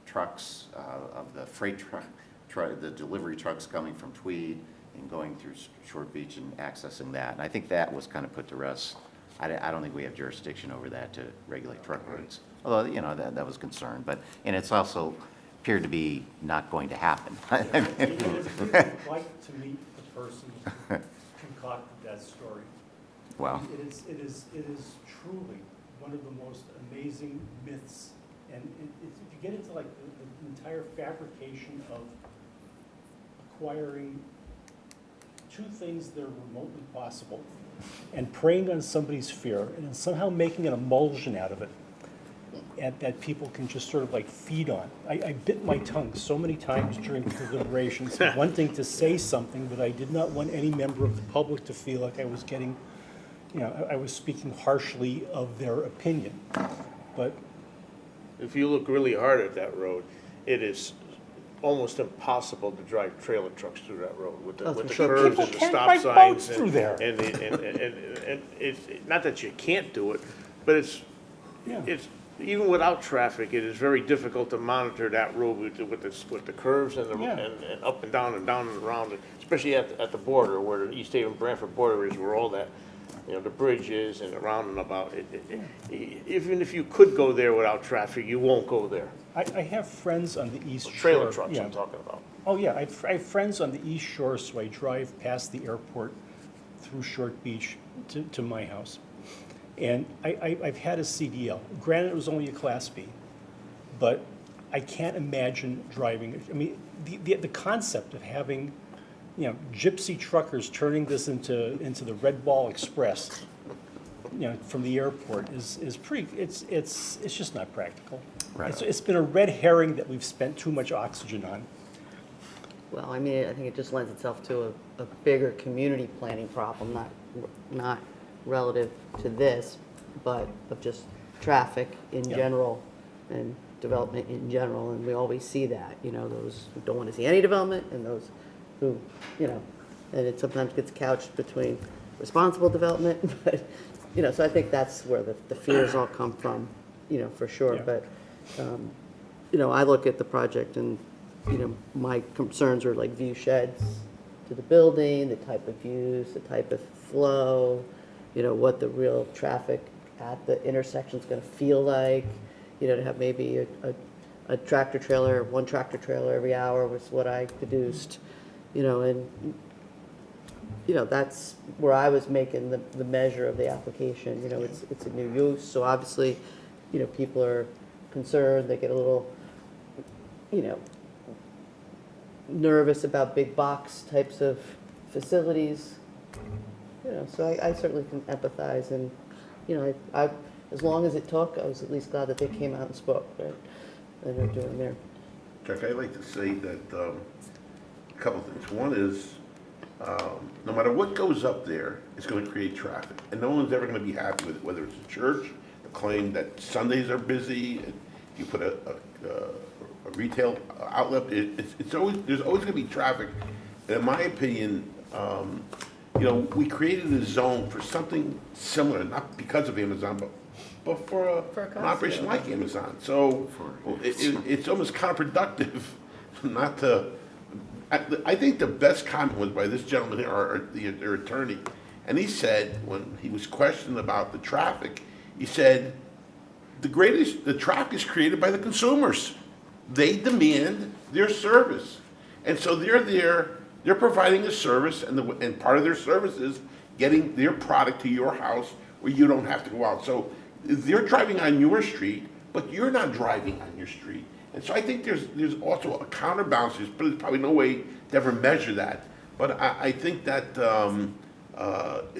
trucks, of the freight truck, the delivery trucks coming from Tweed and going through Short Beach and accessing that. And I think that was kind of put to rest. I don't think we have jurisdiction over that to regulate truck routes, although, that was concerned. And it's also appeared to be not going to happen. I'd like to meet the person who concocted that story. Wow. It is truly one of the most amazing myths. And if you get into like the entire fabrication of acquiring 2 things that are remotely possible and preying on somebody's fear and then somehow making an emulsion out of it and that people can just sort of like feed on. I bit my tongue so many times during the deliberations, wanting to say something, but I did not want any member of the public to feel like I was getting, I was speaking harshly of their opinion. But If you look really hard at that road, it is almost impossible to drive trailer trucks through that road with the curves and the stop signs. And it's, not that you can't do it, but it's, even without traffic, it is very difficult to monitor that road with the curves and and up and down and around, especially at the border where the East Haven Brantford border is, where all that, the bridge is and around and about. Even if you could go there without traffic, you won't go there. I have friends on the East Shore. Trailer trucks I'm talking about. Oh, yeah, I have friends on the East Shore, so I drive past the airport through Short Beach to my house. And I've had a CDL. Granted, it was only a Class B, but I can't imagine driving. I mean, the concept of having, gypsy truckers turning this into the Red Ball Express, from the airport is pretty. It's just not practical. Right. It's been a red herring that we've spent too much oxygen on. Well, I mean, I think it just lends itself to a bigger community planning problem, not relative to this, but of just traffic in general and development in general, and we always see that, those who don't want to see any development and those who, you know, and it sometimes gets couched between responsible development, but, you know, so I think that's where the fears all come from, you know, for sure. Yeah. But, you know, I look at the project and, you know, my concerns are like view sheds to the building, the type of views, the type of flow, you know, what the real traffic at the intersection is going to feel like, you know, to have maybe a tractor trailer, one tractor trailer every hour was what I deduced, you know, and, you know, that's where I was making the measure of the application. You know, it's a new use, so obviously, you know, people are concerned, they get a little, you know, nervous about big box types of facilities. You know, so I certainly can empathize, and, you know, I as long as it took, I was at least glad that they came out and spoke, right? And they're doing their. Chuck, I'd like to say that a couple things. One is, no matter what goes up there, it's going to create traffic, and no one's ever going to be happy with it, whether it's a church, a claim that Sundays are busy, and you put a retail outlet, there's always going to be traffic. And in my opinion, you know, we created a zone for something similar, not because of Amazon, but for an operation like Amazon. So it's almost counterproductive not to. I think the best comment was by this gentleman here, or their attorney, and he said, when he was questioned about the traffic, he said, the traffic is created by the consumers. They demand their service. And so they're providing a service, and part of their service is getting their product to your house where you don't have to go out. So they're driving on your street, but you're not driving on your street. And so I think there's also a counterbalance, but there's probably no way to ever measure that. But I think that,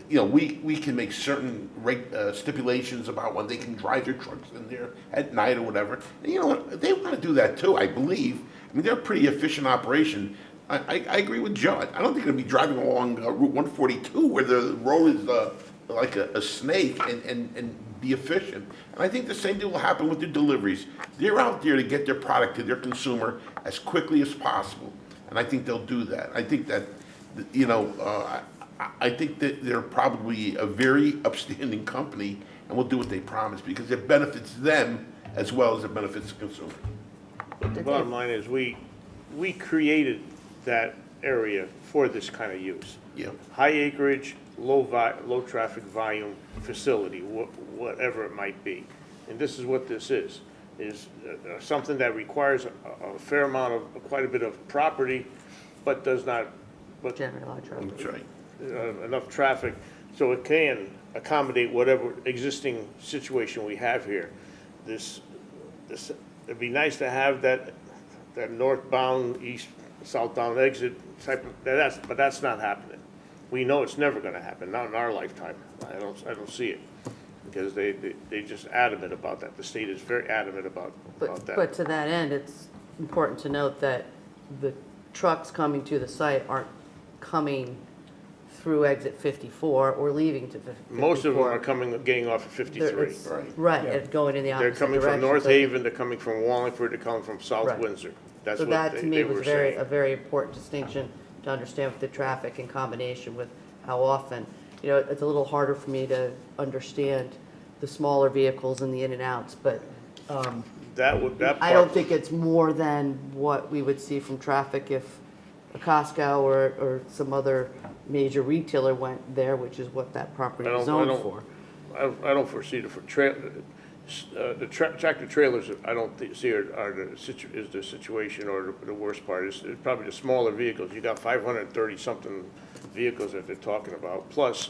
you know, we can make certain stipulations about when they can drive their trucks in there at night or whatever. And, you know, they want to do that too, I believe. I mean, they're a pretty efficient operation. I agree with Joe. I don't think they're going to be driving along Route 142 where the road is like a snake and be efficient. And I think the same thing will happen with their deliveries. They're out there to get their product to their consumer as quickly as possible. And I think they'll do that. I think that, you know, I think that they're probably a very upstanding company and will do what they promise because it benefits them as well as it benefits the consumer. But the bottom line is we created that area for this kind of use. Yeah. High acreage, low traffic volume facility, whatever it might be. And this is what this is something that requires a fair amount of, quite a bit of property, but does not. Generate a lot of traffic. That's right. Enough traffic, so it can accommodate whatever existing situation we have here. It'd be nice to have that northbound, southbound exit type of, but that's not happening. We know it's never gonna happen, not in our lifetime. I don't see it, because they just adamant about that. The state is very adamant about that. But to that end, it's important to note that the trucks coming to the site aren't coming through exit 54 or leaving to 54. Most of them are getting off at 53. Right, and going in the opposite They're direction. coming from North Haven, they're coming from Wallingford, they're coming from South Right. Windsor. That's So what that, to me, they was were saying. a very important distinction to understand with the traffic in combination with how often. You know, it's a little harder for me to understand the smaller vehicles and the in and outs, but I don't think it's more than what we would see from traffic if a Costco or some other major retailer went there, which is what that property is zoned for. I don't foresee the tractor trailers. I don't see is the situation or the worst part. It's probably the smaller vehicles. You got 530 something vehicles that they're talking about, plus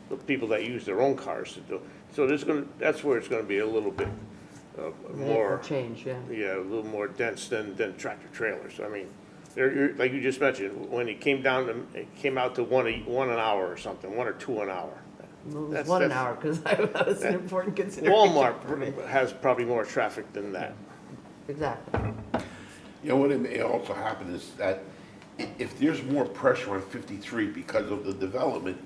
the people that use their own cars to do. So that's where it's going to be a little bit more change, yeah. Yeah, a little more dense than tractor trailers. I mean, like you just mentioned, when it came out to one an hour or something, 1 or 2 an hour. It was one an hour, because that was an important consideration. Walmart has probably more traffic than that. Exactly. You know what may also happen is that if there's more pressure on 53 because of the development,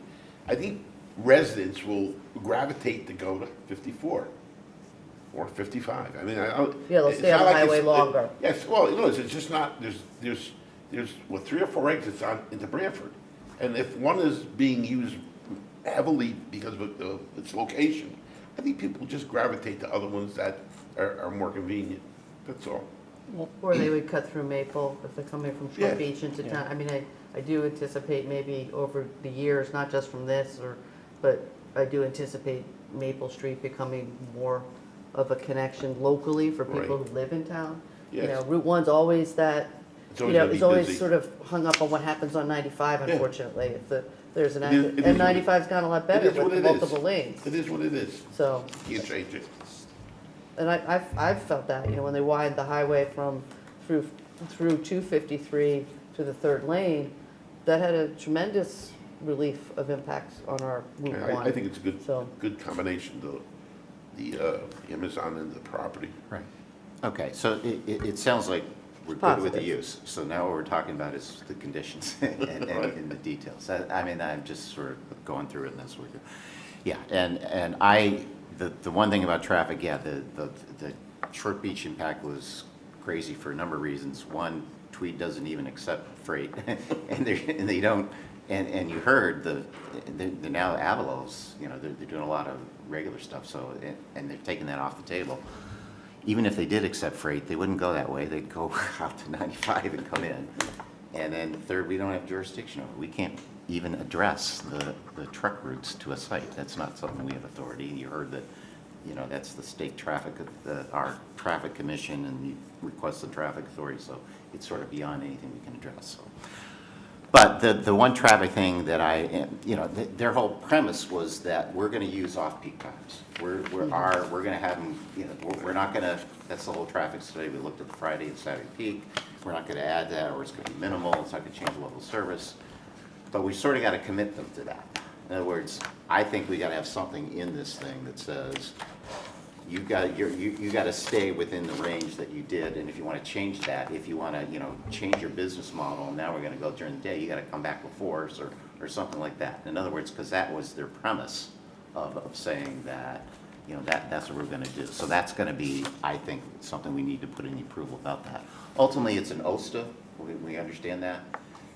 I think residents will gravitate to go to 54 or 55. I mean, Yeah, they'll stay on the highway longer. Yes, well, you know, it's just not, there's, 3 or 4 exits on, into Branford. And if one is being used heavily because of its location, I think people just gravitate to other ones that are more convenient. That's all. Or they would cut through Maple if they're coming from Yeah. Short Beach into town. I mean, I do anticipate maybe over the years, not just from this, but I do anticipate Maple Street becoming more of a connection locally for people Right. who live in town. You Yes. know, Route 1's always that, It's you always know, gonna be it's always busy. sort of hung up on what happens on 95, Yeah. unfortunately. If there's an It is- accident, it and is what it- 95's gotten a lot It better is what with it is. multiple lanes. It is what it is. So, Can't change it. and I've felt that, you know, when they widened the highway through 253 to the third lane, that had a tremendous relief of impacts on our Route 1. I think it's a So- good combination, the Amazon and the property. Right. Okay, so it sounds like we're good with the use. So now what we're talking about is the conditions and the details. I mean, I'm just sort of going through it and that's what we do. Yeah, and the one thing about traffic, yeah, the Short Beach impact was crazy for a number of reasons. One, Tweed doesn't even accept freight, and they don't. And you heard the now Avalos, you know, they're doing a lot of regular stuff. So and they're taking that off the table. Even if they did accept freight, they wouldn't go that way. They'd go out to 95 and come in. And then third, we don't have jurisdiction over it. We can't even address the truck routes to a site. That's not something we have authority. You heard that, you know, that's the state traffic, our traffic commission and the request of traffic authority. So it's sort of beyond anything we can address. So. But the one traffic thing that you know, their whole premise was that we're going to use off-peak times. We're going to have them, you know, we're not going to, that's the whole traffic study. We looked at the Friday and Saturday peak. We're not going to add that, or it's going to be minimal. It's not going to change the level of service. But we sort of got to commit them to that. In other words, I think we got to have something in this thing that says, you got to stay within the range that you did, and if you want to change that, if you want to, you know, change your business model, and now we're going to go during the day, you got to come back before us, or something like that. In other words, because that was their premise of saying that, you know, that's what we're going to do. So that's going to be, I think, something we need to put in the approval about that. Ultimately, it's an OSTA. We understand that,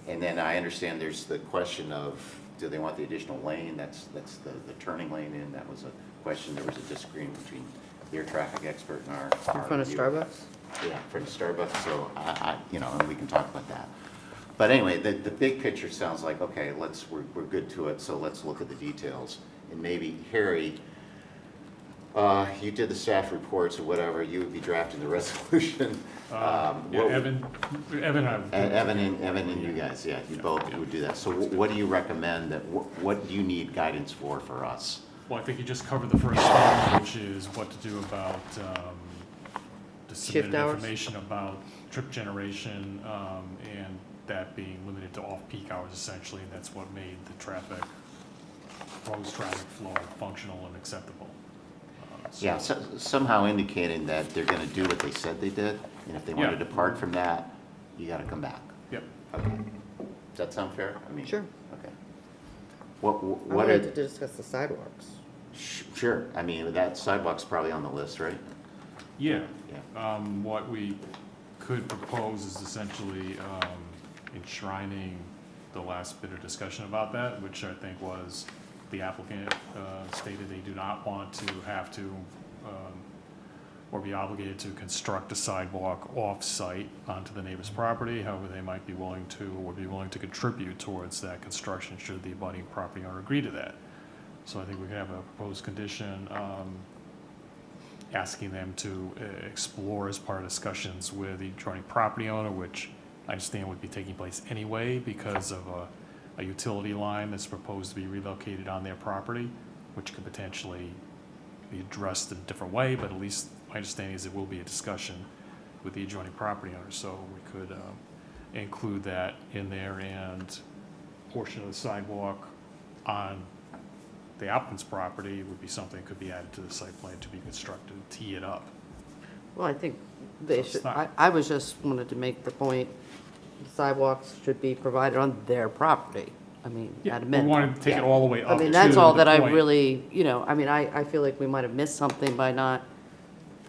and then I understand there's the question of, do they want the additional lane? That's the turning lane in. That was a question. There was a disagreement between your traffic expert and our in front of review. Starbucks? Yeah, in front of Starbucks, so I you know, and we can talk about that. But anyway, the big picture sounds like, okay, we're good to it, so let's look at the details. And maybe, Harry, you did the staff reports or whatever, you would be drafting the resolution. Evan and I. Evan and you guys, yeah, you both would do that. So what do you recommend, what do you need guidance for us? Well, I think you just covered the first thing, which is what to do about the Shift submitted hours? information about trip generation, and that being limited to off-peak hours essentially, and that's what made the proposed traffic flow functional and acceptable. Yeah, somehow indicating that they're gonna do what they said they did, and if they want to Yeah. depart from that, you gotta come back. Yep. Okay. Does that sound fair? I mean. Sure. Okay. I What wanted are, to discuss the sidewalks. sure, I mean, that sidewalk's probably on the list, right? Yeah. Yeah. What we could propose is essentially enshrining the last bit of discussion about that, which I think was the applicant stated they do not want to have to or be obligated to construct a sidewalk off-site onto the neighbor's property. However, they might be willing to, or be willing to contribute towards that construction should the abutting property owner agree to that. So I think we could have a proposed condition asking them to explore as part of discussions with the adjoining property owner, which I understand would be taking place anyway because of a utility line that's proposed to be relocated on their property, which could potentially be addressed in a different way, but at least my understanding is it will be a discussion with the adjoining property owner, so we could include that in there, and portion of the sidewalk on the applicant's property would be something that could be added to the site plan to be constructed, tee it up. Well, I think they So it's should, not- I was just wanted to make the point, sidewalks should be provided on their property. I mean, Yeah, at a we minimum. wanted to take it all the way I up mean, to that's all the that I point. really, you know, I mean, I feel like we might have missed something by not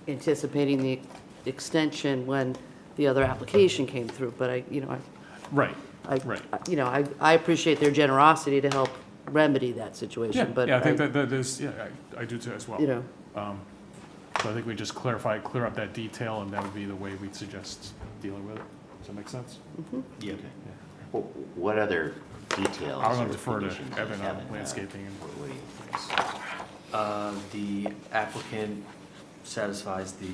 anticipating the extension when the other application came through, but Right, I, right. you know, I appreciate their generosity to help remedy that Yeah, situation, but yeah, I think that is, yeah, I do too as well. you know, So I think we just clear up that detail, and that would be the way we'd suggest dealing with it. Does that make sense? Yeah. Well, what other details? I'm going or to defer to conditions Evan does on landscaping and. What do you think? The applicant satisfies the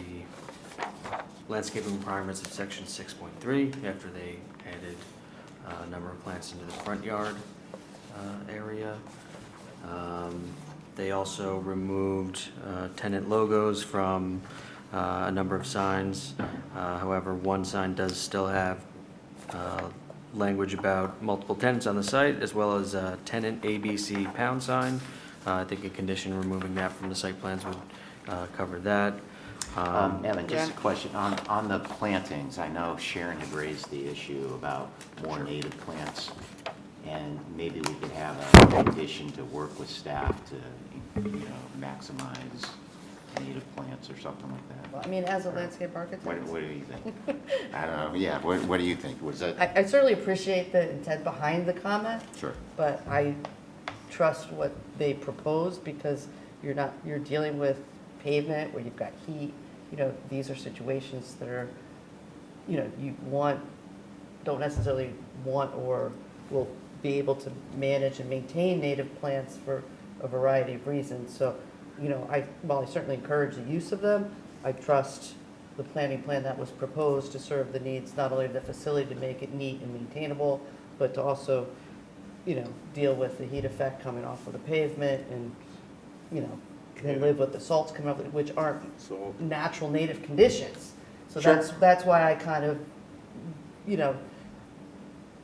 landscaping requirements of section 6.3 after they added a number of plants into the front yard area. They also removed tenant logos from a number of signs. However, one sign does still have language about multiple tenants on the site, as well as a tenant ABC pound sign. I think a condition removing that from the site plans would cover that. Evan, just a question, on the plantings, I know Sharon had raised the issue about more native plants, and maybe we could have a condition to work with staff to, maximize native plants or something like that. well, I mean, as a landscape architect. What do you think? I don't know, yeah, what do you think? Was that? I certainly appreciate the intent behind the comment. Sure. But I trust what they propose because you're dealing with pavement where you've got heat. These are situations that are, don't necessarily want or will be able to manage and maintain native plants for a variety of reasons. So, while I certainly encourage the use of them, I trust the planning plan that was proposed to serve the needs, not only of the facility to make it neat and maintainable, but to also, deal with the heat effect coming off of the pavement and, can live with the salts coming up, which aren't natural native conditions. So Sure. that's why I kind of,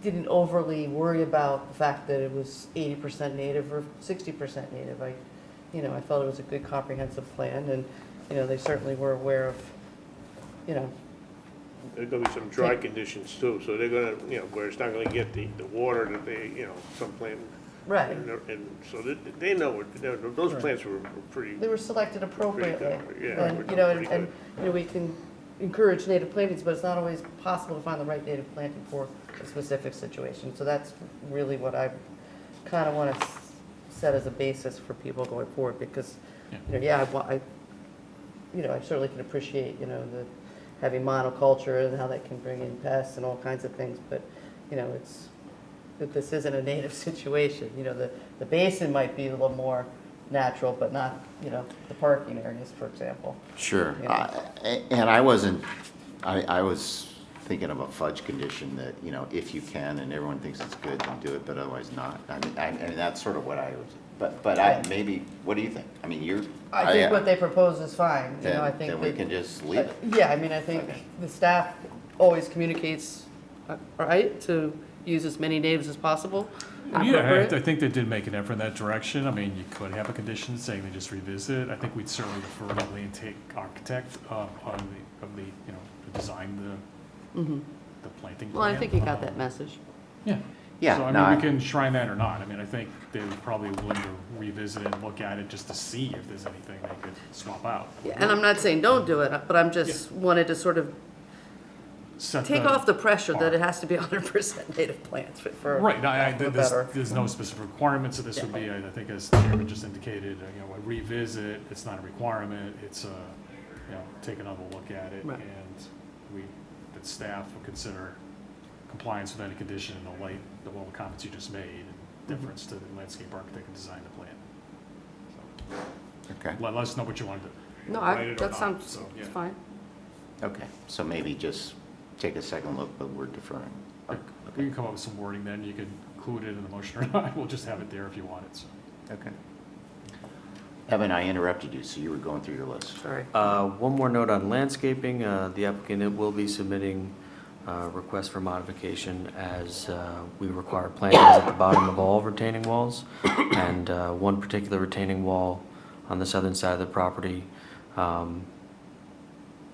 didn't overly worry about the fact that it was 80% native or 60% native. I felt it was a good comprehensive plan, and, they certainly were aware of, There's gonna be some dry conditions too, so they're gonna, where it's not gonna get the water that they, some plant. Right. And so they know what, those plants were pretty. They were selected appropriately. Yeah. And, we can encourage native plantings, but it's not always possible to find the right native planting for a specific situation. So that's really what I kind of want to set as a basis for people going forward, because, I certainly can appreciate, the having monoculture and how that can bring in pests and all kinds of things, but, this isn't a native situation. The basin might be a little more natural, but not, the parking areas, for example. Sure. And I was thinking of a fudge condition that, if you can, and everyone thinks it's good, then do it, but otherwise not. I mean, that's sort of what I was, but maybe, what do you think? I mean, I think what they propose is fine. Then we can just leave it. Yeah, I mean, I think the staff always communicates, right, to use as many natives as possible. Yeah, I think they did make an effort in that direction. I mean, you could have a condition saying they just revisit it. I think we'd certainly defer to the landscape architect to design the planting plan. Well, I think you got that message. Yeah. So, we can shrine that or not. I mean, I think they would probably be willing to revisit it and look at it just to see if there's anything they could swap out. Yeah, and I'm not saying don't do it, but I'm just wanted to sort of take off the pressure that it has to be 100% native plants for Right, better. there's no specific requirement, so this would be, I think, as the chairman just indicated, a revisit, it's not a requirement, it's take another look at it, Right. and that staff will consider compliance with any condition in the light of all the comments you just made, in deference to the landscape architect and design the plan. Okay. Let us know what you want to do. No, Write it or that not, sounds so, yeah. it's fine. Okay, so maybe just take a second look, but we're deferring. We can come up with some wording then, you can include it in the motion or not, we'll just have it there if you want it, so. Okay. Evan, I interrupted you, so you were going through your list. Sorry. One more note on landscaping. The applicant will be submitting requests for modification as we require plantings at the bottom of all retaining walls. And one particular retaining wall on the southern side of the property,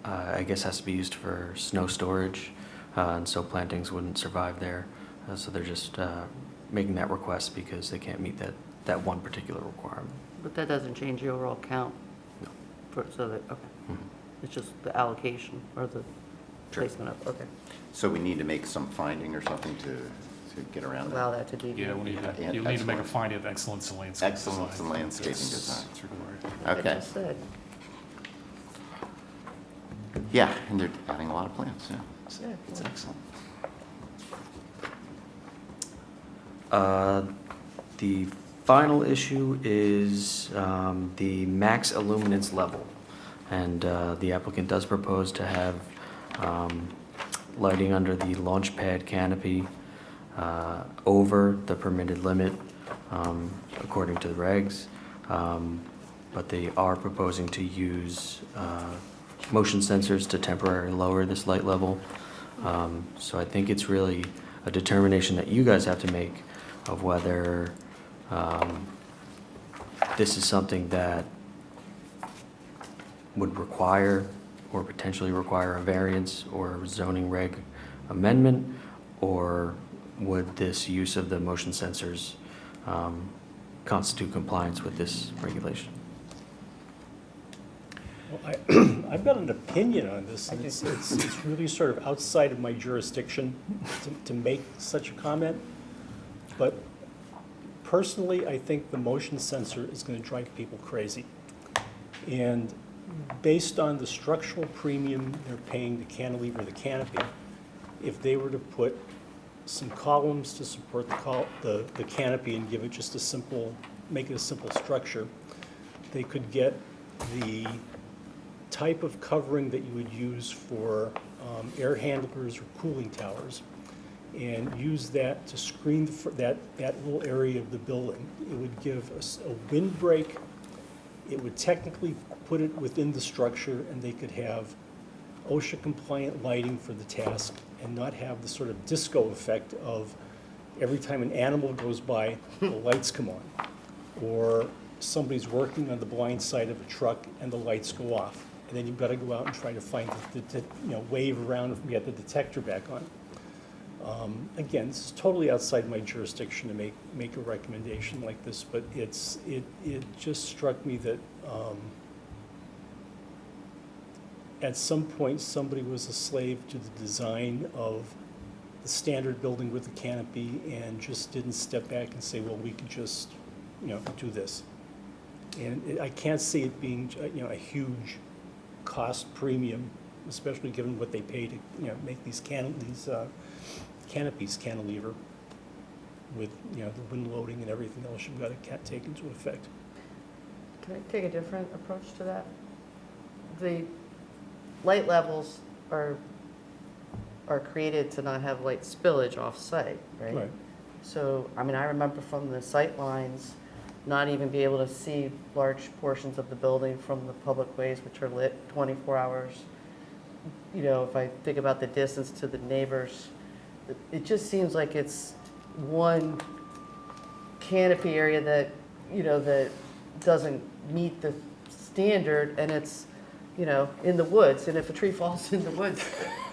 I guess has to be used for snow storage, and so plantings wouldn't survive there. So they're just making that request because they can't meet that one particular requirement. But that doesn't change the overall count? No. Okay. It's just the allocation or the placement of, okay. So we need to make some finding or something to get around that? Allow that to deviate. Yeah, we'll need Yeah, you'll need to make a excellent. finding of excellence in landscape design. Excellence in landscaping Yes, design. it's required. Like I Okay. just said. Yeah, and they're adding a lot of plants, yeah. Yeah. It's excellent. The final issue is the max illuminance level. And the applicant does propose to have lighting under the launch pad canopy over the permitted limit according to the regs. But they are proposing to use motion sensors to temporarily lower this light level. So I think it's really a determination that you guys have to make of whether this is something that would require or potentially require a variance or a zoning reg amendment, or would this use of the motion sensors constitute compliance with this regulation? Well, I've got an opinion on this, and it's really sort of outside of my jurisdiction to make such a comment. But personally, I think the motion sensor is going to drive people crazy. And based on the structural premium they're paying to cantilever the canopy, if they were to put some columns to support the canopy and give it just a simple, make it a simple structure, they could get the type of covering that you would use for air handlers or cooling towers, and use that to screen that little area of the building. It would give us a windbreak. It would technically put it within the structure, and they could have OSHA-compliant lighting for the task and not have the sort of disco effect of every time an animal goes by, the lights come on, or somebody's working on the blind side of a truck and the lights go off, and then you've got to go out and try to find wave around and get the detector back on. Again, this is totally outside my jurisdiction to make a recommendation like this, but it just struck me that at some point somebody was a slave to the design of the standard building with the canopy and just didn't step back and say, well, we could just do this. And I can't see it being a huge cost premium, especially given what they pay to make these canopies cantilever with the wind loading and everything else you've got to take into effect. Can I take a different approach to that? The light levels are created to not have light spillage off-site, right? Right. So, I mean, I remember from the sight lines, not even be able to see large portions of the building from the public ways, which are lit 24 hours. If I think about the distance to the neighbors, it just seems like it's one canopy area that, that doesn't meet the standard, and it's, in the woods, and if a tree falls in the woods,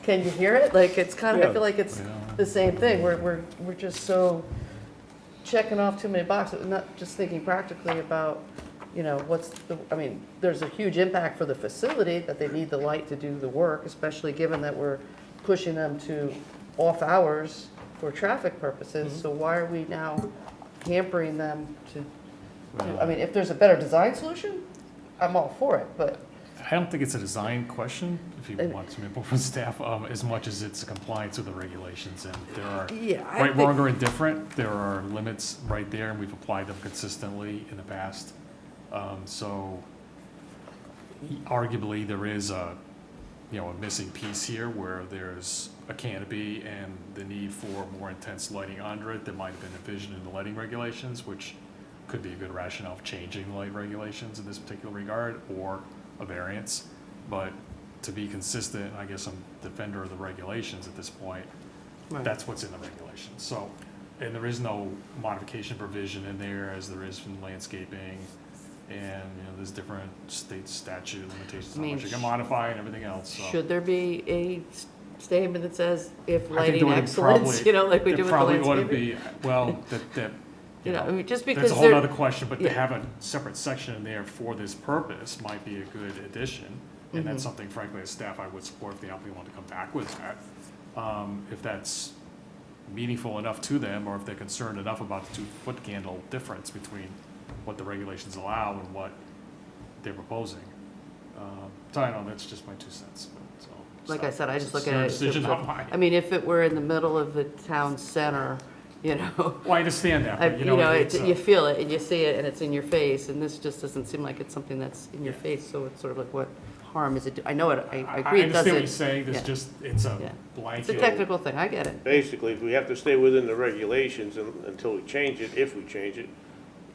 can you hear it? Like, it's kind of, I feel like it's the same thing. We're just so checking off too many boxes, not just thinking practically about, there's a huge impact for the facility that they need the light to do the work, especially given that we're pushing them to off hours for traffic purposes. So why are we now hampering them to, if there's a better design solution, I'm all for it, but. I don't think it's a design question, if you want some input from staff, as much as it's a compliance with the regulations. And there are, right, wrong, or indifferent, there are limits right there, and we've applied them consistently in the past. So arguably, there is a missing piece here where there's a canopy and the need for more intense lighting under it that might have been envisioned in the lighting regulations, which could be a good rationale of changing the light regulations in this particular regard, or a variance. But to be consistent, I guess I'm defender of the regulations at this point. Right. That's what's in the regulations. So, and there is no modification provision in there as there is from landscaping, and there's different state statute limitations on what you can modify and everything else. So. Should there be a statement that says if lighting excellence, like we do with the probably landscaping? ought to be, well, just because that's a whole other question, but to have a separate section in there for this purpose might be a good addition. And that's something, frankly, as staff, I would support if the applicant wanted to come back with that. If that's meaningful enough to them, or if they're concerned enough about the 2-foot candle difference between what the regulations allow and what they're proposing. So I don't know, that's just my 2 cents. But, so, Like I said, I just look it's at their it. decision, in terms not of- mine. I mean, if it were in the middle of the town center, you know. Well, I understand that, but You feel it and you see it and it's in your face, and this just doesn't seem like it's something that's in your face, so it's sort of like, what harm is it I know it, I agree it doesn't. I understand what you're saying, there's yeah. just, it's a Yeah. blanket. It's a technical thing, I get it. Basically, if we have to stay within the regulations until we change it, if we change it,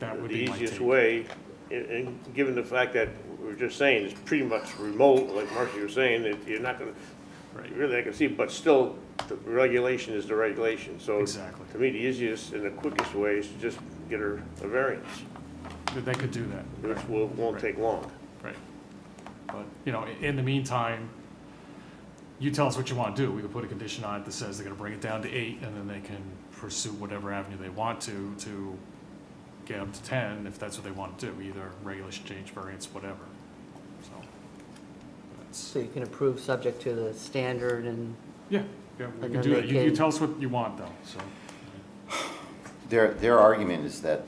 That would the be my easiest take. way, and given the fact that we're just saying it's pretty much remote, like Marcy was saying, that you're not gonna, really, I can see, but still, the regulation is the regulation. So Exactly. to me, the easiest and the quickest way is to just get her a variance, They could do that. which won't take long. Right. But, in the meantime, you tell us what you want to do. We could put a condition on it that says they're going to bring it down to 8, and then they can pursue whatever avenue they want to get up to 10, if that's what they want to do, either regulation change, variance, whatever. So, So you can approve subject to the standard and. yeah, we And can then do they that. You can- tell us what you want, though, so. Their argument is that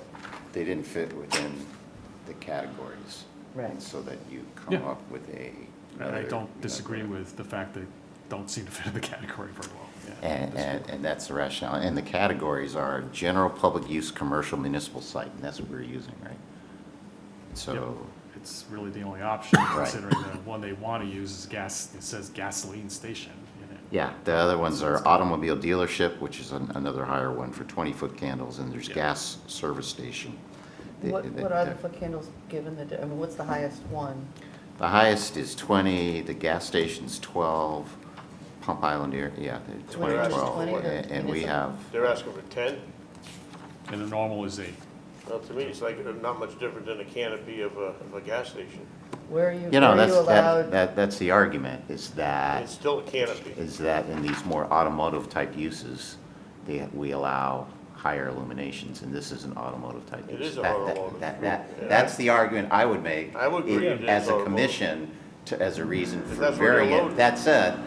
they didn't fit within the categories. Right. And so that you come Yeah. up with a. And I another, don't disagree with the fact they don't seem to fit in the category very well. Yeah, And that's the rationale. And the categories are general public use, commercial, municipal site, and that's what we're using, right? So, It's really the only option, Right. considering the one they want to use is it says gasoline station in it. yeah, the other ones are automobile dealership, which is another higher one for 20-foot candles, and there's gas service station. What are the foot candles given I mean, what's the highest one? The highest is 20, the gas station's 12, Pump Island, yeah, they're 20, They're asking 12. 20, And we have, They're asking for 10? And the normal is 8. Well, to me, it's like not much different than a canopy of a gas station. Where are you, you know, where are you allowed? that's the argument, is that. It's still a canopy. Is that in these more automotive type uses, we allow higher illuminations, and this is an automotive type use. It is That- automotive. That's the argument I would make. I would agree it is As a automotive. commission, as a reason for that's where they're varying it. loaded. That said,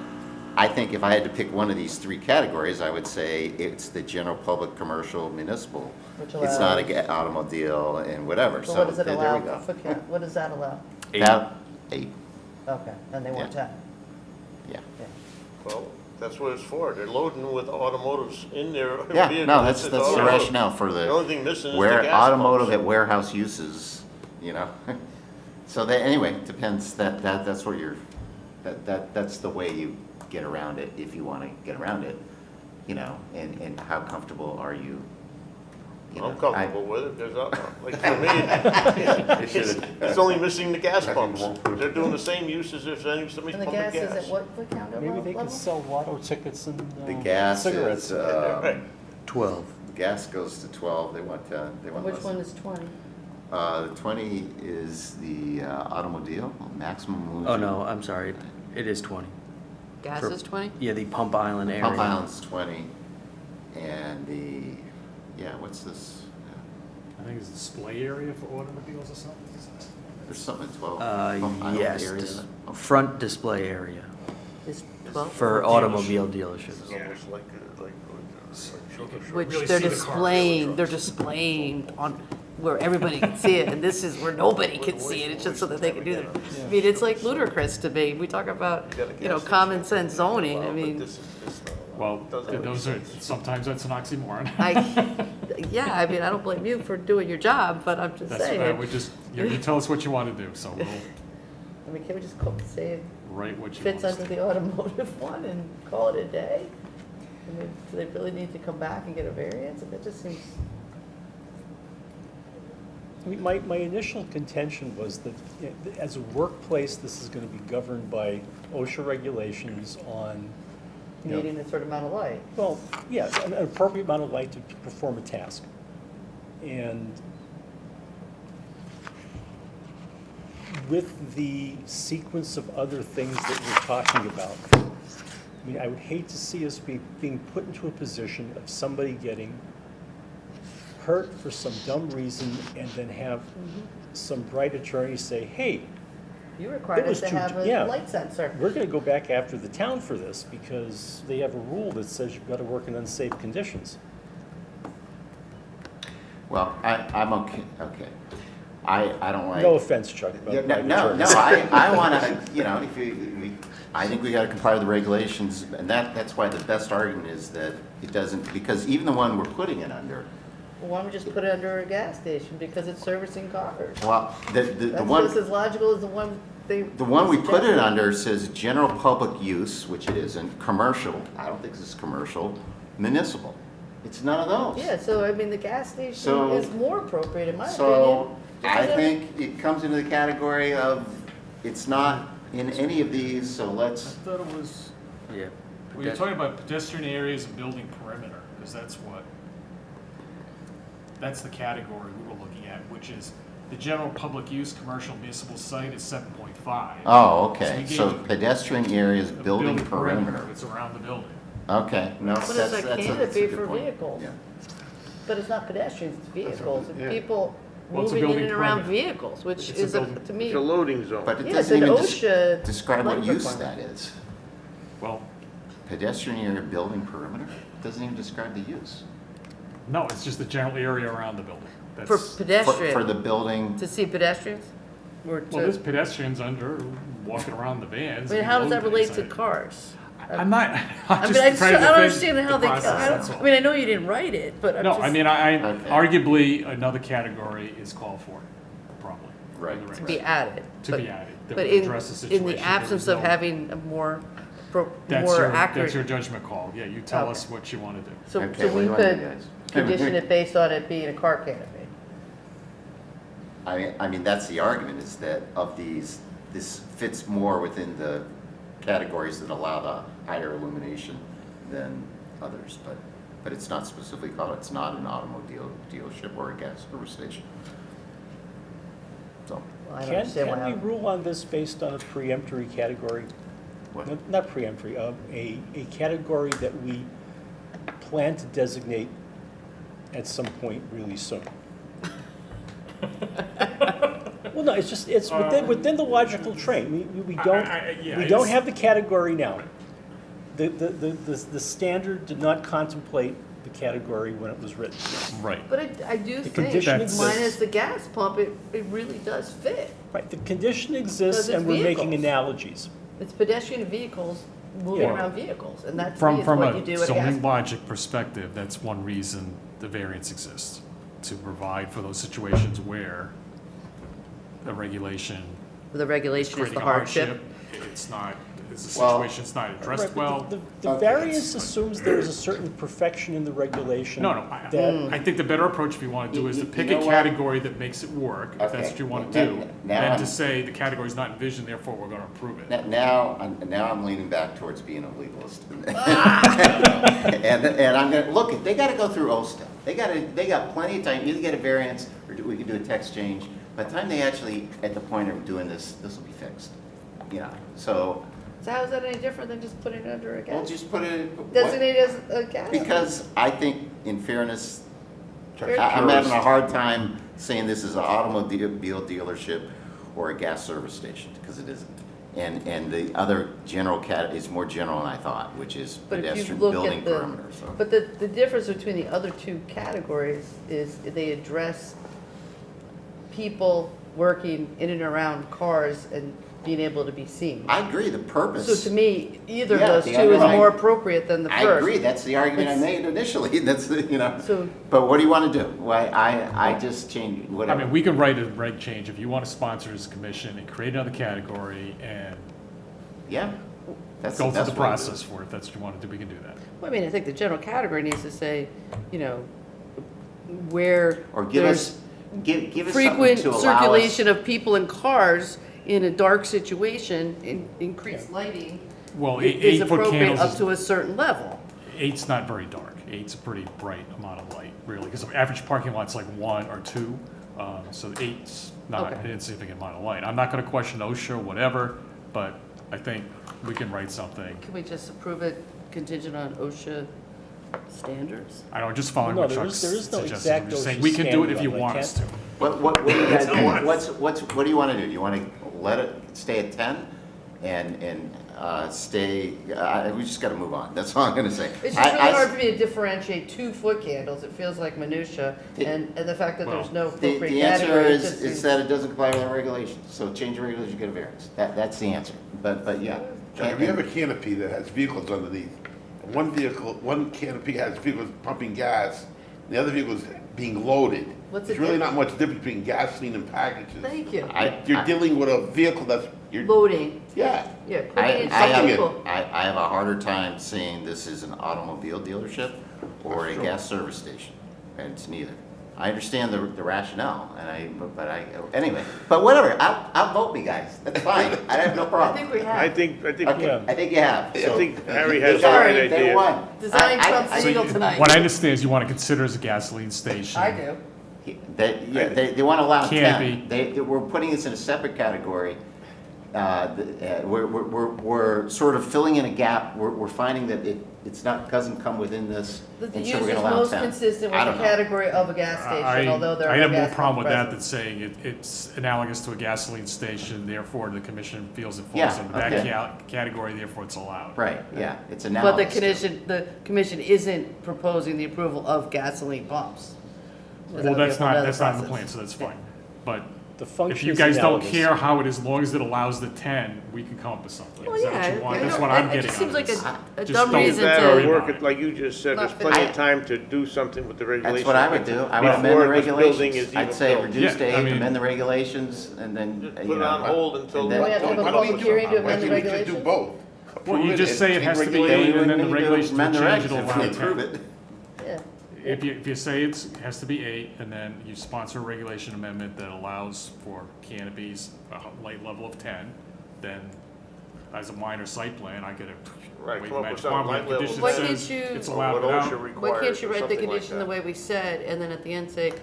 I think if I had to pick one of these 3 categories, I would say it's the general public, commercial, municipal. Which It's not allows- a automobile and whatever, So so what does it there we allow go. for foot candle, what does that allow? That, 8, Okay, and they want Yeah. 10. yeah. Well, that's what it's for. They're loading with automotives in their Yeah, vehicles. no, that's It's the automotive. rationale for The only thing missing is the where gas automotive pumps. at warehouse uses, So anyway, depends, that's what that's the way you get around it, if you want to get around it, and how comfortable are you? I'm comfortable with it, because like for me, it's only missing the gas pumps. They're doing the same use as if somebody's And the pumping gas gas. is at what foot candle Maybe they level? could sell lotto tickets and The gas cigarettes. is, Right. 12. gas goes to 12, they want 10, they want Which less. one is 20? The 20 is the automobile, maximum. Oh, no, I'm sorry. It is 20. Gas For- is 20? Yeah, the Pump Island area. Pump Island's 20, and what's this? I think it's a display area for automobiles or something. There's something at 12. Pump Island Yes, area, isn't it? Oh. front display area Is 12? for automobile dealerships. It's almost like Which really they're see the car. displaying on where everybody can see it, and this is where nobody can see it, it's just so that they can do that. I mean, it's like ludicrous to me. We talk about, common sense zoning, I mean, Well, those are, sometimes that's an oxymoron. yeah, I mean, I don't blame you for doing your job, but I'm just That's saying. right, we just, you tell us what you want to do, so we'll I mean, can we just say it write what you want fits us under to. the automotive one and call it a day? I mean, do they really need to come back and get a variance? That just seems, I mean, my initial contention was that as a workplace, this is going to be governed by OSHA regulations on, needing a certain amount of light. well, yeah, an appropriate amount of light to perform a task. And with the sequence of other things that we're talking about, I mean, I would hate to see us being put into a position of somebody getting hurt for some dumb reason and then have some bright attorney say, hey, You required It was us to too- have a yeah. light sensor. We're gonna go back after the town for this because they have a rule that says you've got to work in unsafe conditions. Well, I'm okay. I don't like. No offense, Chuck. about Yeah, private no, churches. I want to, you know, I think we got to comply with the regulations, and that's why the best argument is that it doesn't, because even the one we're putting it under, Well, why don't we just put it under a gas station because it's servicing cars? well, the That's one. just as logical as the one they. The one we put it suggested. under says general public use, which it isn't, commercial, I don't think this is commercial, municipal. It's none of those. Yeah, so I mean, the gas station So- is more appropriate in my opinion. So I because think it comes into the category of, it's not in any of these, so I let's, thought it was, Yeah. well, you're talking about pedestrian areas and building perimeter, because that's the category we were looking at, which is the general public use commercial municipal site is 7.5. oh, we okay, gave so pedestrian areas, a building perimeter. It's around the building. Okay, no, But that's it's a a good canopy for point. vehicles. Yeah. But it's not pedestrians, it's vehicles, and people Well, it's a moving in building and around perimeter. vehicles, which It's a is, building- to me, It's a loading zone. But it yeah, it's doesn't an even OSHA. describe what light use requirement. that is. Well, Pedestrian area, building perimeter, doesn't even describe the use. no, it's just the general area around the building. For That's, For pedestrians, the building, to see pedestrians? Or well, there's to, pedestrians under, walking around the vans. I mean, and how does that loading relate to things. cars? I'm not, I I'm mean, just I just, trying to I don't defend understand how the they, process, that's I all. mean, I know you didn't write it, but I'm No, just. I mean, Okay. arguably, another category is called for, probably. Right. To be added. To But- be added, that But would address the in situation. the absence There of was no- having a more That's more your, accurate. that's your judgment call. Yeah, you tell Okay. us what you want to do. So, Okay, so what we do you want to do, could guys? condition it based on it being a car canopy. I mean, that's the argument, is that of these, this fits more within the categories that allow the higher illumination than others, but it's not specifically called, it's not an automobile dealership or a gas service station. So, Well, I don't Can understand why. we rule on this based on a preemptory category? what? Not preemptory, a category that we plan to designate at some point really soon. Well, no, it's just, it's within the logical train. We don't, yeah, we don't it's- have the category now. The standard did not contemplate the category when it was written. Right. But I do think condition minus exists. the gas pump, it really does fit. Right, the condition exists Because it's and we're making vehicles. analogies. It's pedestrian vehicles moving Yeah. around vehicles, and that's From what you a do at a gas zoning pump. logic perspective, that's one reason the variance exists, to provide for those situations where the regulation The regulation is creating the a hardship. it's not, it's a Well- situation's not addressed Right, but well. The Okay. variance assumes there's a certain perfection in the regulation. No, that- I think the better approach if you want to do is to You pick know a what? category that makes it work, if that's Okay. what you want to do, Now and I'm- to say the category's not envisioned, therefore we're going to approve it. Now I'm leaning back towards being a legalist. And I'm gonna, look, they gotta go through OSTA. They got plenty of time, either get a variance, or we can do a text change. By the time they actually, at the point of doing this will be fixed, you know, so, So how is that any different than just putting it under a we'll gas? just put it. what- Designate as a gas? Because I think, in fairness, Fair I'm having a hard time saying this is an automobile dealership or a gas service station, because it isn't. And the other general is more general than I thought, which is But if you pedestrian look building at the, perimeter, so. but the difference between the other two categories is they address people working in and around cars and being able to be seen. I agree, the purpose. So to me, either of Yeah, those the two is underlying- more appropriate than the first. I agree, that's the argument I It's- made initially, that's, you know, So, but what do you want to do? Why, I just changed, I whatever. mean, we can write a reg change if you want to sponsor as a commission and create another category and Yeah, that's go through best the way to do it. process for it, if that's what you want to do, we can do that. well, I mean, I think the general category needs to say, you know, where Or give there's us, give us something frequent to allow us. circulation of people and cars in a dark situation, increased lighting Well, is 8-foot appropriate candles up is, to a certain level. 8's not very dark. 8's a pretty bright amount of light, really, because the average parking lot's like 1 or 2, so 8's not Okay. an insignificant amount of light. I'm not going to question OSHA or whatever, but I think we can write something. Can we just approve it contingent on OSHA standards? I don't, just following No, what there Chuck's is no suggesting. exact I'm just saying, OSHA we can do it if standard you on that, want us to. What do you guys, what do you want to do? You want to, let it stay at 10 and we just got to move on. That's all I'm going to say. It's just really hard for me to differentiate 2-foot candles. It feels like minutia, and the fact that there's no appropriate The answer category. is that it doesn't comply with our regulations. So change the regulations, you get a variance. That's the answer. But yeah. John, if you have a canopy that has vehicles underneath, and one canopy has vehicles pumping gas, and the other vehicle is being loaded. What's There's the really difference? not much difference between gasoline and packages. Thank you. You're dealing with a vehicle that's, Loading. yeah. Yeah, I putting in some people. have a harder time saying this is an automobile dealership or a That's true. gas service station, and it's neither. I understand the rationale, anyway, but whatever, I'll vote me, guys, that's fine, I have no I problem. think we have. I think, Okay, I think you have. I So- think Harry has the Sorry, right they idea. won. Design trumps I- legal tonight. What I understand is you want to consider as a gasoline station. I do. They want to allow Can't 10. We're putting this in a separate category. We're sort of filling in a gap. We're finding that doesn't come within this, The and use so we're is going to allow most 10. consistent I with don't the know. category of a gas station, although there are I have gas more problem with that present. than saying it's analogous to a gasoline station, therefore the commission feels it Yeah, falls under that okay. category, therefore it's allowed. Right, yeah, it's But analogous. the commission isn't proposing the approval of gasoline pumps. Well, that's not in the plan, so that's fine. But The function if you is guys don't analogous. care how it is, as long as it allows the 10, we can come up with something. Well, Is that what yeah, you want? I That's know. what I'm It getting just out seems of like this. a Just dumb don't reason That to- or worry work about it, like you just said, there's Not plenty fit- of time to do something with the regulations. That's what I would do. I would amend the Before this building regulations. is I'd even say built. reduce to Yeah, I 8, mean- amend the regulations, and then, Just you put it know, on hold until. and then- We have to have a Why don't we public do- hearing to why amend the can't we just do regulations? both? Well, Approve you it just and say it change has to be regulations. 8, and then the We need to regulations will amend the change, regs it'll if allow we 10. approve it. Yeah. If you say it has to be 8, and then you sponsor a regulation amendment that allows for canopies, a light level of 10, then as a minor site plan, I get a Right, wave come up with magic some wand with a light level condition Why that can't says you- it's Or allowed what without. OSHA Why requires can't you or write the something like condition the that. way we said, and then at the end say,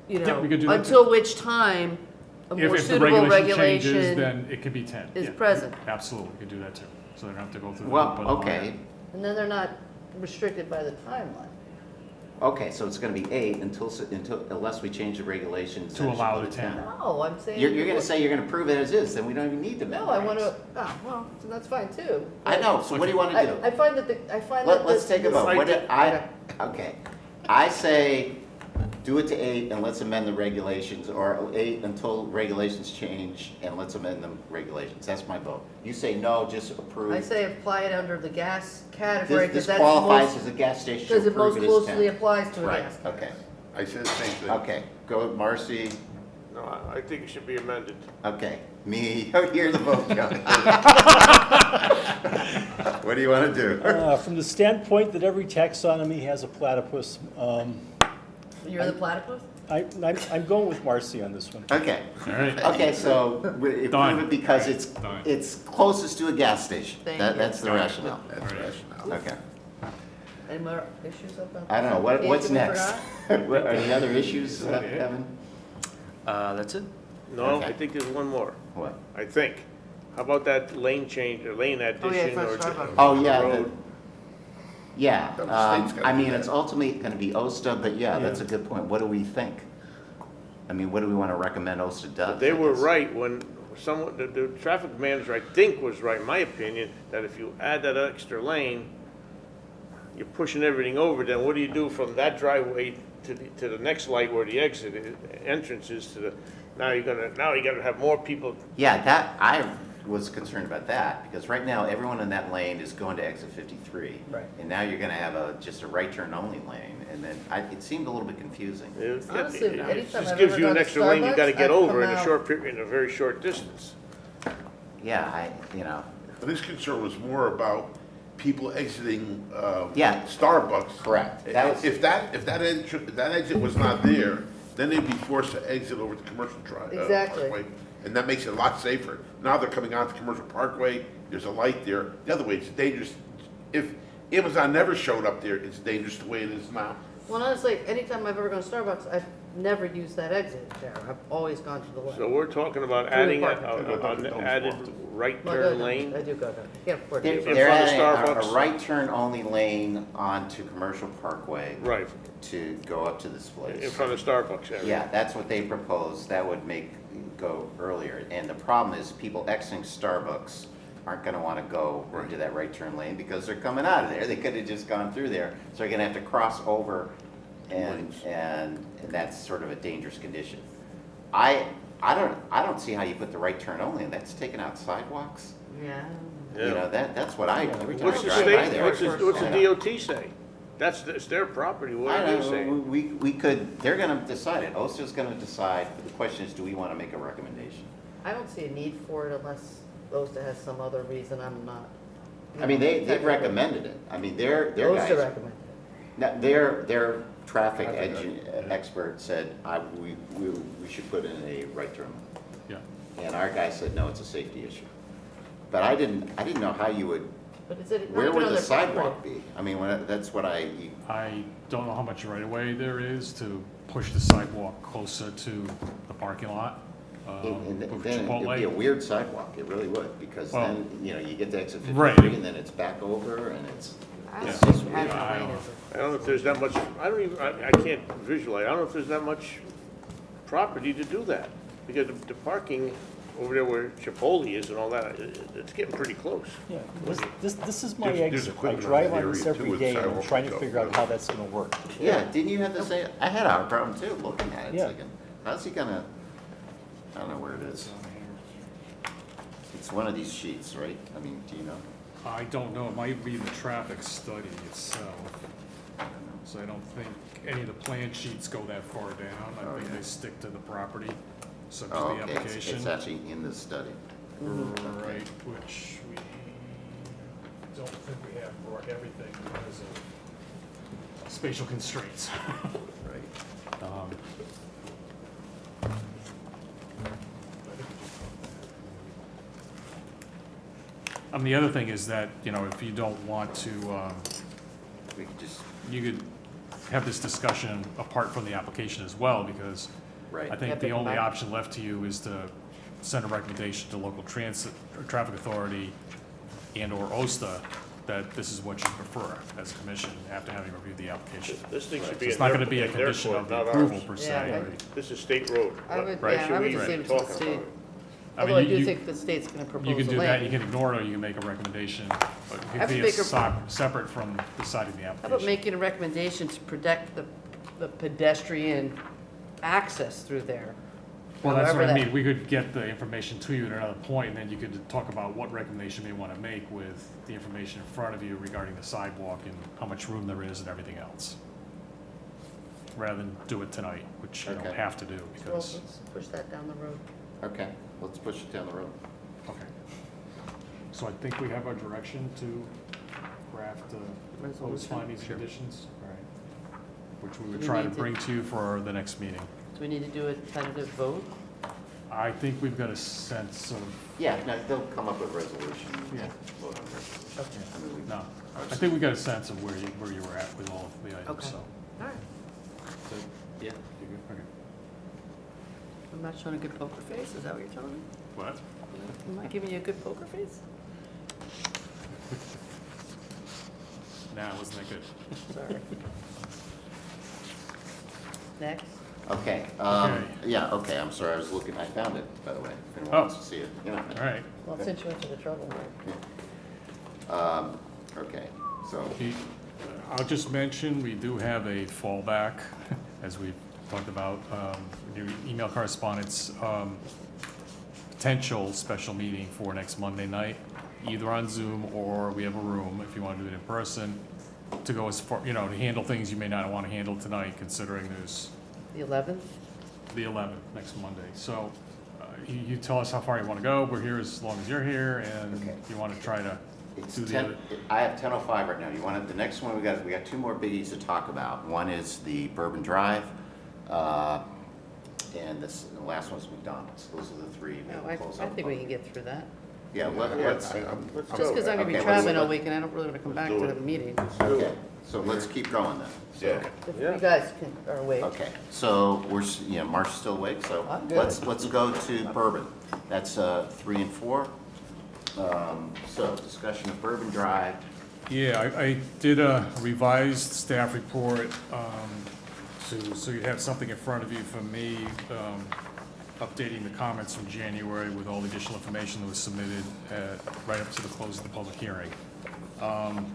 you Yeah, know, we could do that until which time a more If the suitable regulation changes, regulation then it could be 10. is Yeah, present. Absolutely, we could do that too. So they don't have to go through the Well, loop of the okay, lawyer. And then they're not restricted by the timeline. okay, so it's going to be 8 unless we change the regulations. To then it should allow go the to 10. No, I'm saying. You're going to say you're going to prove it as is, then we don't even need to amend No, the I want regs. to, well, that's fine too. I know, so what do you want to do? I find that Let's take a vote. Right. What did okay. I say, do it to 8 and let's amend the regulations, or 8 until regulations change and let's amend the regulations. That's my vote. You say no, just approve. I say apply it under the gas category, This because that's qualifies most, as a gas station. because it most approve as closely 10. applies to a Right, gas. okay, I said the same thing. okay. Go with Marcy. No, I think it should be amended. Okay, me. Here's the vote, John. What do you want to do? From the standpoint that every taxonomy has a platypus, You're the platypus? I'm going with Marcy on this one. Okay. All right. Okay, so we Done. approve it because Done. it's closest to a gas station. Thank you. That's the Done. rationale. That's rational. Okay. Any more issues about? I don't know, this what's application we next? forgot? What- Are the other issues, Kevin? That's it. No, Okay. I think there's one more, What? I think. How about that lane change, or lane addition, for or? Starbucks. Oh, yeah, road? Yeah, The state's gotta I do mean, that. it's ultimately gonna be OSTA, but yeah, that's a good point. What do we think? I mean, what do we wanna recommend OSTA does? They I were guess? right when someone, the traffic manager, I think, was right, in my opinion, that if you add that extra lane, you're pushing everything over, then what do you do from that driveway to the next light where the entrance is to the, now you gotta have more people. Yeah, that, I was concerned about that, because right now, everyone in that lane is going to exit 53. Right. And now you're gonna have just a right turn only lane, and then, it seemed a little bit confusing. Honestly, It anytime just I've gives ever you gone an to extra lane you gotta Starbucks, get I've over come in a out- short period, in a very short distance. Yeah, you know, But this concern was more about people exiting, Yeah. Starbucks. Correct. That was- If that exit was not there, then they'd be forced to exit over the commercial Exactly. parkway. And that makes it a lot safer. Now they're coming onto Commercial Parkway, there's a light there. The other way, it's dangerous. If Amazon never showed up there, it's dangerous the way it is now. Well, honestly, anytime I've ever gone to Starbucks, I've never used that exit there. I've always gone to the left. So we're talking about Through the adding parking. an added right Well, I turn go lane. down. I do go down. Can't afford They're to. In they're front of adding a Starbucks? right turn only lane onto Commercial Parkway. Right. To go up to this place. In front of Starbucks area. Yeah, that's what they proposed. That would make go earlier. And the problem is people exiting Starbucks aren't gonna wanna go into that right turn lane because they're coming out of there. They could have just gone through there. So they're gonna have to cross over and that's sort of a dangerous condition. I don't see how you put the right turn only, and that's taking out sidewalks. Yeah. You know, that's what every time I What's the drive by state, there. what's the DOT say? It's their property, what I are they know, saying? we could, they're gonna decide it. OSHA's gonna decide, but the question is, do we wanna make a recommendation? I don't see a need for it unless OSHA has some other reason. I'm not. I mean, they've recommended it. I mean, their guys. OSHA recommended Now, their traffic expert said, we should put in a right turn lane. Yeah. And our guy said, no, it's a safety issue. But I didn't know how you would, But is it? where would the sidewalk be? I mean, that's what I don't know how much right of way there is to push the sidewalk closer to the parking lot. and with then it'd be a Chipotle. weird sidewalk, it really would, because Well, then, you get to exit right. 53 and then it's back over and it's just weird. I don't know if there's that much, I can't visualize, I don't know if there's that much property to do that. Because the parking over there where Chipotle is and all that, it's getting pretty close. Yeah, this is my There's exit. I equipment drive on on that this area, every too, with day, and I'm sidewalks trying to and figure out stuff. how that's gonna work. Yeah, didn't you have to say, I had our problem too, looking at it, Yeah. thinking, how's he gonna, I don't know where it is. It's one of these sheets, right? I mean, do you know? I don't know, it might be the traffic study itself. So I don't think any of the plan sheets go that far down. I think they stick to the property, such as Oh, the okay, application. it's actually in the study. Right, which we don't think we have for everything because of spatial constraints. Right. The other thing is that, if you don't want to, We could just, you could have this discussion apart from the application as well, because right. I think the only option left to you is to send a recommendation to local transit, or traffic authority and/or OSTA that this is what you prefer as a commission after having reviewed the application. This thing should So be it's in not their, gonna be a in their condition court, of the not approval ours. per Yeah, se. right. Right. This is state road. I would, Right. yeah, I would Should just we leave it to the talk state. about it? Although I do think the state's gonna propose a You lane. can do that, you can ignore it, or you can make a recommendation, but I it would could be make a- separate from deciding the How about application. making a recommendation to protect the pedestrian access through there? Well, that's what However I that- mean, we could get the information to you at another point, and then you could talk about what recommendation you may want to make with the information in front of you regarding the sidewalk and how much room there is and everything else. Rather than do it tonight, which you don't Okay. have to do, Well, because, let's push that down the road. Okay, let's push it down the road. okay. So I think we have our direction to craft those Resolution. findings and conditions, all right, which we would We try to need to- bring to you for the next meeting. Do we need to do a tentative vote? I think we've got a sense of, Yeah, no, they'll come up with a resolution. Yeah. Vote on it. Okay. I mean, we- no, I think we got a sense of where you were at with all of the items, Okay. so. All right. Yeah. You good? Okay. I'm not showing a good poker face, is that what you're telling me? What? Am I giving you a good poker face? Nah, wasn't that good? Sorry. Next. Okay, Okay. yeah, okay, I'm sorry, I was looking, I found it, by the way, if anyone Oh. wants to see it. You know. All right. Well, since you went to the trouble, Okay, so, I'll just mention, we do have a fallback, as we talked about, your email correspondence, potential special meeting for next Monday night, either on Zoom or we have a room, if you want to do it in person, to go as far, to handle things you may not want to handle tonight, considering there's the 11th? the 11th, next Monday. So you tell us how far you want to go. We're here as long as you're here, and Okay. you want to try to it's do the 10, other. I have 10:05 right now. You want the next one, we got two more biggies to talk about. One is the Bourbon Drive, and the last one's McDonald's. Those are the three. No, We'll close I out think the we can get through that. Yeah, let's, Let's Just go. because I'm gonna be Okay, traveling all let's- week and I don't really want to come back do to it. the meeting. okay, so let's keep going then. So, Yeah. If Yeah. you guys are awake. okay, so Marcia's still awake, so I'm good. let's go to Bourbon. That's 3 and 4. So discussion of Bourbon Drive. Yeah, I did a revised staff report, so you have something in front of you from me. updating the comments from January with all the additional information that was submitted right up to the close of the public hearing. I'm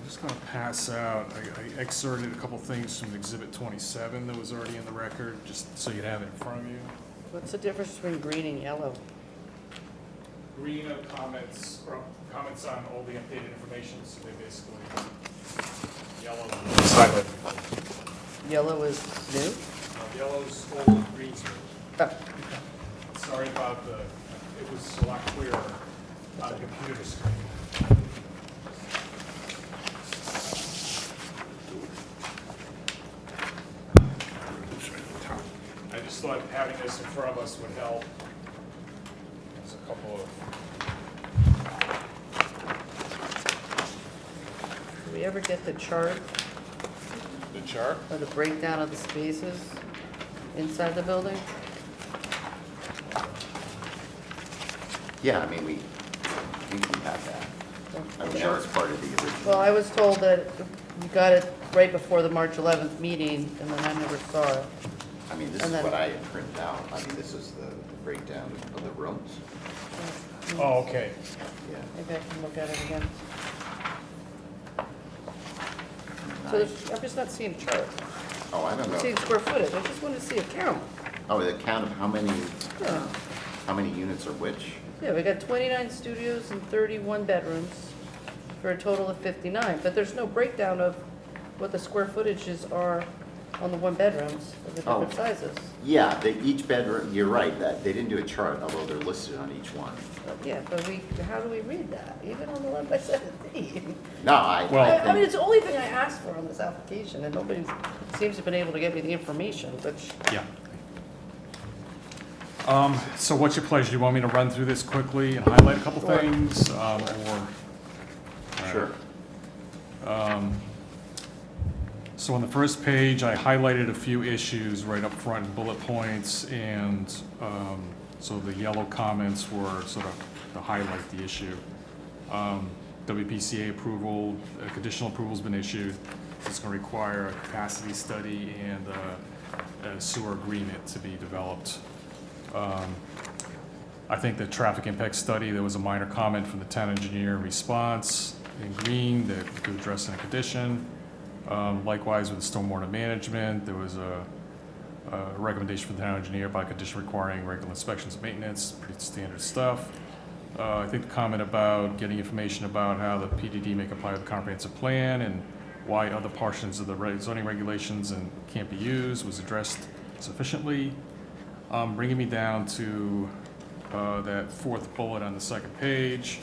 just going to pass out, I excerpted a couple things from Exhibit 27 that was already in the record, just so you'd have it in front of you. What's the difference between green and yellow? Green are comments, or comments on all the updated information, so they basically, yellow is highlighted. Yellow is new? Yellow's old, green's new. Oh. Sorry about the, it was a lot clearer on the computer screen. I just thought having this in front of us would help. There's a couple of. Do we ever get the chart The chart? or the breakdown of the spaces inside the building? Yeah, I mean, we have that. I mean, that was part of the original. Well, I was told that you got it right before the March 11th meeting, and then I never saw it. I mean, this And is then- what I had printed out. I mean, this is the breakdown of the rooms. Oh, okay. Yeah. Maybe I can look at it again. So I'm just not seeing a chart. Oh, I don't I'm know. seeing square footage. I just want to see a count. Oh, the count of how many Yeah. units are which? Yeah, we got 29 studios and 31 bedrooms for a total of 59, but there's no breakdown of what the square footages are on the one bedrooms of the different Oh. sizes. Yeah, each bedroom, you're right, that they didn't do a chart, although they're listed on each one. Yeah, but how do we read that? Even on the 1 by 17? No, I I mean, think, it's the only thing I asked for on this application, and nobody seems to have been able to get me the information, which, Yeah. So what's your pleasure? Do you want me to run through this quickly and highlight a couple Sure. things, sure. So on the first page, I highlighted a few issues right up front, bullet points, and so the yellow comments were sort of to highlight the issue. WPCA approval, conditional approval's been issued. It's going to require a capacity study and a sewer agreement to be developed. I think the traffic impact study, there was a minor comment from the town engineer in response in green that we could address in a condition. Likewise with the stormwater management, there was a recommendation from the town engineer by condition requiring regular inspections and maintenance, pretty standard stuff. I think the comment about getting information about how the PDD may comply with the comprehensive plan and why other portions of the zoning regulations and can't be used was addressed sufficiently. Bringing me down to that fourth bullet on the second page.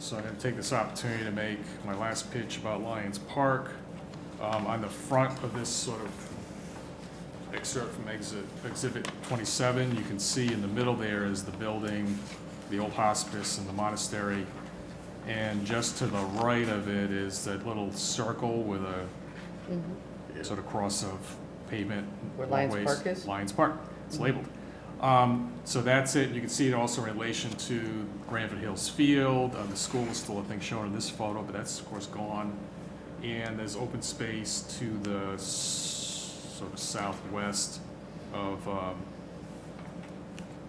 So I'm going to take this opportunity to make my last pitch about Lions Park. On the front of this sort of excerpt from Exhibit 27, you can see in the middle there is the building, the old hospice and the monastery. And just to the right of it is that little circle with a sort of cross of pavement. Where Lions walkways. Park is? Lions Park, it's labeled. So that's it. You can see it also in relation to Branford Hills Field. The school is still, I think, shown in this photo, but that's of course gone. And there's open space to the sort of southwest of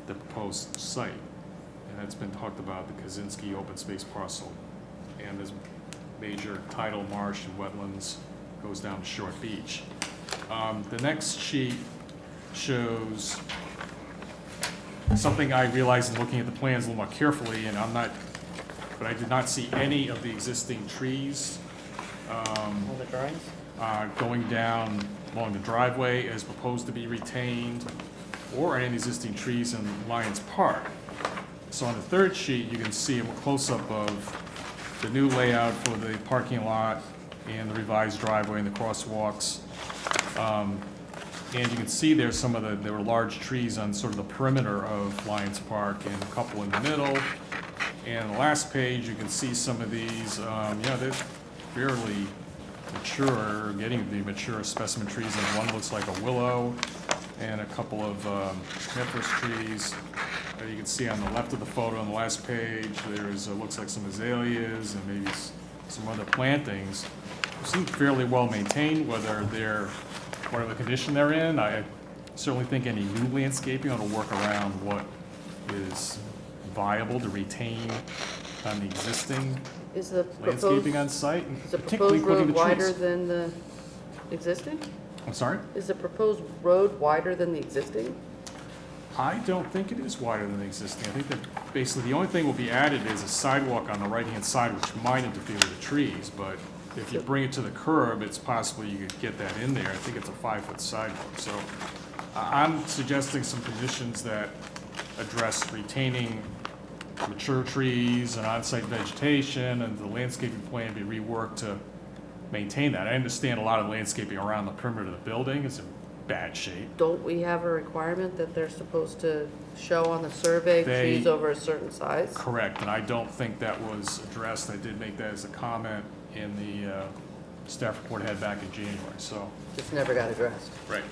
the proposed site. And that's been talked about, the Kaczynski open space parcel. And there's major tidal marsh and wetlands goes down to Short Beach. The next sheet shows something I realized in looking at the plans a little more carefully, and but I did not see any of the existing trees all the drawings? going down along the driveway as proposed to be retained, or any existing trees in Lions Park. So on the third sheet, you can see a close-up of the new layout for the parking lot and the revised driveway and the crosswalks. And you can see there there were large trees on sort of the perimeter of Lions Park and a couple in the middle. And on the last page, you can see some of these, they're fairly mature, getting to be mature specimen trees. And one looks like a willow and a couple of coniferous trees. You can see on the left of the photo on the last page, there's looks like some azaleas and maybe some other plantings. They seem fairly well maintained, whatever condition they're in. I certainly think any new landscaping ought to work around what is viable to retain on the existing Is the landscaping on site, and is the particularly proposed putting the road wider trees. than the existing? I'm sorry? Is the proposed road wider than the existing? I don't think it is wider than the existing. I think that basically the only thing will be added is a sidewalk on the right-hand side, which might interfere with the trees, but if you bring it to the curb, it's possible you could get that in there. I think it's a 5-foot sidewalk. So I'm suggesting some conditions that address retaining mature trees and on-site vegetation, and the landscaping plan be reworked to maintain that. I understand a lot of landscaping around the perimeter of the building is in bad shape. Don't we have a requirement that they're supposed to show on the survey trees over a certain size? Correct, and I don't think that was addressed. I did make that as a comment in the staff report I had back in January, so. Just never got addressed. Right.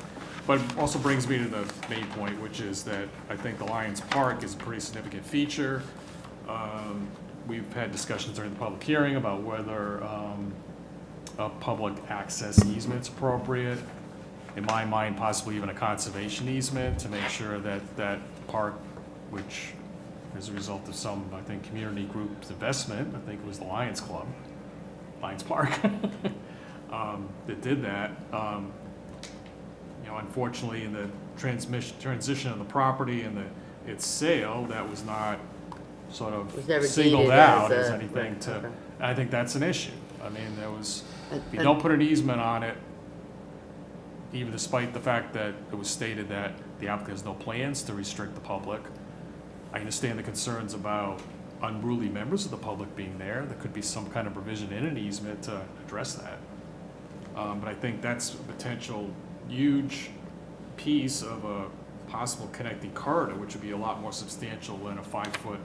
But it also brings me to the main point, which is that I think the Lions Park is a pretty significant feature. We've had discussions during the public hearing about whether a public access easement's appropriate. In my mind, possibly even a conservation easement to make sure that that park, which as a result of some, I think, community group's investment, I think it was the Lions Club, Lions Park, that did that. You know, unfortunately, in the transition of the property and its sale, that was not sort of singled out as anything to. Okay. I think that's an issue. I mean, there was, if you don't put an easement on it, even despite the fact that it was stated that the applicant has no plans to restrict the public, I understand the concerns about unruly members of the public being there. There could be some kind of provision in an easement to address that. But I think that's a potential huge piece of a possible connecting corridor, which would be a lot more substantial than a 5-foot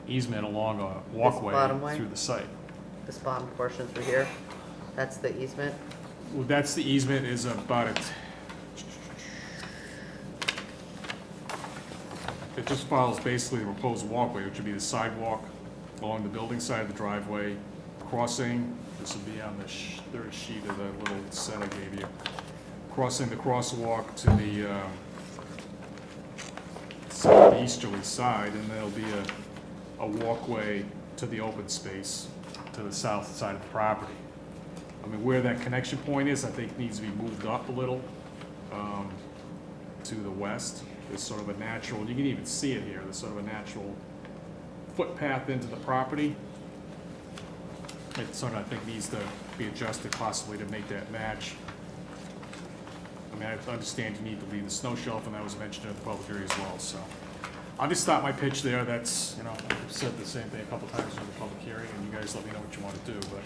easement along a walkway through the site. This bottom portion through here, that's the easement? Well, that's the easement is about it. It just follows basically the proposed walkway, which would be the sidewalk along the building side of the driveway, crossing, this would be on the third sheet of the little set I gave you, crossing the crosswalk to the easterly side, and there'll be a walkway to the open space to the south side of the property. I mean, where that connection point is, I think needs to be moved up a little to the west. There's sort of a natural, you can even see it here, there's sort of a natural footpath into the property. It sort of, I think, needs to be adjusted possibly to make that match. I mean, I understand you need to leave the snow shelf, and that was mentioned at the public hearing as well, so. I'll just stop my pitch there. That's, you know, I've said the same thing a couple times in the public hearing, and you guys let me know what you want to do, but.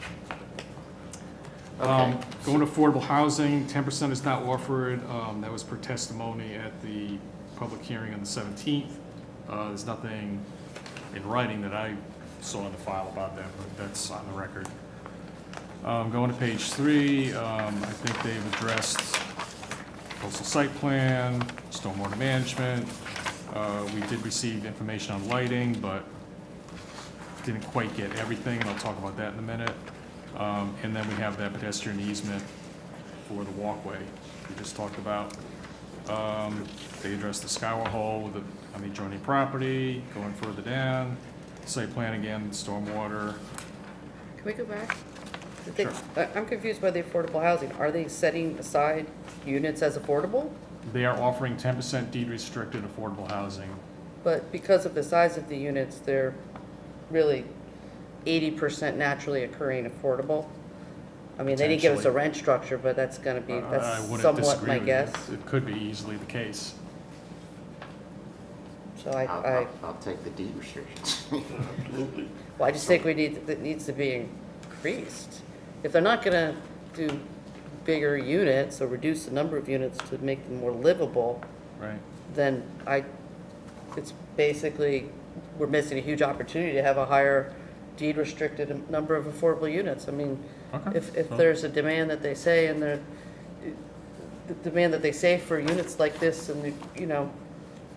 Going to affordable housing, 10% is not offered. That was per testimony at the public hearing on the 17th. There's nothing in writing that I saw in the file about that, but that's on the record. Going to page 3, I think they've addressed coastal site plan, stormwater management. We did receive information on lighting, but didn't quite get everything, and I'll talk about that in a minute. And then we have that pedestrian easement for the walkway we just talked about. They addressed the scour hole on the adjoining property, going further down. Site plan again, stormwater. Can we go back? Sure. I'm confused by the affordable housing. Are they setting aside units as affordable? They are offering 10% deed restricted affordable housing. But because of the size of the units, they're really 80% naturally occurring affordable. I mean, they didn't give us a rent structure, but that's gonna be, that's somewhat my guess. It could be easily the case. So I'll take the deed restrictions. Absolutely. Well, I just think it needs to be increased. If they're not gonna do bigger units or reduce the number of units to make them more livable, right, then it's basically, we're missing a huge opportunity to have a higher deed restricted number of affordable units. I mean, if there's a demand that they say, and the demand that they say for units like this, and you know,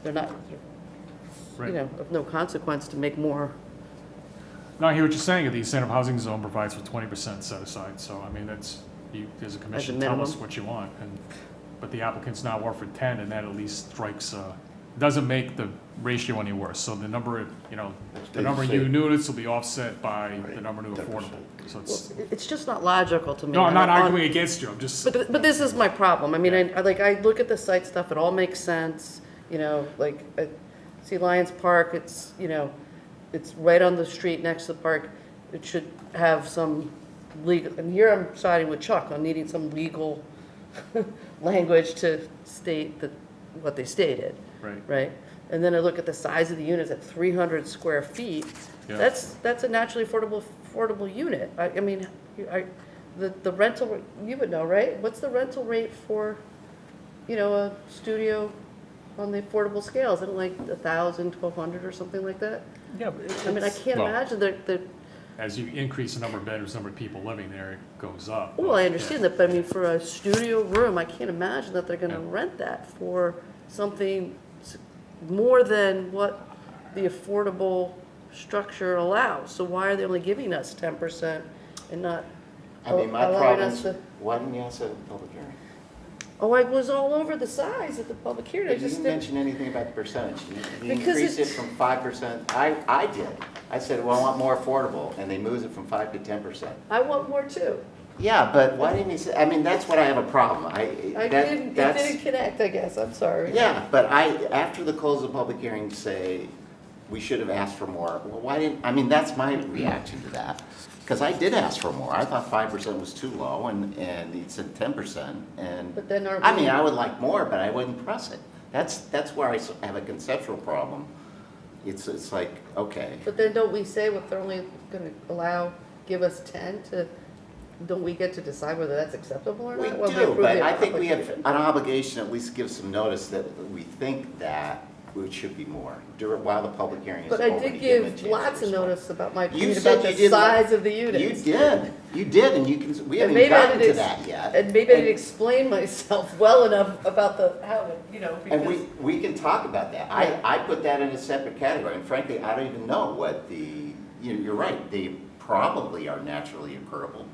they're not, you know, of no consequence to make more. No, I hear what you're saying. The incentive housing zone provides for 20% set aside. So I mean, that's, you as a commission, tell us what you want. And but the applicant's now offered 10, and that at least strikes, doesn't make the ratio any worse. So the number of, the number of units will be offset by the number of affordable. So It's just not logical to me. no, I'm not arguing against you, I'm just. But this is my problem. I mean, I look at the site stuff, it all makes sense, like, I see Lions Park, it's, it's right on the street next to the park. It should have some legal, and here I'm siding with Chuck on needing some legal language to state that, what they stated. Right? And then I look at the size of the units at 300 square feet. Yeah. That's a naturally affordable unit. I mean, the rental, you would know, right? What's the rental rate for, a studio on the affordable scale? Is it like 1,000, 1,200 or something like that? Yeah. I mean, I can't imagine that. As you increase the number of bedrooms, number of people living there, it goes up. Well, I understand that, but I mean, for a studio room, I can't imagine that they're gonna rent that for something more than what the affordable structure allows. So why are they only giving us 10% and not I mean, my allowing problem us is, to? why didn't you ask at the public hearing? Oh, I was all over the size at the public hearing. I You just didn't didn't. mention anything about the percentage. You Because increased it it's- from 5%. I did. I said, well, I want more affordable, and they moved it from 5 to 10%. I want more too. Yeah, but why didn't you say, I mean, that's what I have a problem. It didn't connect, I guess. I'm sorry. Yeah, but after the close of the public hearing, say, we should have asked for more. Well, why didn't, I mean, that's my reaction to that. Because I did ask for more. I thought 5% was too low, and he said 10%. And But then I mean, I would like more, but I wouldn't press it. That's where I have a conceptual problem. It's like, okay. But then don't we say what they're only gonna give us 10 to, don't we get to decide whether that's acceptable or We not? when do, approve but the I think we have application? an obligation to at least give some notice that we think that it should be more while the public hearing is But over. I to did give them a give chance lots to of respond. notice about my You opinion said about the you did size of the units. You did, and you can, we And haven't maybe I gotten to didn't that yet. And maybe I didn't explain myself well enough about how, And because. we can talk about that. I put that in a separate category, and frankly, I don't even know what you're right, they probably are naturally affordable,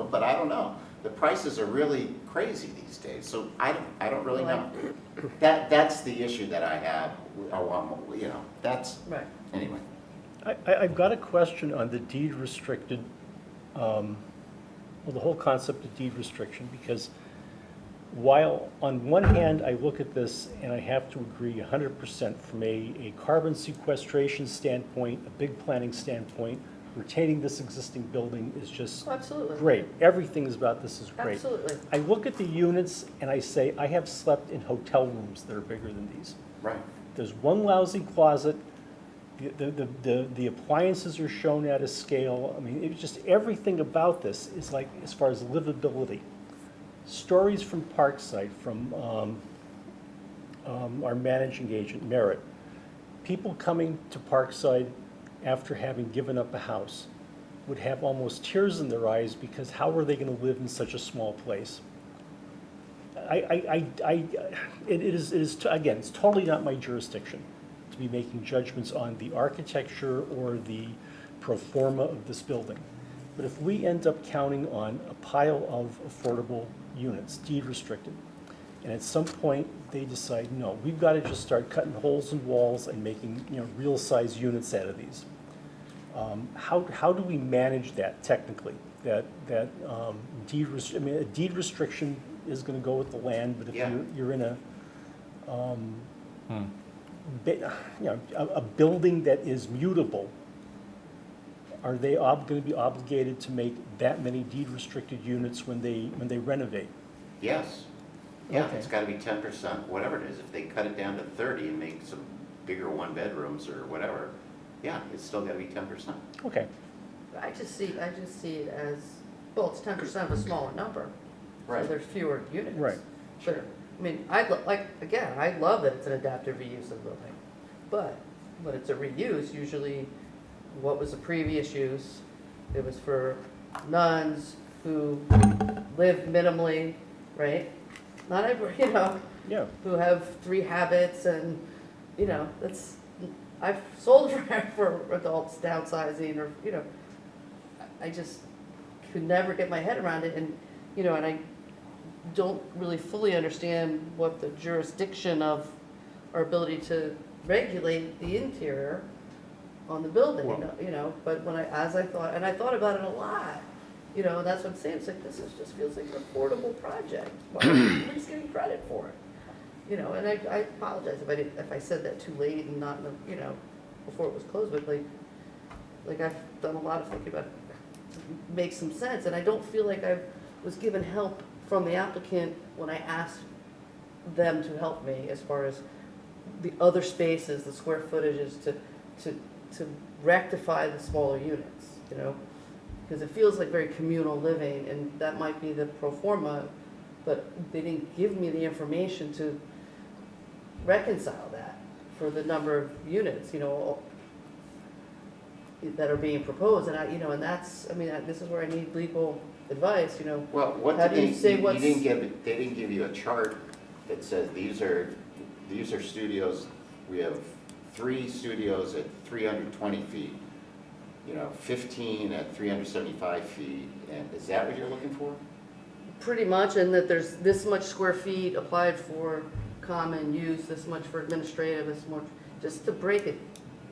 but I don't know. The prices are really crazy these days, so I don't really know. That's the issue that I have, that's, Right. anyway. I've got a question on the deed restricted, the whole concept of deed restriction, because while on one hand, I look at this and I have to agree 100% from a carbon sequestration standpoint, a big planning standpoint, retaining this existing building is just Absolutely. great. Everything about this is great. Absolutely. I look at the units and I say, I have slept in hotel rooms that are bigger than these. Right. There's one lousy closet. The appliances are shown at a scale. I mean, it's just everything about this is like, as far as livability. Stories from Parkside, from our managing agent, Merritt. People coming to Parkside after having given up a house would have almost tears in their eyes because how are they going to live in such a small place? It is again, it's totally not my jurisdiction to be making judgments on the architecture or the pro forma of this building. But if we end up counting on a pile of affordable units, deed restricted, and at some point they decide, no, we've got to just start cutting holes in walls and making real size units out of these. How do we manage that technically? A deed restriction is going to go with the land, but if you're in a building that is mutable, are they going to be obligated to make that many deed restricted units when they renovate? Yes. Yeah, Okay. it's gotta be 10%, whatever it is. If they cut it down to 30 and make some bigger one bedrooms or whatever, yeah, it's still gotta be 10%. Okay. I just see it as, well, it's 10% of a smaller number. Right. So there's fewer units. Right. But, I mean, I love that it's an adaptive reuse of the building. But when it's a reuse, usually what was the previous use? It was for nuns who lived minimally, right? Not every, Yeah. who have 3 habits and, that's, I've sold for adults downsizing or, I just could never get my head around it and, and don't really fully understand what the jurisdiction of our ability to regulate the interior on the building, but I thought about it a lot, and that's what I'm saying, it's like, just feels like an affordable project, but nobody's getting credit for it, and I apologize if I said that too late and not, before it was closed, but like I've done a lot of thinking about it, makes some sense, and I don't feel like I was given help from the applicant when I asked them to help me as far as the other spaces, the square footages to rectify the smaller units, because it feels like very communal living, and that might be the pro forma, but they didn't give me the information to reconcile that for the number of units, that are being proposed, and this is where I need legal advice, Well, what How did do you say they what's- they didn't give you a chart that says these are studios, we have 3 studios at 320 feet, 15 at 375 feet, and is that what you're looking for? Pretty much, and that there's this much square feet applied for common use, this much for administrative, this much, just to break it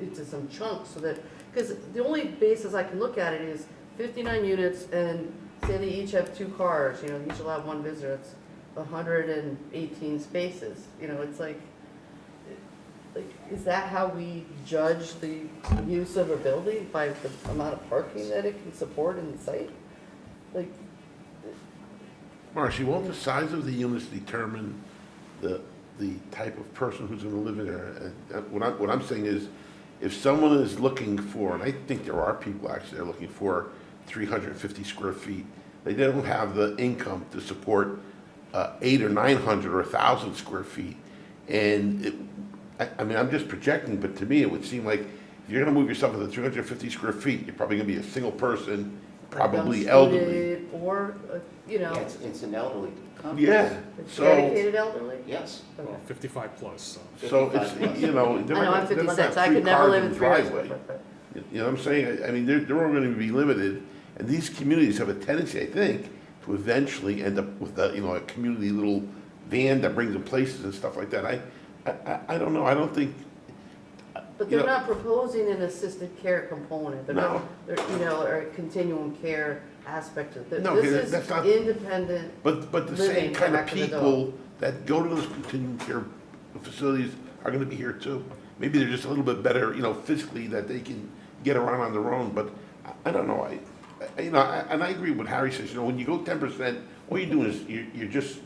into some chunks so that, because the only basis I can look at it is 59 units and say they each have 2 cars, each allow 1 visitor, it's 118 spaces, it's like, is that how we judge the use of a building, by the amount of parking that it can support in the site? Like, Marcy, won't the size of the units determine the type of person who's gonna live in there? What I'm saying is, if someone is looking for, and I think there are people actually that are looking for 350 square feet, they don't have the income to support 800 or 900 or 1,000 square feet. And I'm just projecting, but to me, it would seem like if you're gonna move yourself into 350 square feet, you're probably gonna be a single person, probably elderly. Or, Yeah, it's an elderly complex. Yeah, so, dedicated elderly? Yes. Well, 55 plus, so. so it's, they're I know, I'm not 56, gonna I have could 3 never cars live in in the 300 driveway. square foot. You know what I'm saying? I mean, they're all gonna be limited, and these communities have a tendency, I think, to eventually end up with a community little van that brings them places and stuff like that. I don't know, I don't think, But they're not proposing an assisted care component, they're No. not, or a continuum care aspect of it. No, This that's is not- independent but the same living kind of direct to the dog. people that go to those continuum care facilities are gonna be here too. Maybe they're just a little bit better, physically, that they can get around on their own, but I don't know, and I agree with Harry says, when you go 10%, all you're doing is, you're just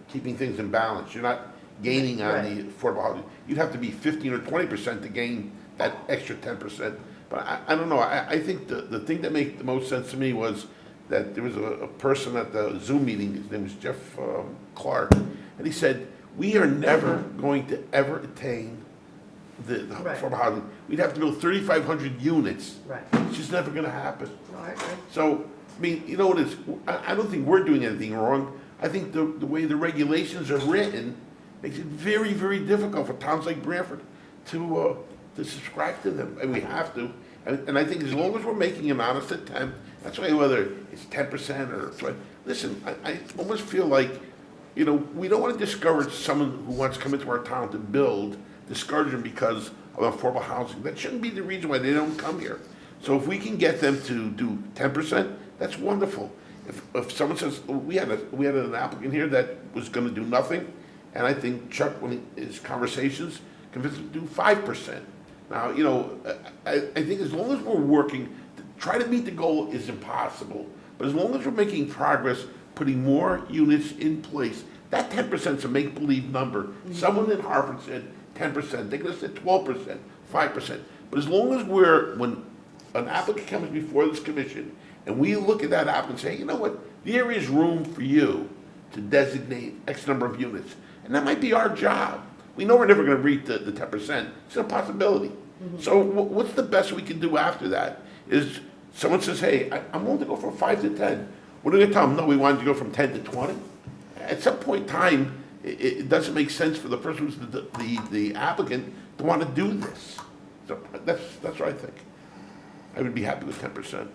keeping things in balance, you're not gaining on the affordable housing. You'd have to be 15 or 20% to gain that extra 10%. But I don't know, I think the thing that made the most sense to me was that there was a person at the Zoom meeting, his name was Jeff Clark, and he said, we are never going to ever attain the affordable housing. We'd have to build 3,500 units. Right. It's just never gonna happen. No, I agree. So, I mean, you know what it is, I don't think we're doing anything wrong. I think the way the regulations are written makes it very, very difficult for towns like Brantford to subscribe to them, and we have to. And I think as long as we're making an honest attempt, that's why whether it's 10% or 20, listen, I almost feel like, we don't want to discourage someone who wants to come into our town to build, discourage them because of affordable housing. That shouldn't be the reason why they don't come here. So if we can get them to do 10%, that's wonderful. If someone says, we had an applicant here that was gonna do nothing, and I think Chuck, when his conversations, convinced him to do 5%. Now, I think as long as we're working, to try to meet the goal is impossible, but as long as we're making progress, putting more units in place, that 10% is a make-believe number. Someone in Harvard said 10%, they could have said 12%, 5%. But as long as when an applicant comes before this commission, and we look at that applicant and say, you know what, there is room for you to designate X number of units. And that might be our job. We know we're never gonna reach the 10%, it's a possibility. So what's the best we can do after that? Is someone says, hey, I'm willing to go from 5 to 10. What are we gonna tell them? No, we wanted to go from 10 to 20? At some point in time, it doesn't make sense for the person who's the applicant to wanna do this. So that's what I think. I would be happy with 10%.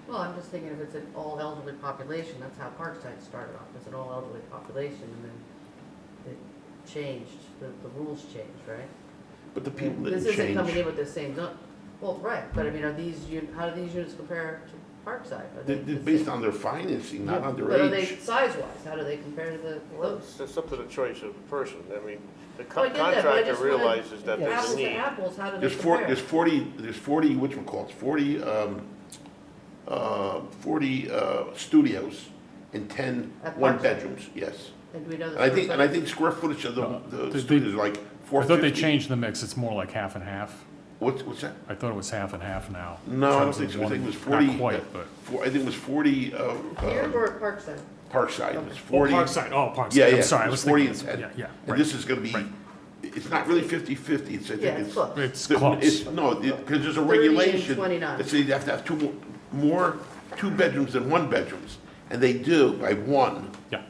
Well, I'm just thinking if it's an all elderly population, that's how Parkside started off, as an all elderly population, and then it changed, the rules changed, right? But the people This didn't isn't coming change. in with the same, well, right, but I mean, how do these units compare to Parkside? Are they They're the based same? on their financing, not on their But are they age. size-wise, how do they compare to the, Well, those? it's up to the choice of the person. I mean, the Oh, I get that, but I contractor just wanted- realizes that there's Apples a to need. apples, how do they There's compare? there's 40, whatchamacallit, 40 studios and 10 At one-bedrooms, yes. And do we know the And I think square square footage of the they- studios is like I 450. thought they changed the mix, it's more like half and half. What's that? I thought it was half and half now. No, in I don't terms think of so. I think it one- was 40. Not quite, but. I think it was 40, Here or at Parkside? Parkside, it was Oh, 40. Parkside, Parkside, Yeah, I'm yeah, sorry, I it was 40 thinking, and yeah, 10. yeah, And right. this is gonna be, Right. it's not really 50/50, it's, I Yeah, think it's it's. close. It's the- close. No, because there's a 30 and regulation. 29. That says you have to have two bedrooms than one bedrooms, and they do by one. Yeah,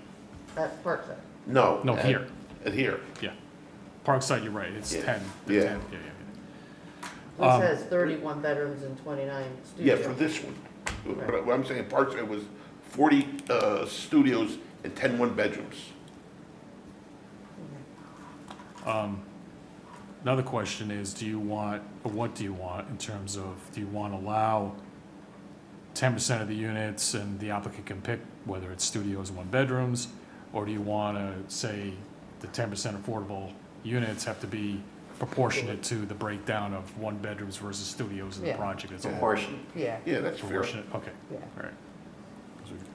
At Parkside. No. No, at- here. At here. yeah. Parkside, you're right, it's Yeah. 10. Yeah. 10, yeah. This has 31 bedrooms and 29 Yeah, studios. for this one. Right. But what I'm saying, Parkside was 40 studios and 10 one-bedrooms. Another question is, what do you want in terms of, do you want to allow 10% of the units and the applicant can pick whether it's studios or one bedrooms? Or do you want to say the 10% affordable units have to be proportionate to the breakdown of one bedrooms versus studios in the Yeah. project as a whole? Proportion. Yeah. Yeah, that's fair. Proportionate, okay, Yeah. all right.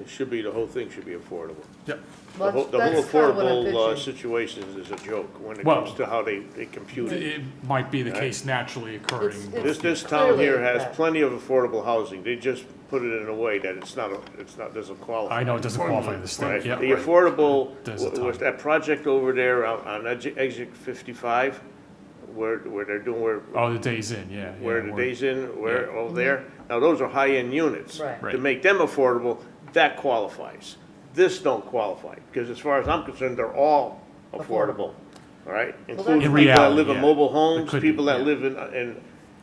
It should be, the whole thing should be affordable. Yep. Well, The whole that's kinda what I'm affordable pitching. situation is a joke when it Well, comes to how they compute it. It might be the Right. case naturally occurring. It's- This town here clearly has that. plenty of affordable housing. They just put it in a way that doesn't qualify. I know it doesn't qualify in the state, Right? yeah. The affordable, There's a ton. was that project over there on exit 55, where they're doing, Oh, the days in, yeah. where yeah, the days in, where, Mm-hmm. over there. Now, those are high-end units. Right. To Right. make them affordable, that qualifies. This don't qualify, because as far as I'm concerned, they're all affordable, all right? Including In people that reality, live in yeah. mobile It homes, could be, people that yeah. live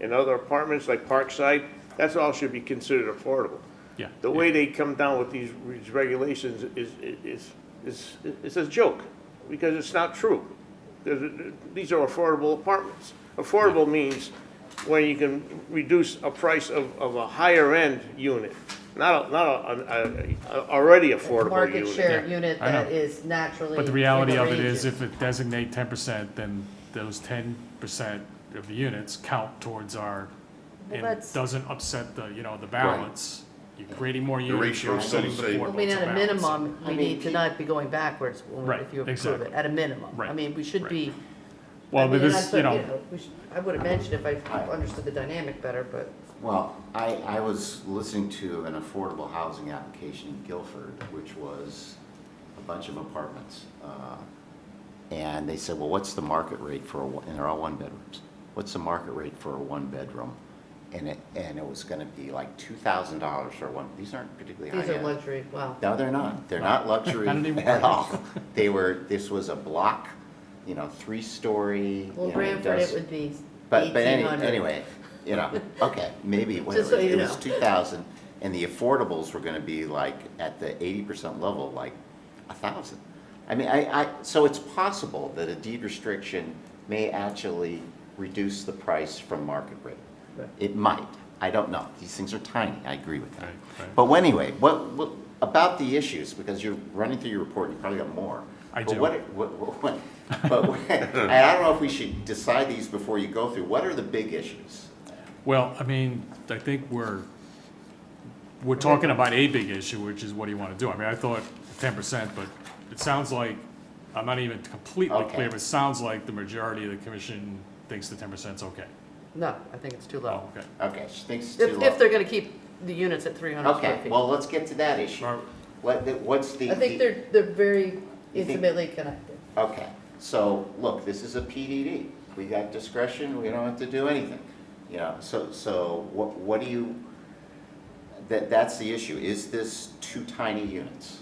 in other apartments like Parkside, that's all should be considered affordable. Yeah. The way they come down with these regulations is a joke, because it's not true. These are affordable apartments. Affordable means when you can reduce a price of a higher-end unit, not a already affordable Market unit. share Yeah, unit I know. that is naturally. But the reality in of it ranges. is, if it designate 10%, then those 10% of the units count towards our, Well, and that's- doesn't upset the balance. You're creating more units, ratio you're is still offsetting the the same. I affordable, mean, it's a at a balance. minimum, we I mean, need to not be going backwards Right, if you approve exactly. it, at a minimum. I Right, mean, we should right. be. Well, I mean, but and this, I you thought, know, I would have mentioned if I understood the dynamic better, but. Well, I was listening to an affordable housing application in Guilford, which was a bunch of apartments. And they said, well, what's the market rate and they're all one bedrooms. What's the market rate for a one bedroom? And it was gonna be like $2,000 for one, these aren't particularly high end. These are luxury, wow. No, they're not. They're not luxury Not anymore. at all. This was a block, 3-story. Well, Brantford, it would be But 1,800. anyway, okay, maybe, Just so whatever, you it was know. 2,000, and the affordables were gonna be like, at the 80% level, like 1,000. I mean, so it's possible that a deed restriction may actually reduce the price from market rate. Right. It might, I don't know, these things are tiny, I agree with that. Right, right. But anyway, what, about the issues, because you're running through your report, you probably got more. I But do. and I don't know if we should decide these before you go through, what are the big issues? well, I mean, I think we're talking about a big issue, which is what do you want to do? I mean, I thought 10%, but it sounds like, I'm not even completely Okay. clear, but it sounds like the majority of the commission thinks the 10% is okay. No, I think it's too Oh, low. okay. Okay, she thinks it's too If low. they're gonna keep the units at 300 square Okay, feet. well, let's get to that issue. Are- What's the? I think they're very You think- intimately connected. Okay, so, look, this is a PDD. We got discretion, we don't have to do anything. So what do you, that's the issue. Is this too tiny units?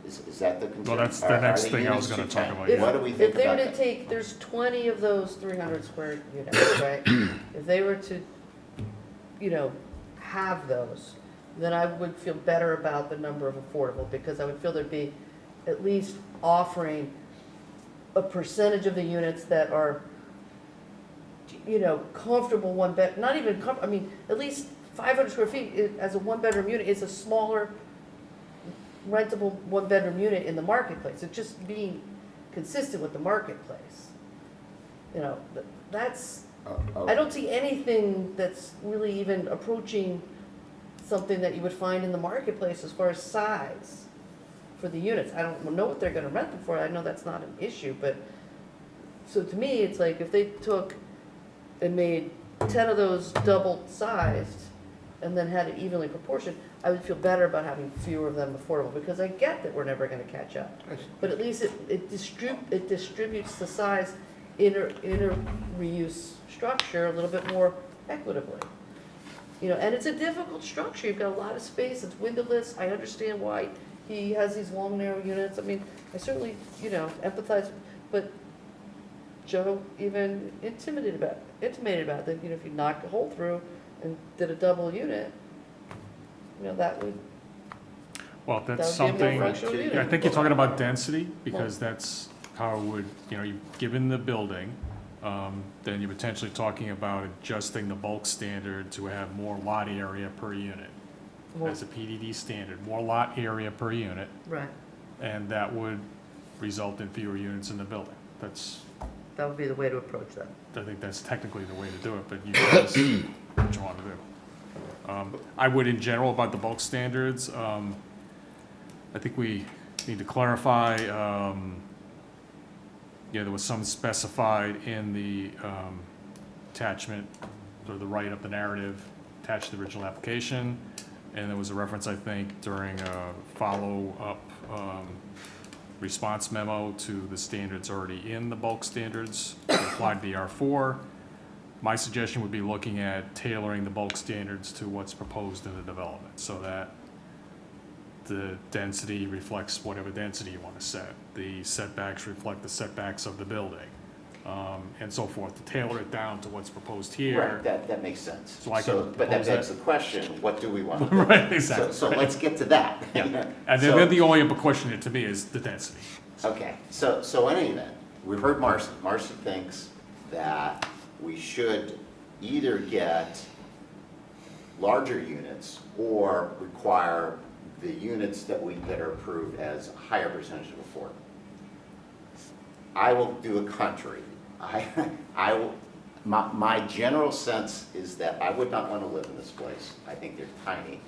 Is that the concern? Well, that's the Are next the thing I was units gonna too talk tiny? about, yeah. What do we think If they were about to that? take, there's 20 of those 300 square units, right? If they were to, have those, then I would feel better about the number of affordable, because I would feel there'd be at least offering a percentage of the units that are, you know, comfortable one bed, not even I mean, at least 500 square feet as a one-bedroom unit is a smaller rentable one-bedroom unit in the marketplace. It's just being consistent with the marketplace. You know, that's, I don't see anything that's really even approaching something that you would find in the marketplace as far as size for the units. I don't know what they're gonna rent them for, I know that's not an issue, but, so to me, it's like if they took and made 10 of those double-sized and then had it evenly proportioned, I would feel better about having fewer of them affordable, because I get that we're never gonna catch up. But at least it distributes the size inner reuse structure a little bit more equitably. You know, and it's a difficult structure, you've got a lot of space, it's windowless, I understand why he has these long, narrow units, I mean, I certainly, you know, empathize, but Joe even intimated about that, you know, if you knocked a hole through and did a double unit, you know, that would, Well, that's That would be a something, more functional unit. I think you're talking about density, because that's how it would, you know, given the building, then you're potentially talking about adjusting the bulk standard to have more lot area per unit. As a PDD standard, more lot area per unit, right, and that would result in fewer units in the building. that would be the way to approach that. I think that's technically the way to do it, but you guys, what you want to do. I would, in general, about the bulk standards, I think we need to clarify, yeah, there was some specified in the attachment, or the write-up, the narrative attached to the original application, and there was a reference, I think, during a follow-up response memo to the standards already in the bulk standards that applied to the R4. My suggestion would be looking at tailoring the bulk standards to what's proposed in the development, so that the density reflects whatever density you want to set. The setbacks reflect the setbacks of the building, and so forth, to tailor it down to what's proposed here. Right, that makes sense. So I can But that propose begs that. the question, what do we want to do? Right, exactly. So let's get to that. Yeah, and then the only question to me is the density. Okay, so in any event, we've heard Marcy. Marcy thinks that we should either get larger units or require the units that are approved as a higher percentage of affordable. I will do a contrary. My general sense is that I would not want to live in this place. I think they're tiny.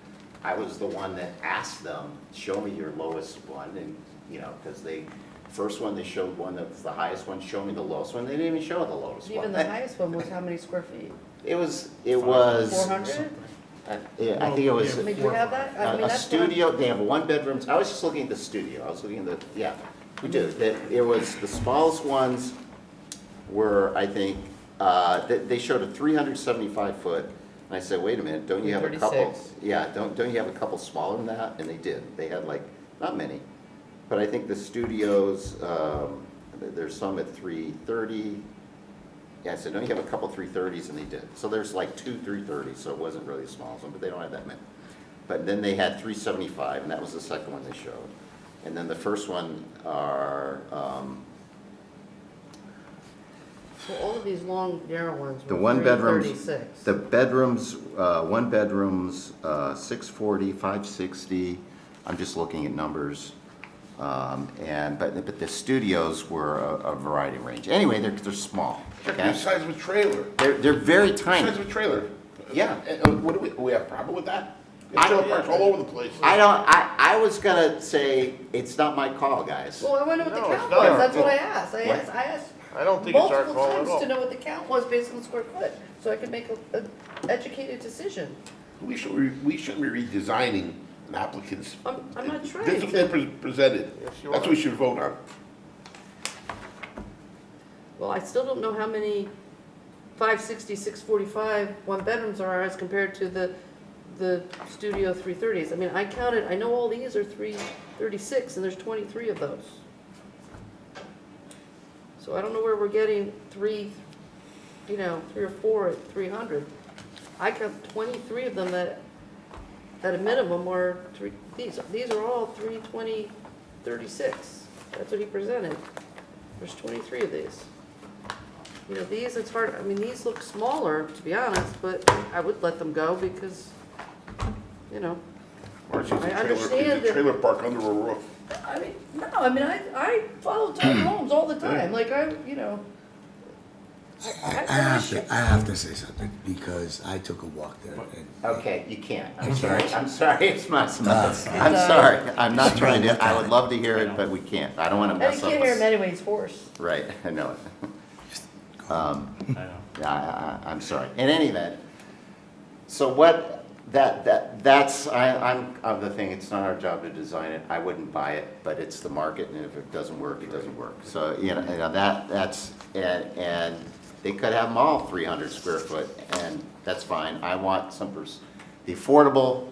I was the one that asked them, show me your lowest one, and, you know, because first one they showed one that was the highest one, show me the lowest one. They didn't even show the lowest one. Even the highest one was how many square feet? It was 400? Yeah, I think it was. I mean, do you have that? I mean, A that's studio, they have a one-bedroom, I was just looking at the studio, I was looking at yeah, we do. It was, the smallest ones were, I think, they showed a 375-foot, and I said, wait a minute, don't you have a couple? 36. Yeah, don't you have a couple smaller than that? And they did, they had like, not many, but I think the studios, there's some at 330. Yeah, I said, don't you have a couple 330s? And they did. So there's like 2 330s, so it wasn't really the smallest one, but they don't have that many. But then they had 375, and that was the second one they showed. And then the first one are, So all of these long, narrow ones the were one bedrooms, 336. the bedrooms, one bedrooms, 640, 560. I'm just looking at numbers. But the studios were a variety range. Anyway, they're small. The size of a trailer. They're very tiny. The size of a trailer. Yeah. What do we have a problem with that? Trailer parks all over the place. I was gonna say, it's not my call, guys. Well, I wonder what the No, count it's not. was, that's what I asked. I asked I don't think it's our multiple call at times all. to know what the count was based on the square foot, so I could make an educated decision. We shouldn't be redesigning an applicant's. I'm not trying This is what to. they presented. Yes, you That's are. what we should vote on. Well, I still don't know how many 560, 645 one-bedrooms are as compared to the studio 330s. I mean, I counted, I know all these are 336, and there's 23 of those. So I don't know where we're getting 3 or 4 at 300. I count 23 of them that at a minimum are these are all 320, 36. That's what he presented. There's 23 of these. You know, these, it's hard, I mean, these look smaller, to be honest, but I would let them go because, you know, Marcy's I a understand that. trailer park under a roof. I mean, no, I mean, I follow tiny homes all the time, like you know. I have to say something because I took a walk there. Okay, you can't. I'm sorry. I'm sorry. It's my. I'm sorry. I'm not trying to. I would love to hear it, but we can't. I don't want to And mess you up. can't hear him anyway, he's hoarse. Right. I know it. Yeah, I'm sorry. In any event, so what? That's I'm of the thing. It's not our job to design it. I wouldn't buy it, but it's the market, and if it doesn't work, it doesn't work. So you know that's and they could have them all 300 square foot, and that's fine. I want the affordable.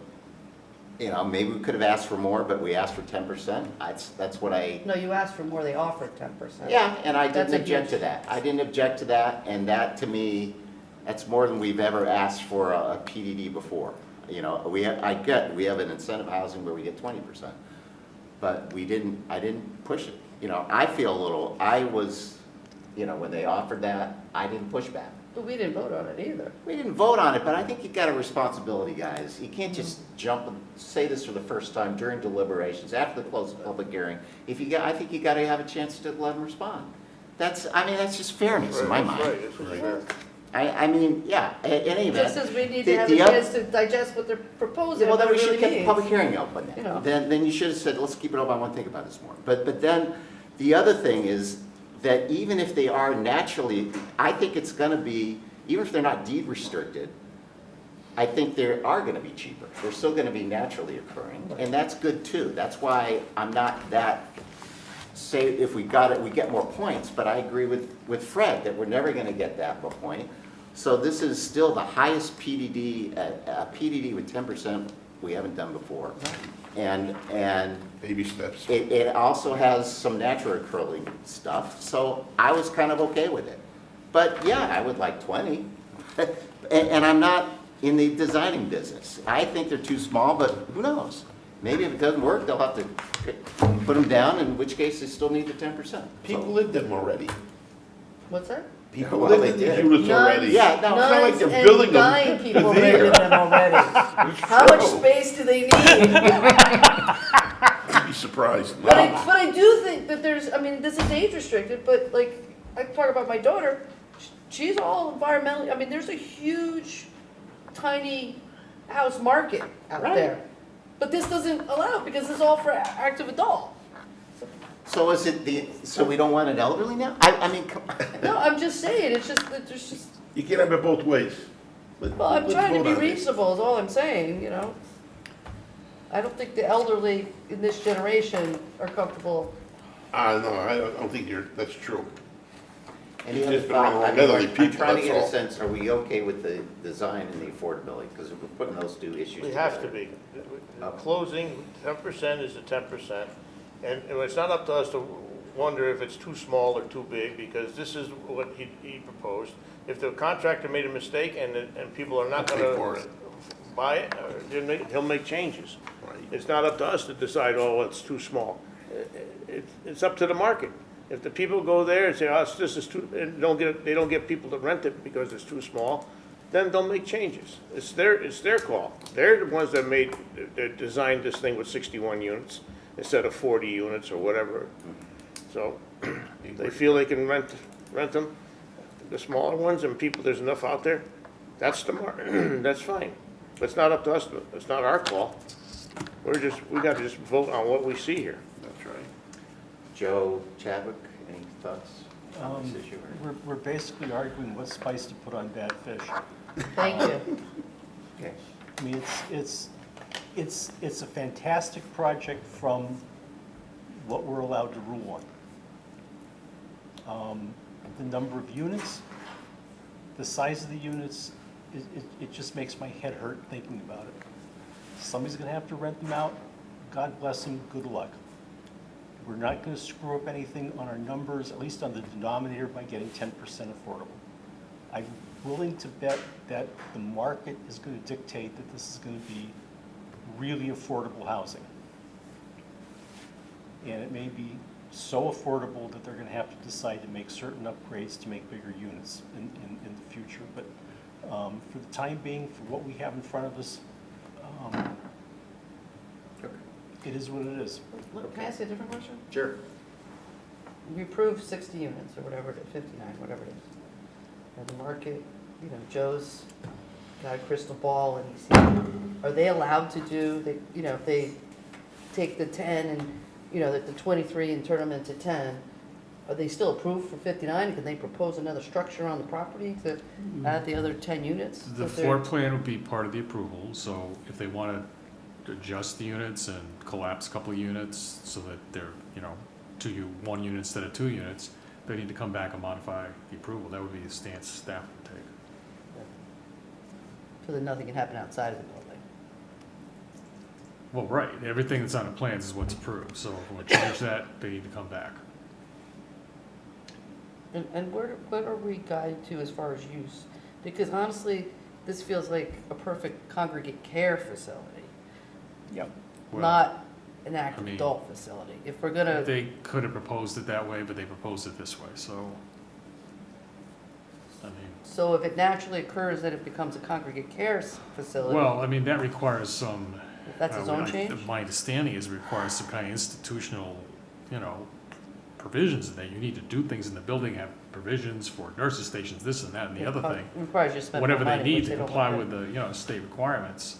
You know, maybe we could have asked for more, but we asked for 10%. That's what I. No, you asked for more, they offered 10%. Yeah, and I didn't That's a object to huge- that. I didn't object to that, and that to me, that's more than we've ever asked for a PDD before. You know, we have an incentive housing where we get 20%, but I didn't push it. You know, when they offered that, I didn't push back. But we didn't vote on it either. We didn't vote on it, but I think you got a responsibility, guys. You can't just jump and say this for the first time during deliberations, after the close of the public hearing. I think you got to have a chance to let them respond. That's just fairness in my mind. That's right. I mean, yeah, in any event. Just as we need to have a chance to digest what they're proposing. Well, then what we it should really have kept the means. public hearing open You then. know. Then you should have said, let's keep it open, I want to think about this more. But then, the other thing is that even if they are naturally, I think it's gonna be, even if they're not deed restricted, I think they are gonna be cheaper. They're still gonna be naturally occurring, and that's good too. That's why I'm not that, say, if we got it, we get more points, but I agree with Fred that we're never gonna get that point. So this is still the highest PDD, a PDD with 10% we haven't done before. And Baby steps. it also has some natural curling stuff, so I was kind of okay with it. But yeah, I would like 20. And I'm not in the designing business. I think they're too small, but who knows? Maybe if it doesn't work, they'll have to put them down, in which case they still need the 10%. People lived in them already. What's that? People Well, live they in these did. units already. Yeah, no, It's not like they're Nuns building and them. dying people They're live in them already. How much space do they need? You'd be surprised. But I do think that this is age restricted, but like, I talk about my daughter, she's all environmentally, I mean, there's a huge, tiny house market out Right. there. But this doesn't allow it because it's all for active adult. So is it so we don't want an elderly now? I mean, come on. No, I'm just saying, it's just that there's just, You can't have it both ways. well, I'm Let's trying to vote be on it. reasonable is all I'm saying, you know? I don't think the elderly in this generation are comfortable. No, I don't think that's true. Any It's other just been around thought? elderly I'm people, trying to that's get a all. sense, are we okay with the design and the affordability? Because if we're putting those two issues We together. have to be. Closing, 10% is the 10%. And it's not up to us to wonder if it's too small or too big, because this is what he proposed. If the contractor made a mistake and people are not I'll pay for gonna it. buy it, he'll make changes. It's not up to us to decide, oh, it's too small. It's up to the market. If the people go there and say, oh, this is too, and they don't get people to rent it because it's too small, then they'll make changes. It's their call. They're the ones that designed this thing with 61 units instead of 40 units or whatever. So they feel they can rent them, the smaller ones, and there's enough out there. That's that's fine. But it's not up to us. It's not our call. We got to just vote on what we see here. That's right. Joe Chadwick, any thoughts on this issue? We're basically arguing what spice to put on bad fish. Thank you. Okay. I mean, it's a fantastic project from what we're allowed to rule on. The number of units, the size of the units, it just makes my head hurt thinking about it. Somebody's gonna have to rent them out. God bless them, good luck. We're not gonna screw up anything on our numbers, at least on the denominator, by getting 10% affordable. I'm willing to bet that the market is gonna dictate that this is gonna be really affordable housing. And it may be so affordable that they're going to have to decide to make certain upgrades to make bigger units in the future. But for the time being, for what we have in front of us, it is what it is. Look, can I ask you a different question? Sure. We approved 60 units or whatever it is, 59, whatever it is. And the market, you know, Joe's got a crystal ball and he's, are they allowed to do, you know, if they take the 10 and, you know, the 23 and turn them into 10, are they still approved for 59? Can they propose another structure on the property to add the other 10 units? The floor plan would be part of the approval, so if they want to adjust the units and collapse a couple of units so that they're, you know, one unit instead of 2 units, they need to come back and modify the approval. That would be the stance staff would take. So that nothing can happen outside of the building. Well, right, everything that's on the plans is what's approved, so if we want to change that, they need to come back. And what are we guided to as far as use? Because honestly, this feels like a perfect congregate care facility. Yep. Well, Not an active I mean, adult facility. If we're gonna, They could have proposed it that way, but they proposed it this way, so, I mean. so if it naturally occurs that it becomes a congregate care facility. Well, I mean, that requires some. That's a zone change? My understanding is it requires some kind of institutional, you know, provisions in that you need to do things in the building, have provisions for nurses stations, this and that and the other thing. It requires you to spend more Whatever they money, need which to they don't comply want with the, you know, state requirements.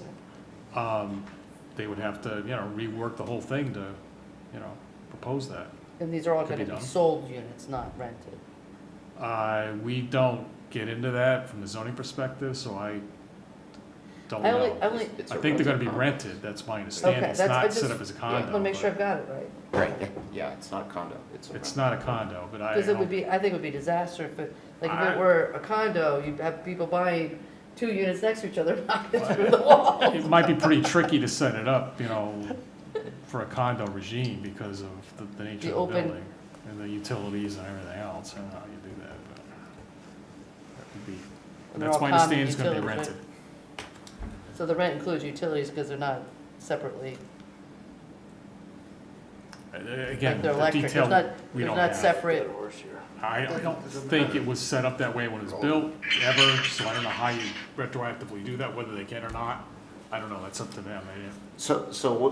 They would have to, you know, rework the whole thing to, you know, propose that. And these are all Could gonna be be done. sold units, not rented. We don't get into that from the zoning perspective, so I don't I only- know. I only- I think they're gonna be rented, that's my understanding. Okay, It's that's, I not just, set up as a I condo. wanna make sure but- I've got it right. Right, yeah, it's not a condo. It's not a condo, but I Because it would don't, be, I think it would be disaster if it, like if I- it were a condo, you'd have people buying 2 units next to each other, knocking through the wall. it might be pretty tricky to set it up, you know, for a condo regime because of the nature The of the open- building and the utilities and everything else. I don't know how you do that, but that would be, And they're that's all my common understanding, it's gonna be utilities, rented. So the rent includes utilities because they're not separately, Again, like they're the electric, detail, there's not, we there's don't not have. separate. I don't think it was set up that way when it was built, ever, so I don't know how you retroactively do that, whether they can or not. I don't know, that's up to them. So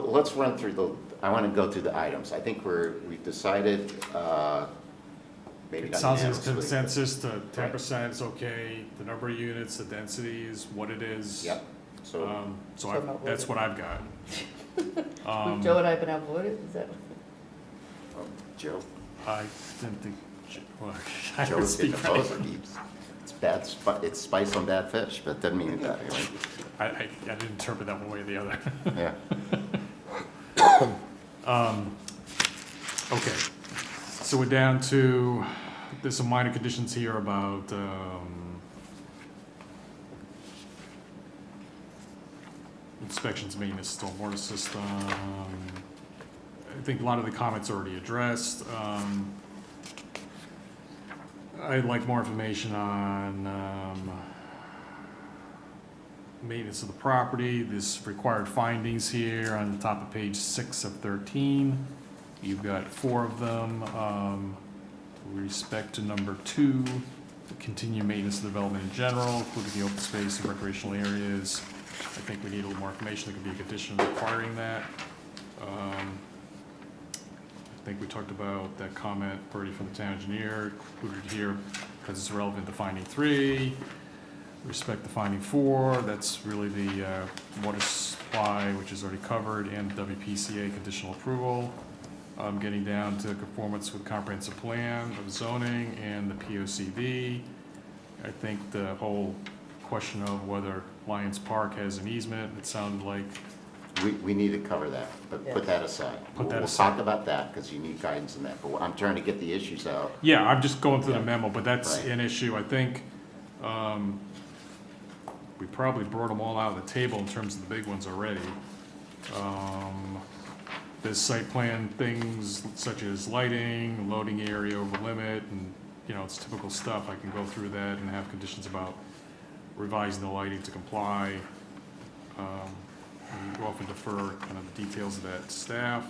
let's run through I want to go through the items. I think we've decided, maybe It not sounds like it's unanimously, but- consensus to 10% is okay, the number of units, the density is what it is. Yep, so. So So not that's what I've got. Joe and I have been outvoted, is that? Joe? I didn't think, well, I Joe would is speak for opposed. anybody. It's bad, it's spice on bad fish, but doesn't mean that, right? I didn't interpret that one way or the other. Yeah. Okay, so we're down to, there's some minor conditions here about, inspections, maintenance, stormwater system. I think a lot of the comments are already addressed. I'd like more information on, maintenance of the property. This required findings here on the top of page 6 of 13. You've got 4 of them. With respect to number 2, continue maintenance and development in general, including the open space and recreational areas. I think we need a little more information. There could be a condition requiring that. I think we talked about that comment already from the town engineer, included here because it's relevant to finding 3. Respect to finding 4, that's really the water supply, which is already covered, and WPCA conditional approval. Getting down to conformance with comprehensive plan of zoning and the POCD. I think the whole question of whether Lions Park has an easement, it sounded like. We need to cover that, but put that aside. Put that We'll aside. talk about that, because you need guidance in that, but I'm trying to get the issues out. Yeah, I'm just going through the memo, but that's Right. an issue. I think we probably brought them all out of the table in terms of the big ones already. There's site plan things such as lighting, loading area over limit, and, you know, it's typical stuff. I can go through that and have conditions about revising the lighting to comply. we often defer kind of the details of that to staff.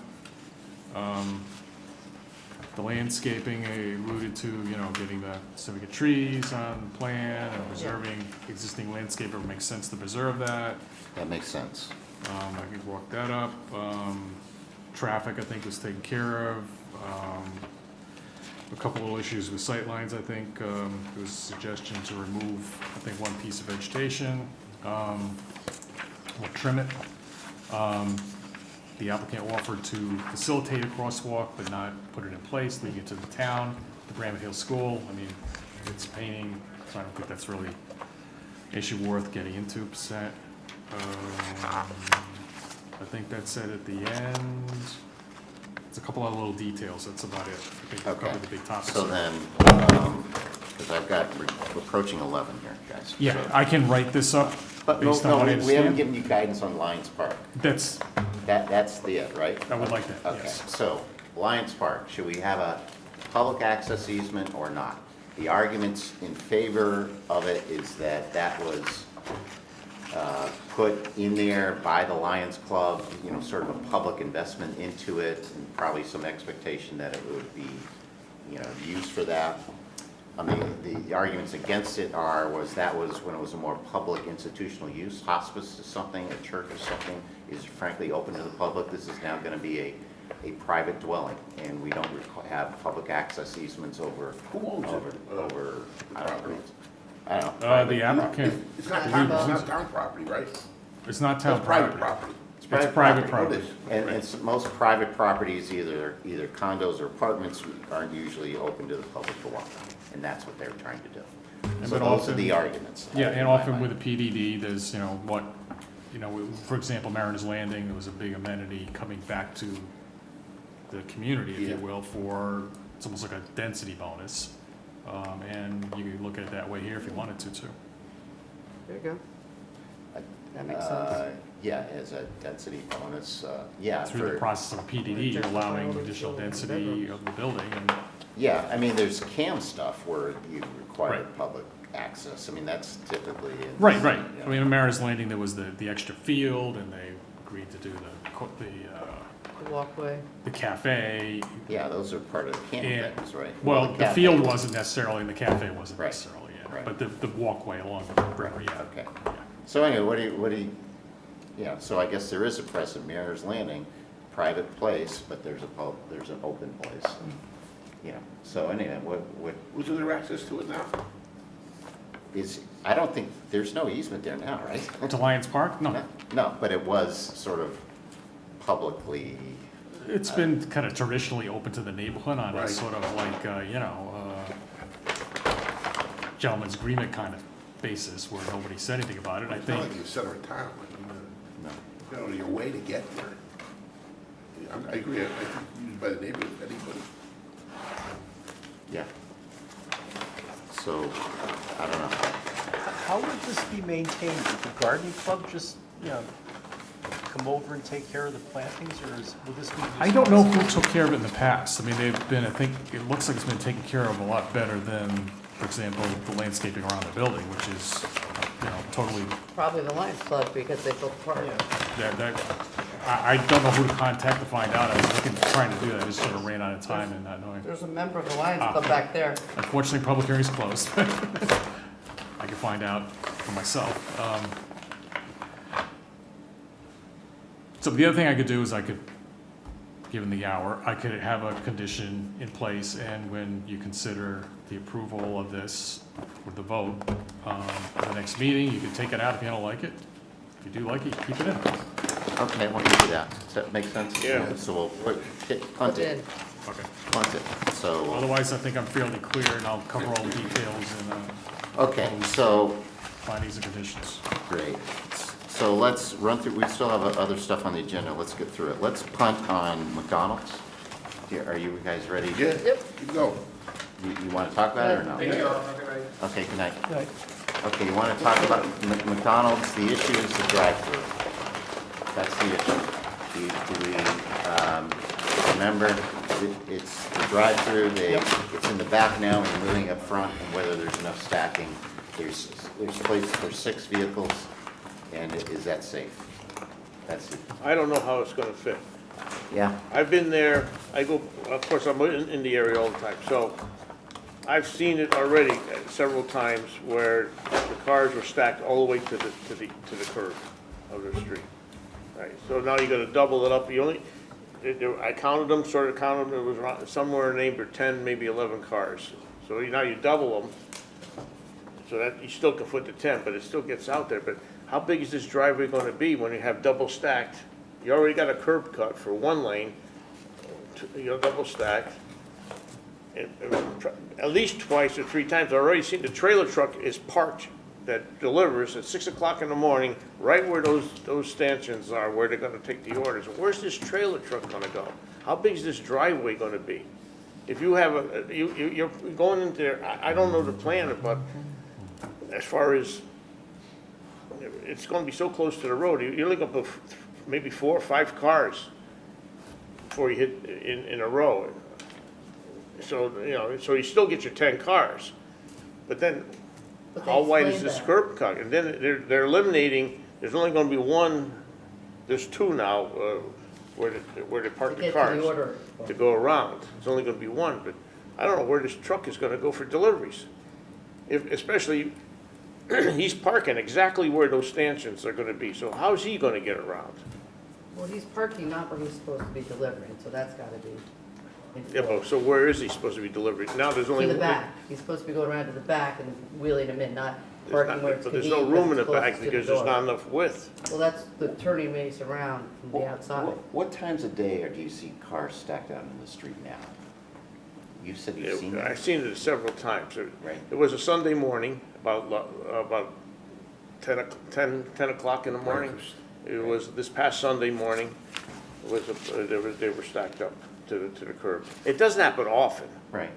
The landscaping, I alluded to, you know, getting the certificate trees on the plan and preserving existing landscape, it makes sense to preserve that. That makes sense. I could walk that up. Traffic, I think, was taken care of. A couple of issues with sightlines, I think. There was a suggestion to remove, I think, one piece of vegetation, or trim it. The applicant offered to facilitate a crosswalk, but not put it in place, leaving it to the town, the Brantford Hill School. I mean, it's painting, so I don't think that's really an issue worth getting into, percent. I think that's it at the end. It's a couple of little details, that's about it. I think we've covered the big topics. So then, because I've got, we're approaching 11 here, guys. Yeah, So- I can write this up But based on what I we haven't understand. given you guidance on Lions Park. That's, That's the it, right? I would like that, Okay, yes. so Lions Park, should we have a public access easement or not? The arguments in favor of it is that that was put in there by the Lions Club, you know, sort of a public investment into it, and probably some expectation that it would be, you know, used for that. I mean, the arguments against it was when it was a more public institutional use, hospice is something, a church or something, is frankly open to the public. This is now gonna be a private dwelling, and we don't have public access easements over. Who owns it? Over, I don't know. the applicant. It's not town property, right? It's not town It's private property. property. It's private private property. property. And most private properties, either condos or apartments, aren't usually open to the public to walk on, and that's what they're trying to do. And So but those are often- the arguments. Yeah, and in my often mind. with a PDD, there's, you know, for example, Mariners Landing, there was a big amenity coming back to the community, if you Yeah. will, for, it's almost like a density bonus. And you could look at it that way here if you wanted to, too. There you go. That makes sense. Yeah, as a density bonus, yeah. Through the for- process of a PDD, you're allowing additional density of the building, and Yeah, I mean, there's CAM stuff where you require Right. public access. I mean, that's typically in. Right, right. you know. I mean, in Mariners Landing, there was the extra field, and they agreed to do The walkway. the cafe. Yeah, those are part of the CAM And- things, right? Well, the cafe field was- wasn't necessarily, and the cafe wasn't Right, necessarily, yeah. right. But the walkway along the river, yeah. Okay. So anyway, what do you, yeah, so I guess there is a precedent, Mariners Landing, private place, but there's an open place. You know, so anyway, what Was there access to it now? is, I don't think, there's no easement there now, right? To Lions Park? No. No, but it was sort of publicly. It's been kind of traditionally open to the neighborhood on a Right. sort of like, gentleman's agreement kind of basis where nobody said anything about it. I It's not think, like the center of town. I mean, No. you know, your way to get there. I agree, I think used by the neighborhood, anybody. Yeah. So, I don't know. How would this be maintained? Would the garden club just, come over and take care of the plantings, or will this be? I don't know who took care of it in the past. I mean, they've been, I think, it looks like it's been taken care of a lot better than, for example, the landscaping around the building, which is, totally, Probably the Lions Club because they built the park. I don't know who to contact to find out. I was looking, trying to do that, I just sort of ran out of time and not knowing. There's a member of the Lions Club back there. Unfortunately, public hearing's closed. I can find out for myself. So the other thing I could do is I could, given the hour, I could have a condition in place, and when you consider the approval of this with the vote, at the next meeting, you can take it out if you don't like it. If you do like it, keep it in. Okay, why don't you do that? Does that make sense? Yeah. So we'll punt it. Okay. Punt it. So, Otherwise, I think I'm fairly clear, and I'll cover all the details and, okay, so, findings and conditions. great. So let's run through, we still have other stuff on the agenda. Let's get through it. Let's punt on McDonald's. Here, are you guys ready? Yeah, you go. You want to talk about it or no? Okay, good night. Right. Okay, you want to talk about McDonald's, the issue is the drive-through. That's the issue. Do we, remember, it's the drive-through, it's in the back now, and you're moving up front, and whether there's enough stacking. There's place for 6 vehicles, and is that safe? That's it. I don't know how it's gonna fit. Yeah. I've been there, I go, of course, I'm in the area all the time, so I've seen it already several times where the cars were stacked all the way to the curb of the street. Right, so now you gotta double it up, I counted them, sort of counted them, it was around, somewhere in the neighborhood 10, maybe 11 cars. So now you double them, so that you still can fit the 10, but it still gets out there. But how big is this driveway gonna be when you have double stacked? You already got a curb cut for one lane, double stacked. At least twice or three times, I've already seen the trailer truck is parked that delivers at 6 o'clock in the morning, right where those stanchions are, where they're gonna take the orders. Where's this trailer truck gonna go? How big is this driveway gonna be? If you have you're going into there, I don't know the plan, but as far as, it's gonna be so close to the road, you're looking up maybe 4 or 5 cars before you hit in a row. So, so you still get your 10 cars, but then how wide is this curb cut? And then they're eliminating, there's only gonna be one, there's 2 now, where they park the cars to go around. There's only gonna be 1, but I don't know where this truck is gonna go for deliveries. Especially, he's parking exactly where those stanchions are gonna be, so how's he gonna get around? Well, he's parking not where he's supposed to be delivering, so that's gotta be. Yeah, but so where is he supposed to be delivering? Now there's only. To the back. He's supposed to be going around to the back and wheeling them in, not parking where it's But convenient. there's no room in the because it's back closest to because the there's door. not enough width. Well, that's the turning base around from the outside. What times of day do you see cars stacked out in the street now? You said you've seen that? I've seen it several times. Right. It was a Sunday morning, about 10 o'clock in the morning. It was this past Sunday morning, they were stacked up to the curb. It doesn't happen often. Right.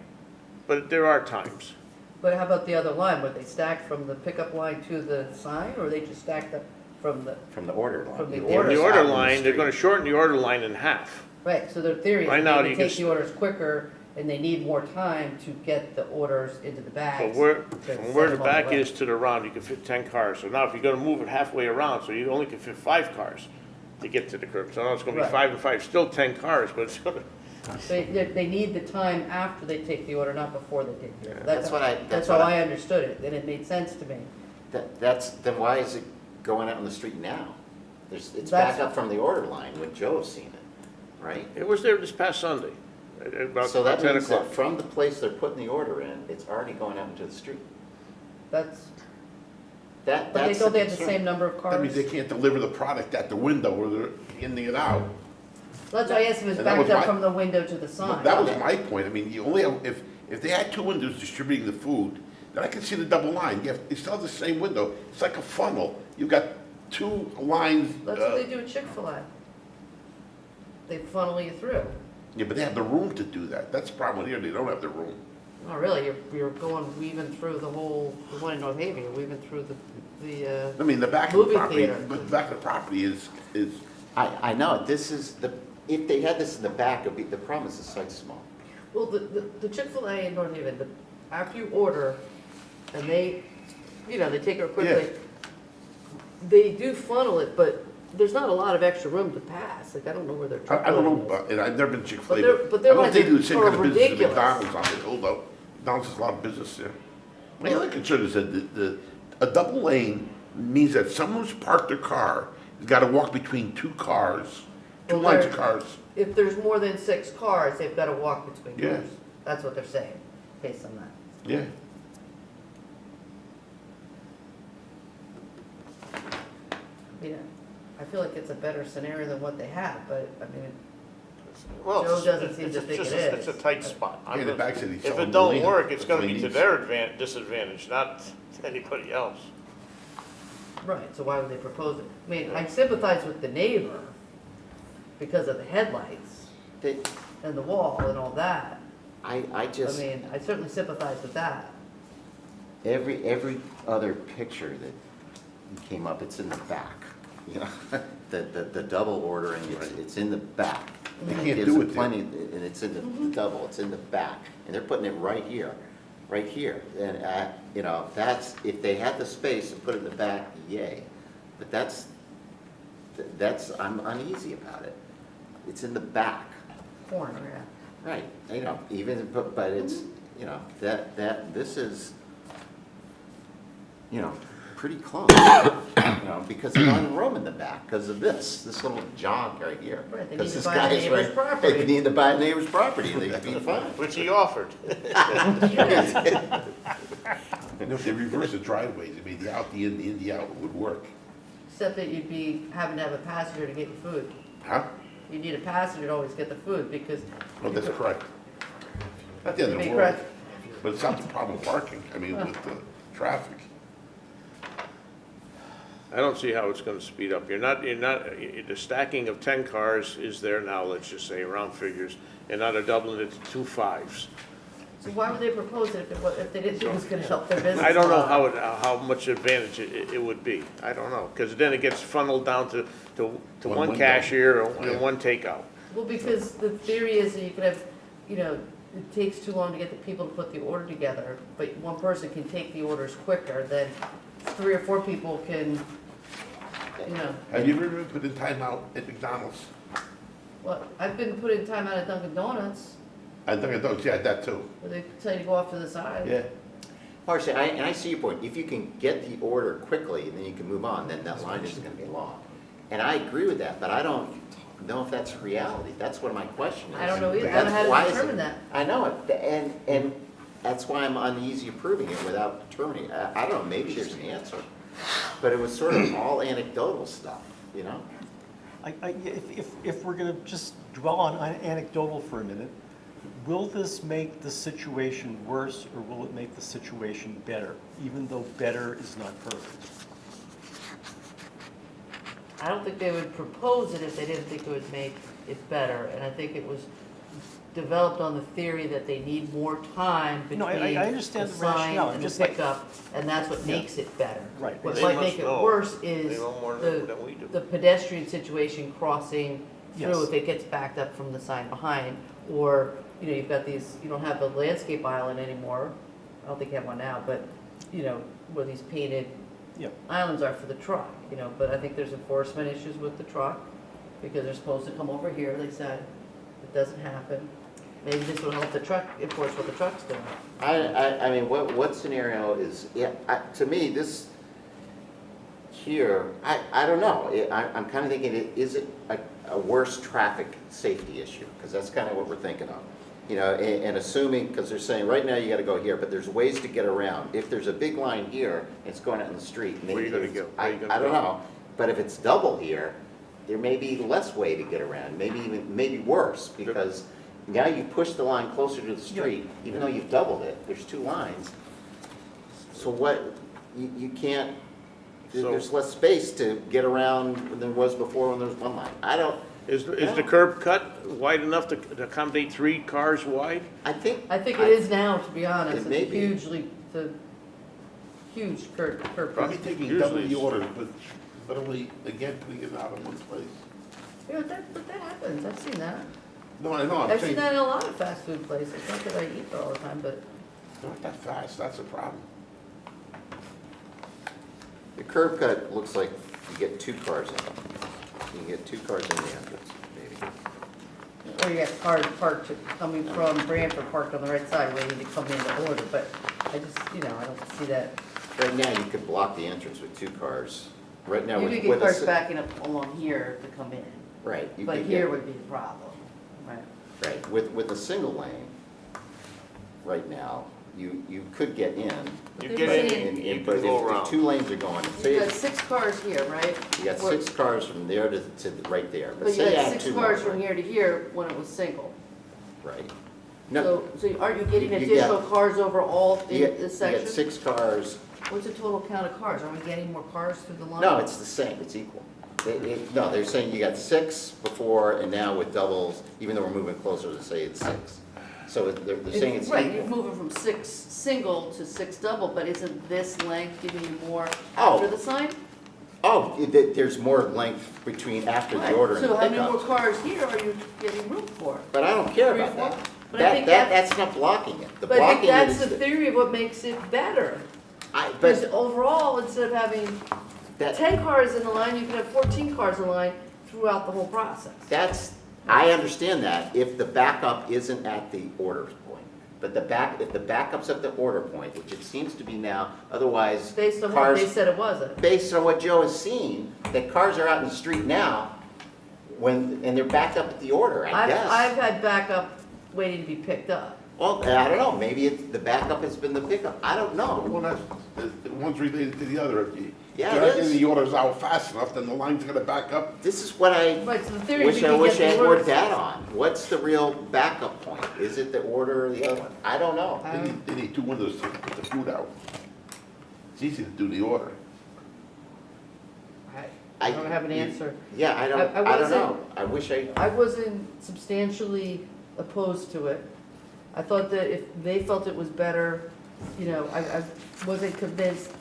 But there are times. But how about the other line? Were they stacked from the pickup line to the sign, or are they just stacked up from the? From the order line. From the In order. the order line, they're gonna shorten the order line in half. Right, so their theory is Right that now, they you can can take the orders quicker, and they need more time to get the orders into the bags. But to from where send the them all back way. is to the round, you can fit 10 cars. So now if you're gonna move it halfway around, so you only can fit 5 cars to get to the curb. So now it's gonna be Right. 5 and 5, still 10 cars, but it's gonna. They need the time after they take the order, not before they take the order. That's what I- That's how I understood it, and it made sense to me. Then why is it going out in the street now? It's That's- back up from the order line when Joe's seen it, right? It was there this past Sunday, about So that 10 means o'clock. that from the place they're putting the order in, it's already going out into the street. That's, But but they don't they have the same number of That cars? means they can't deliver the product at the window where they're handing it out. That's why I asked if it was And that backed was up my- from the window to the sign. That was my point. I mean, you only have, if they had 2 windows distributing the food, then I could see the double line. You still have the same window. It's like a funnel. You've got 2 lines. That's what they do at Chick-fil-A. They funnel you through. Yeah, but they have the room to do that. That's the problem here. They don't have the room. Not really, you're weaving through the one in North Haven, you're weaving through I mean, the back of the movie property, theater. but the back of the property is. I know, if they had this in the back, the problem is the site's small. Well, the Chick-fil-A in North Haven, after you order, and they take it quickly, they do funnel it, but there's not a lot of extra room to pass, like, I don't know where their truck I don't line is. know, and I've never been Chick-fil-A, But but I their don't lines think they do the are same kind of business as ridiculous. McDonald's on the hill, though. McDonald's has a lot of business there. My other concern is that a double lane means that someone who's parked their car has got to walk between 2 cars, 2 Well, lines of they're- cars. If there's more than 6 cars, they've gotta walk between Yeah. cars. That's what they're saying, based on that. Yeah. Yeah, I feel like it's a better scenario than what they have, but, I mean, Well, Joe it's- doesn't seem to it's think just it It's a is. tight spot. Yeah, the back city If selling it don't Molina. work, it's That's gonna what be he to needs. their disadvantage, not anybody else. right, so why would they propose it? I mean, I sympathize with the neighbor because of the headlights and the wall and all that. I I just, mean, I certainly sympathize with that. every other picture that came up, it's in the back, you know? The double ordering, it's in the back. They It can't gives do them it there. plenty, and it's in the double, it's in the back, and they're putting it right here. And, that's, if they had the space and put it in the back, yay. But that's I'm uneasy about it. It's in the back. Corner, yeah. Right, you know, even, but it's, you know, this is, you know, pretty close, you know, because there's not room in the back because of this little jog right here. Right, they need Because to this buy a guy's neighbor's right, property. they need to buy a neighbor's property, and they'd be fine. Which he offered. And if they reverse the driveways, I mean, the out, the in, the out would work. Except that you'd be having to have a passenger to get your food. Huh? You need a passenger to always get the food because. Oh, that's correct. Not the end of the Be world. correct. But it's not the problem parking, I mean, with the traffic. I don't see how it's gonna speed up. The stacking of 10 cars is there now, let's just say, round figures, and now they're doubling it to 2 5s. So why would they propose it if they didn't think it was gonna help their business? I don't know how much advantage it would be. I don't know, because then it gets funneled down to One one window. cashier and Yeah. one takeout. Well, because the theory is that you could have, you know, it takes too long to get the people to put the order together, but one person can take the orders quicker than 3 or 4 people can, you know. Have you ever been put in timeout at McDonald's? Well, I've been put in time out at Dunkin' Donuts, I think I don't, yeah, that too. where they tell you to go off to the side. Yeah. Marcy, and I see your point. If you can get the order quickly and then you can move on, then that line isn't gonna be long. And I agree with that, but I don't know if that's reality. That's what my question is. I don't know either. I don't know how to Why is it- determine that. I know it, and that's why I'm uneasy approving it without determining it. I don't know, maybe there's an answer. But it was sort of all anecdotal stuff, you know? If we're going to just dwell on anecdotal for a minute, will this make the situation worse or will it make the situation better, even though better is not perfect? I don't think they would propose it if they didn't think it would make it better, and I think it was developed on the theory that they need more time between No, I understand the the sign rationale. I'm and the just like- pickup, and that's what Yeah. makes it better. Right. What They might must make it know. worse They is know more the than we do. the pedestrian situation crossing Yes. through if it gets backed up from the sign behind, or, you know, you've got these, you don't have the landscape island anymore, I don't think you have one now, but, you know, where these painted Yep. islands are for the truck, you know, but I think there's enforcement issues with the truck, because they're supposed to come over here, they said, it doesn't happen. Maybe this will help the truck enforce what the truck's doing. I mean, what scenario is, yeah, to me, this here, I don't know. I'm kind of thinking, is it a worse traffic safety issue? Because that's kind of what we're thinking of. You know, and assuming, because they're saying, right now you gotta go here, but there's ways to get around. If there's a big line here, it's going out in the street. Where you gonna go? Where you gonna I don't go? know, but if it's double here, there may be less way to get around, maybe worse, because now you push the line closer to the street, even though you've doubled it, there's 2 lines. So what, you can't, there's less space to get around than there was before when there was 1 line. I don't. Is the curb cut wide enough to accommodate 3 cars wide? I think it is now, to be honest, It may it's be. huge curb Probably cut. taking double the order, but literally, again, putting it out in one place. Yeah, but that happens, I've seen that. No, I know, I'm I've saying, seen that in a lot of fast food places, not that I eat there all the time, but not that fast, that's a problem. The curb cut looks like you get 2 cars in. You can get 2 cars in the entrance, maybe. or you got cars parked coming from Brantford, parked on the right side, waiting to come in to order, but I just, you know, I don't see that. Right now, you could block the entrance with 2 cars. Right now, You with could get with a cars si- backing up along here to come in, Right. you but could here get- would be the problem, right? Right, with a single lane, right now, you could get in. You They're get saying- in, you But can go if around. 2 lanes are going, say, You got you 6 cars here, right? got 6 cars from there to right there. But you say got add 6 2 cars more, from here to here when it was single. Right. No, So aren't you getting you got- additional cars over all you in get, this you section? get 6 cars. What's the total count of cars? Are we getting more cars through the line? No, it's the same, it's equal. No, they're saying you got 6 before, and now with doubles, even though we're moving closer to say it's 6. So they're saying it's Right, you're equal. moving from 6 single to 6 double, but isn't this length giving you more Oh. after the sign? Oh, there's more length between after the Right, order and the so how many more pickup. cars here are you getting room for? But I don't care 3 or about 4? that. But I think That's not blocking it. The But I think blocking it that's is the theory of what makes it better. But Because overall, instead of having That- 10 cars in the line, you can have 14 cars in the line throughout the whole process. I understand that if the backup isn't at the order point. But if the backup's at the order point, which it seems to be now, otherwise Based on what cars, they said it wasn't. based on what Joe has seen, that cars are out in the street now and they're backed up at the order, I guess. I've had backup waiting to be picked up. Well, I don't know, maybe the backup has been the pickup, I don't know. Well, one's related to the other. Yeah, If you're it not getting is. the orders out fast enough, then the line's gonna back up. This is what I Right, so the theory wish is you I can wish get I the had more orders. data on. What's the real backup point? Is it the order or the other one? I don't know. They need two windows to put the food out. It's easy to do the order. I don't have an answer. Yeah, I don't know. I wish I wasn't substantially opposed to it. I thought that if they felt it was better, I wasn't convinced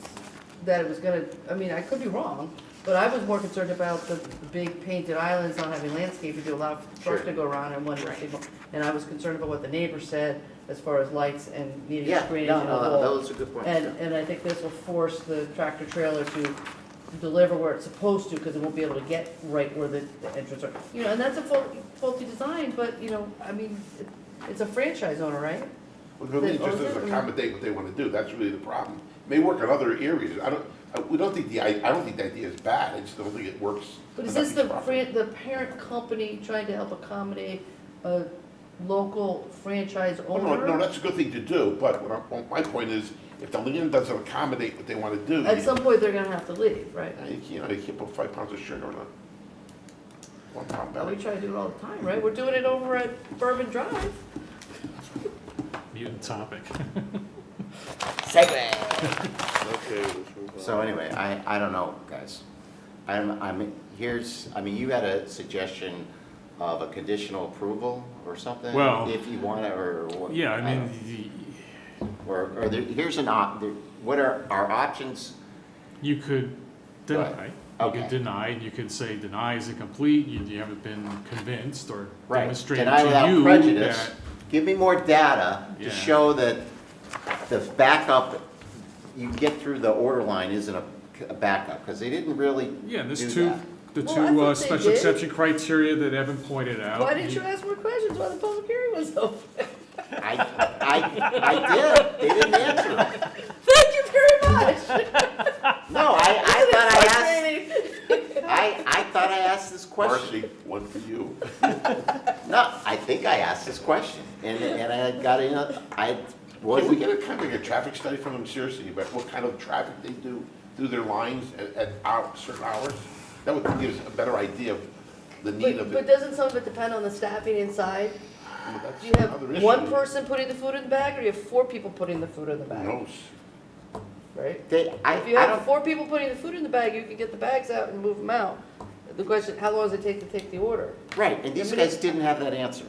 that it was gonna, I mean, I could be wrong, but I was more concerned about the big painted islands not having landscaping, to allow trucks to go around and one single. And I was concerned about what the neighbor said as far as lights and needing screening and a wall. those are good points. And I think this will force the tractor trailer to deliver where it's supposed to, because it won't be able to get right where the entrance are. And that's a faulty design, but, I mean, it's a franchise owner, right? Well, it really just doesn't accommodate what they wanna do, that's really the problem. It may work in other areas, I don't think the idea is bad, I just don't think it works. But is enough this each property. the parent company trying to help accommodate a local franchise Oh, owner? no, that's a good thing to do, but my point is, if the land doesn't accommodate what they wanna do. At some point, they're gonna have to leave, right? You can't put 5 pounds of sugar on a 1 pound Well, belly. we try to do it all the time, right? We're doing it over at Bourbon Drive. Mutant topic. Segue. Okay, let's move on. So anyway, I don't know, guys. You had a suggestion of a conditional approval or something? Well, if you want to, or what? Yeah, I don't mean, know. Or here's what are our options? you could Go ahead. deny. You Okay. could deny, and you could say deny is incomplete, you haven't been convinced or Right. demonstrated Deny to without you prejudice. that. Give me more data to Yeah. show that the backup, you get through the order line isn't a backup, because they didn't really Yeah, there's do two, that. the Well, I two thought they special did. exception criteria that Evan pointed out. Why didn't you ask more questions while the public hearing was open? I did. They didn't answer. Thank you very much. No, I thought I asked this question. Marcy, one for you. No, I think I asked this question, and I got in. Can we get a kind of like a traffic study from them seriously about what kind of traffic they do through their lines at certain hours? That would give us a better idea of the need of But it. doesn't some of it depend on the staffing inside? Well, that's Do you have another issue. one person putting the food in the bag, or do you have 4 people putting the food in the Who bag? knows? Right? I If you have 4 people putting the food in the bag, you can get the bags out and move them out. The question, how long does it take to take the order? Right, and these guys didn't have that answer.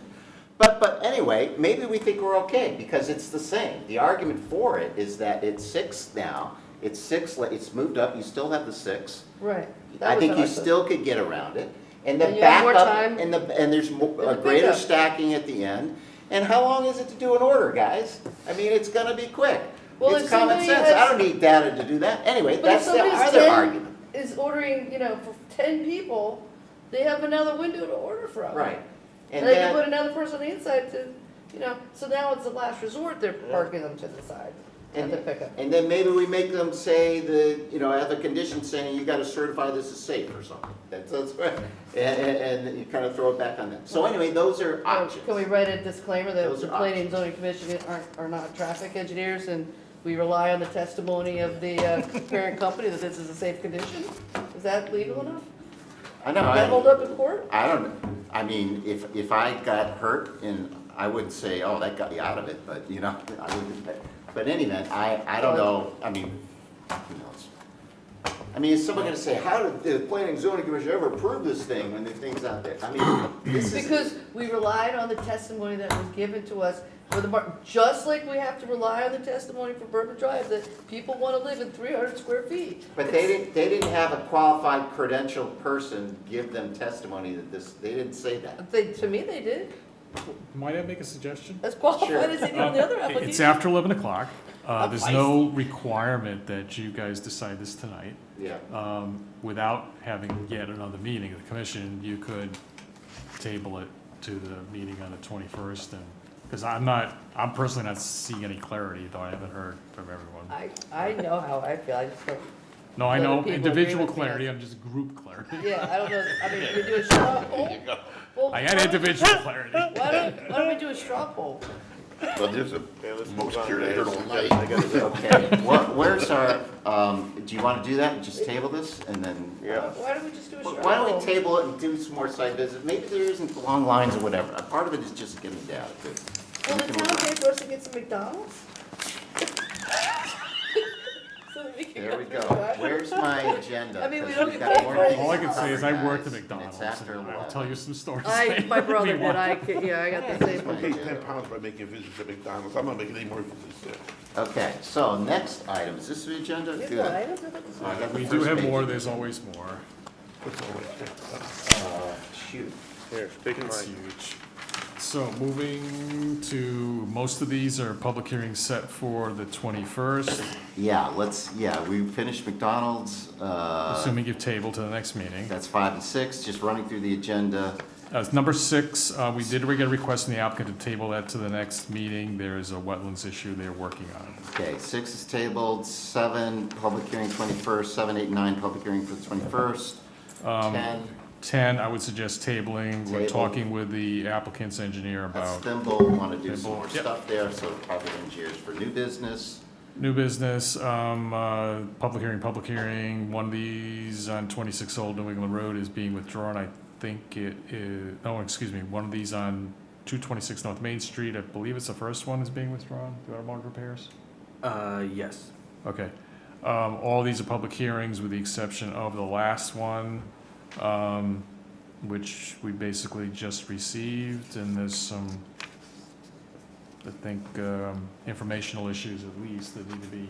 But anyway, maybe we think we're okay, because it's the same. The argument for it is that it's 6 now. It's 6, it's moved up, you still have the 6. Right. I think you still could get around it. And the And you have more backup, time and there's a the greater pickup. stacking at the end. And how long is it to do an order, guys? I mean, it's gonna be quick. Well, It's if common somebody sense. has- I don't need data to do that. Anyway, But if that's the somebody's other 10 argument. is ordering, for 10 people, they have another window to order from. Right. And they can put another person on the inside to, so now it's the last resort, they're parking them to the side at the pickup. And then maybe we make them say have a condition saying you gotta certify this is safe or something. That's right. And you kind of throw it back on them. So anyway, those are options. Can we write a disclaimer that Those the are planning and zoning commission are not traffic engineers, and we rely on the testimony of the parent company that this is a safe condition? Is that legal enough? I know. Does that hold up in court? I don't know. I mean, if I got hurt, and I wouldn't say, oh, that got you out of it, but, I wouldn't. But in any event, I don't know, I mean, who knows? I mean, is someone gonna say, how did the planning and zoning commission ever approve this thing when the thing's out there? I mean, this is. Because we relied on the testimony that was given to us for the just like we have to rely on the testimony for Bourbon Drive, that people wanna live in 300 square feet. But they didn't have a qualified credentialed person give them testimony that they didn't say that. To me, they did. Might I make a suggestion? As qualified as they did on the other application. It's after 11 o'clock. There's no requirement that you guys decide this tonight. Yeah. Without having yet another meeting of the commission, you could table it to the meeting on the 21st, and, because I'm personally not seeing any clarity, though I haven't heard from everyone. I know how I feel, I just don't. No, I Other know people individual agree with me. clarity, I'm just group clarity. Yeah, I don't know, I mean, we do a straw poll? Well, I had individual clarity. Why don't we do a straw poll? Well, there's a most clear I heard all night. Okay, where's our, do you want to do that and just table this and then? Why don't we just do a straw poll? Why don't we table it and do some more site visits? Maybe there isn't long lines or whatever. Part of it is just getting data too. Will the town pay for us to get some McDonald's? So that we can There we through go. the drive-thru? Where's my agenda? I mean, we 'Cause don't we've get got paid more for it. things All I to can say cover, is I worked at guys, and McDonald's, it's after and I'll 11. tell you some stories. My brother If you did, want. yeah, I got the same I paid one. 10 pounds by making visits at McDonald's. I'm not making any more visits there. Okay, so next item, is this the agenda? Yes, Good. well, I don't know about this. I got the We do first have page. more, there's always more. What's all that? Shoot. Here, take It's mine. huge. So moving to, most of these are public hearings set for the 21st, Yeah, we finished McDonald's. assuming you've tabled to the next meeting. That's 5 and 6, just running through the agenda. Number 6, we did get a request from the applicant to table that to the next meeting. There is a wetlands issue they're working on. Okay, 6 is tabled, 7, public hearing 21st, 7, 8, and 9, public hearing for the 21st. 10, 10, I would suggest tabling. We're Table. talking with the applicant's engineer that's about Thimble, want to do some Thimble, more yep. stuff there, so probably engineers for new business. new business, public hearing. One of these on 26 Old New England Road is being withdrawn. I think it is, one of these on 226 North Main Street, I believe it's the first one is being withdrawn, the automotive repairs? Yes. Okay. All these are public hearings with the exception of the last one, which we basically just received, and there's some, I think, informational issues at least that need to be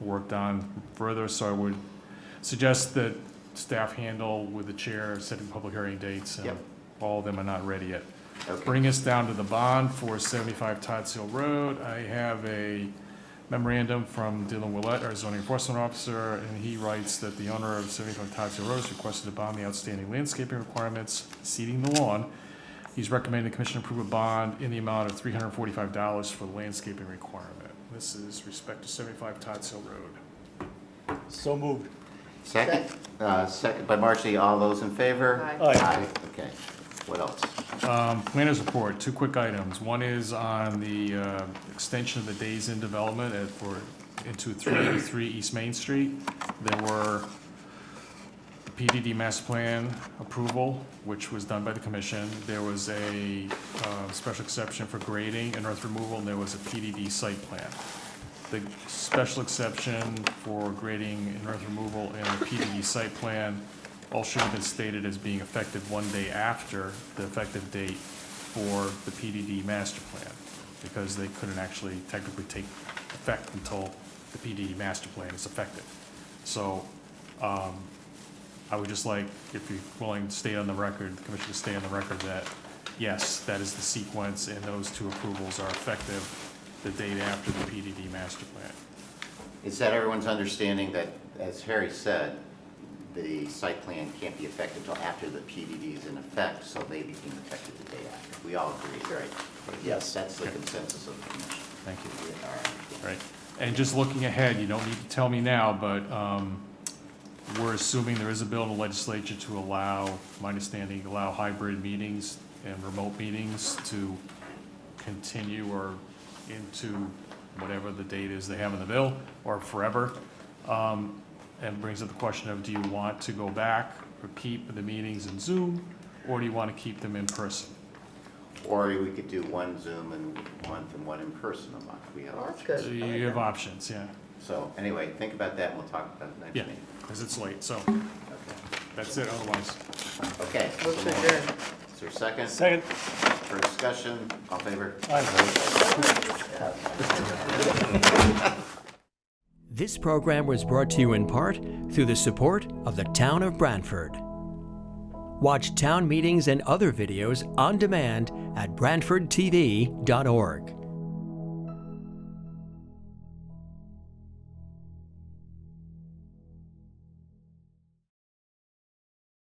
worked on further, so I would suggest that staff handle with the chair setting public hearing dates, and Yep. all of them are not ready yet. Okay. Bring us down to the bond for 75 Tots Hill Road. I have a memorandum from Dylan Willett, our zoning enforcement officer, and he writes that the owner of 75 Tots Hill Road has requested to bond the outstanding landscaping requirements, seeding the lawn. He's recommending the commission approve a bond in the amount of $345 for the landscaping requirement. This is respect to 75 Tots Hill Road. So moved. Second? Second by Marcy, all those in favor? Aye. Okay, what else? Planners report, 2 quick items. One is on the extension of the days in development into 383 East Main Street. There were PDD master plan approval, which was done by the commission. There was a special exception for grading and earth removal, and there was a PDD site plan. The special exception for grading and earth removal and the PDD site plan all should have been stated as being effective 1 day after the effective date for the PDD master plan, because they couldn't actually technically take effect until the PDD master plan is effective. So, I would just like, if you're willing to state on the record, the commission to stay on the record that, yes, that is the sequence, and those 2 approvals are effective the date after the PDD master plan. Is that everyone's understanding that, as Harry said, the site plan can't be effective until after the PDD is in effect, so they became effective the day after? We all agree, right? Yes, that's the consensus of the commission. Thank you. Yeah, all right. Right, and just looking ahead, you don't need to tell me now, but we're assuming there is a bill in the legislature to allow, my understanding, allow hybrid meetings and remote meetings to continue or into whatever the date is they have in the bill, or forever. And brings up the question of, do you want to go back or keep the meetings in Zoom, or do you want to keep them in person? Or we could do 1 Zoom a month and 1 in person a month. We have That's options. good. You have options, yeah. So anyway, think about that and we'll talk about it next Yeah, meeting. because it's late, so Okay. that's it otherwise. Okay. Motion so adjourned. Is there a second? Second. For discussion, all in favor? This program was brought to you in part through the support of the Town of Brantford. Watch town meetings and other videos on demand at BrantfordTV.org.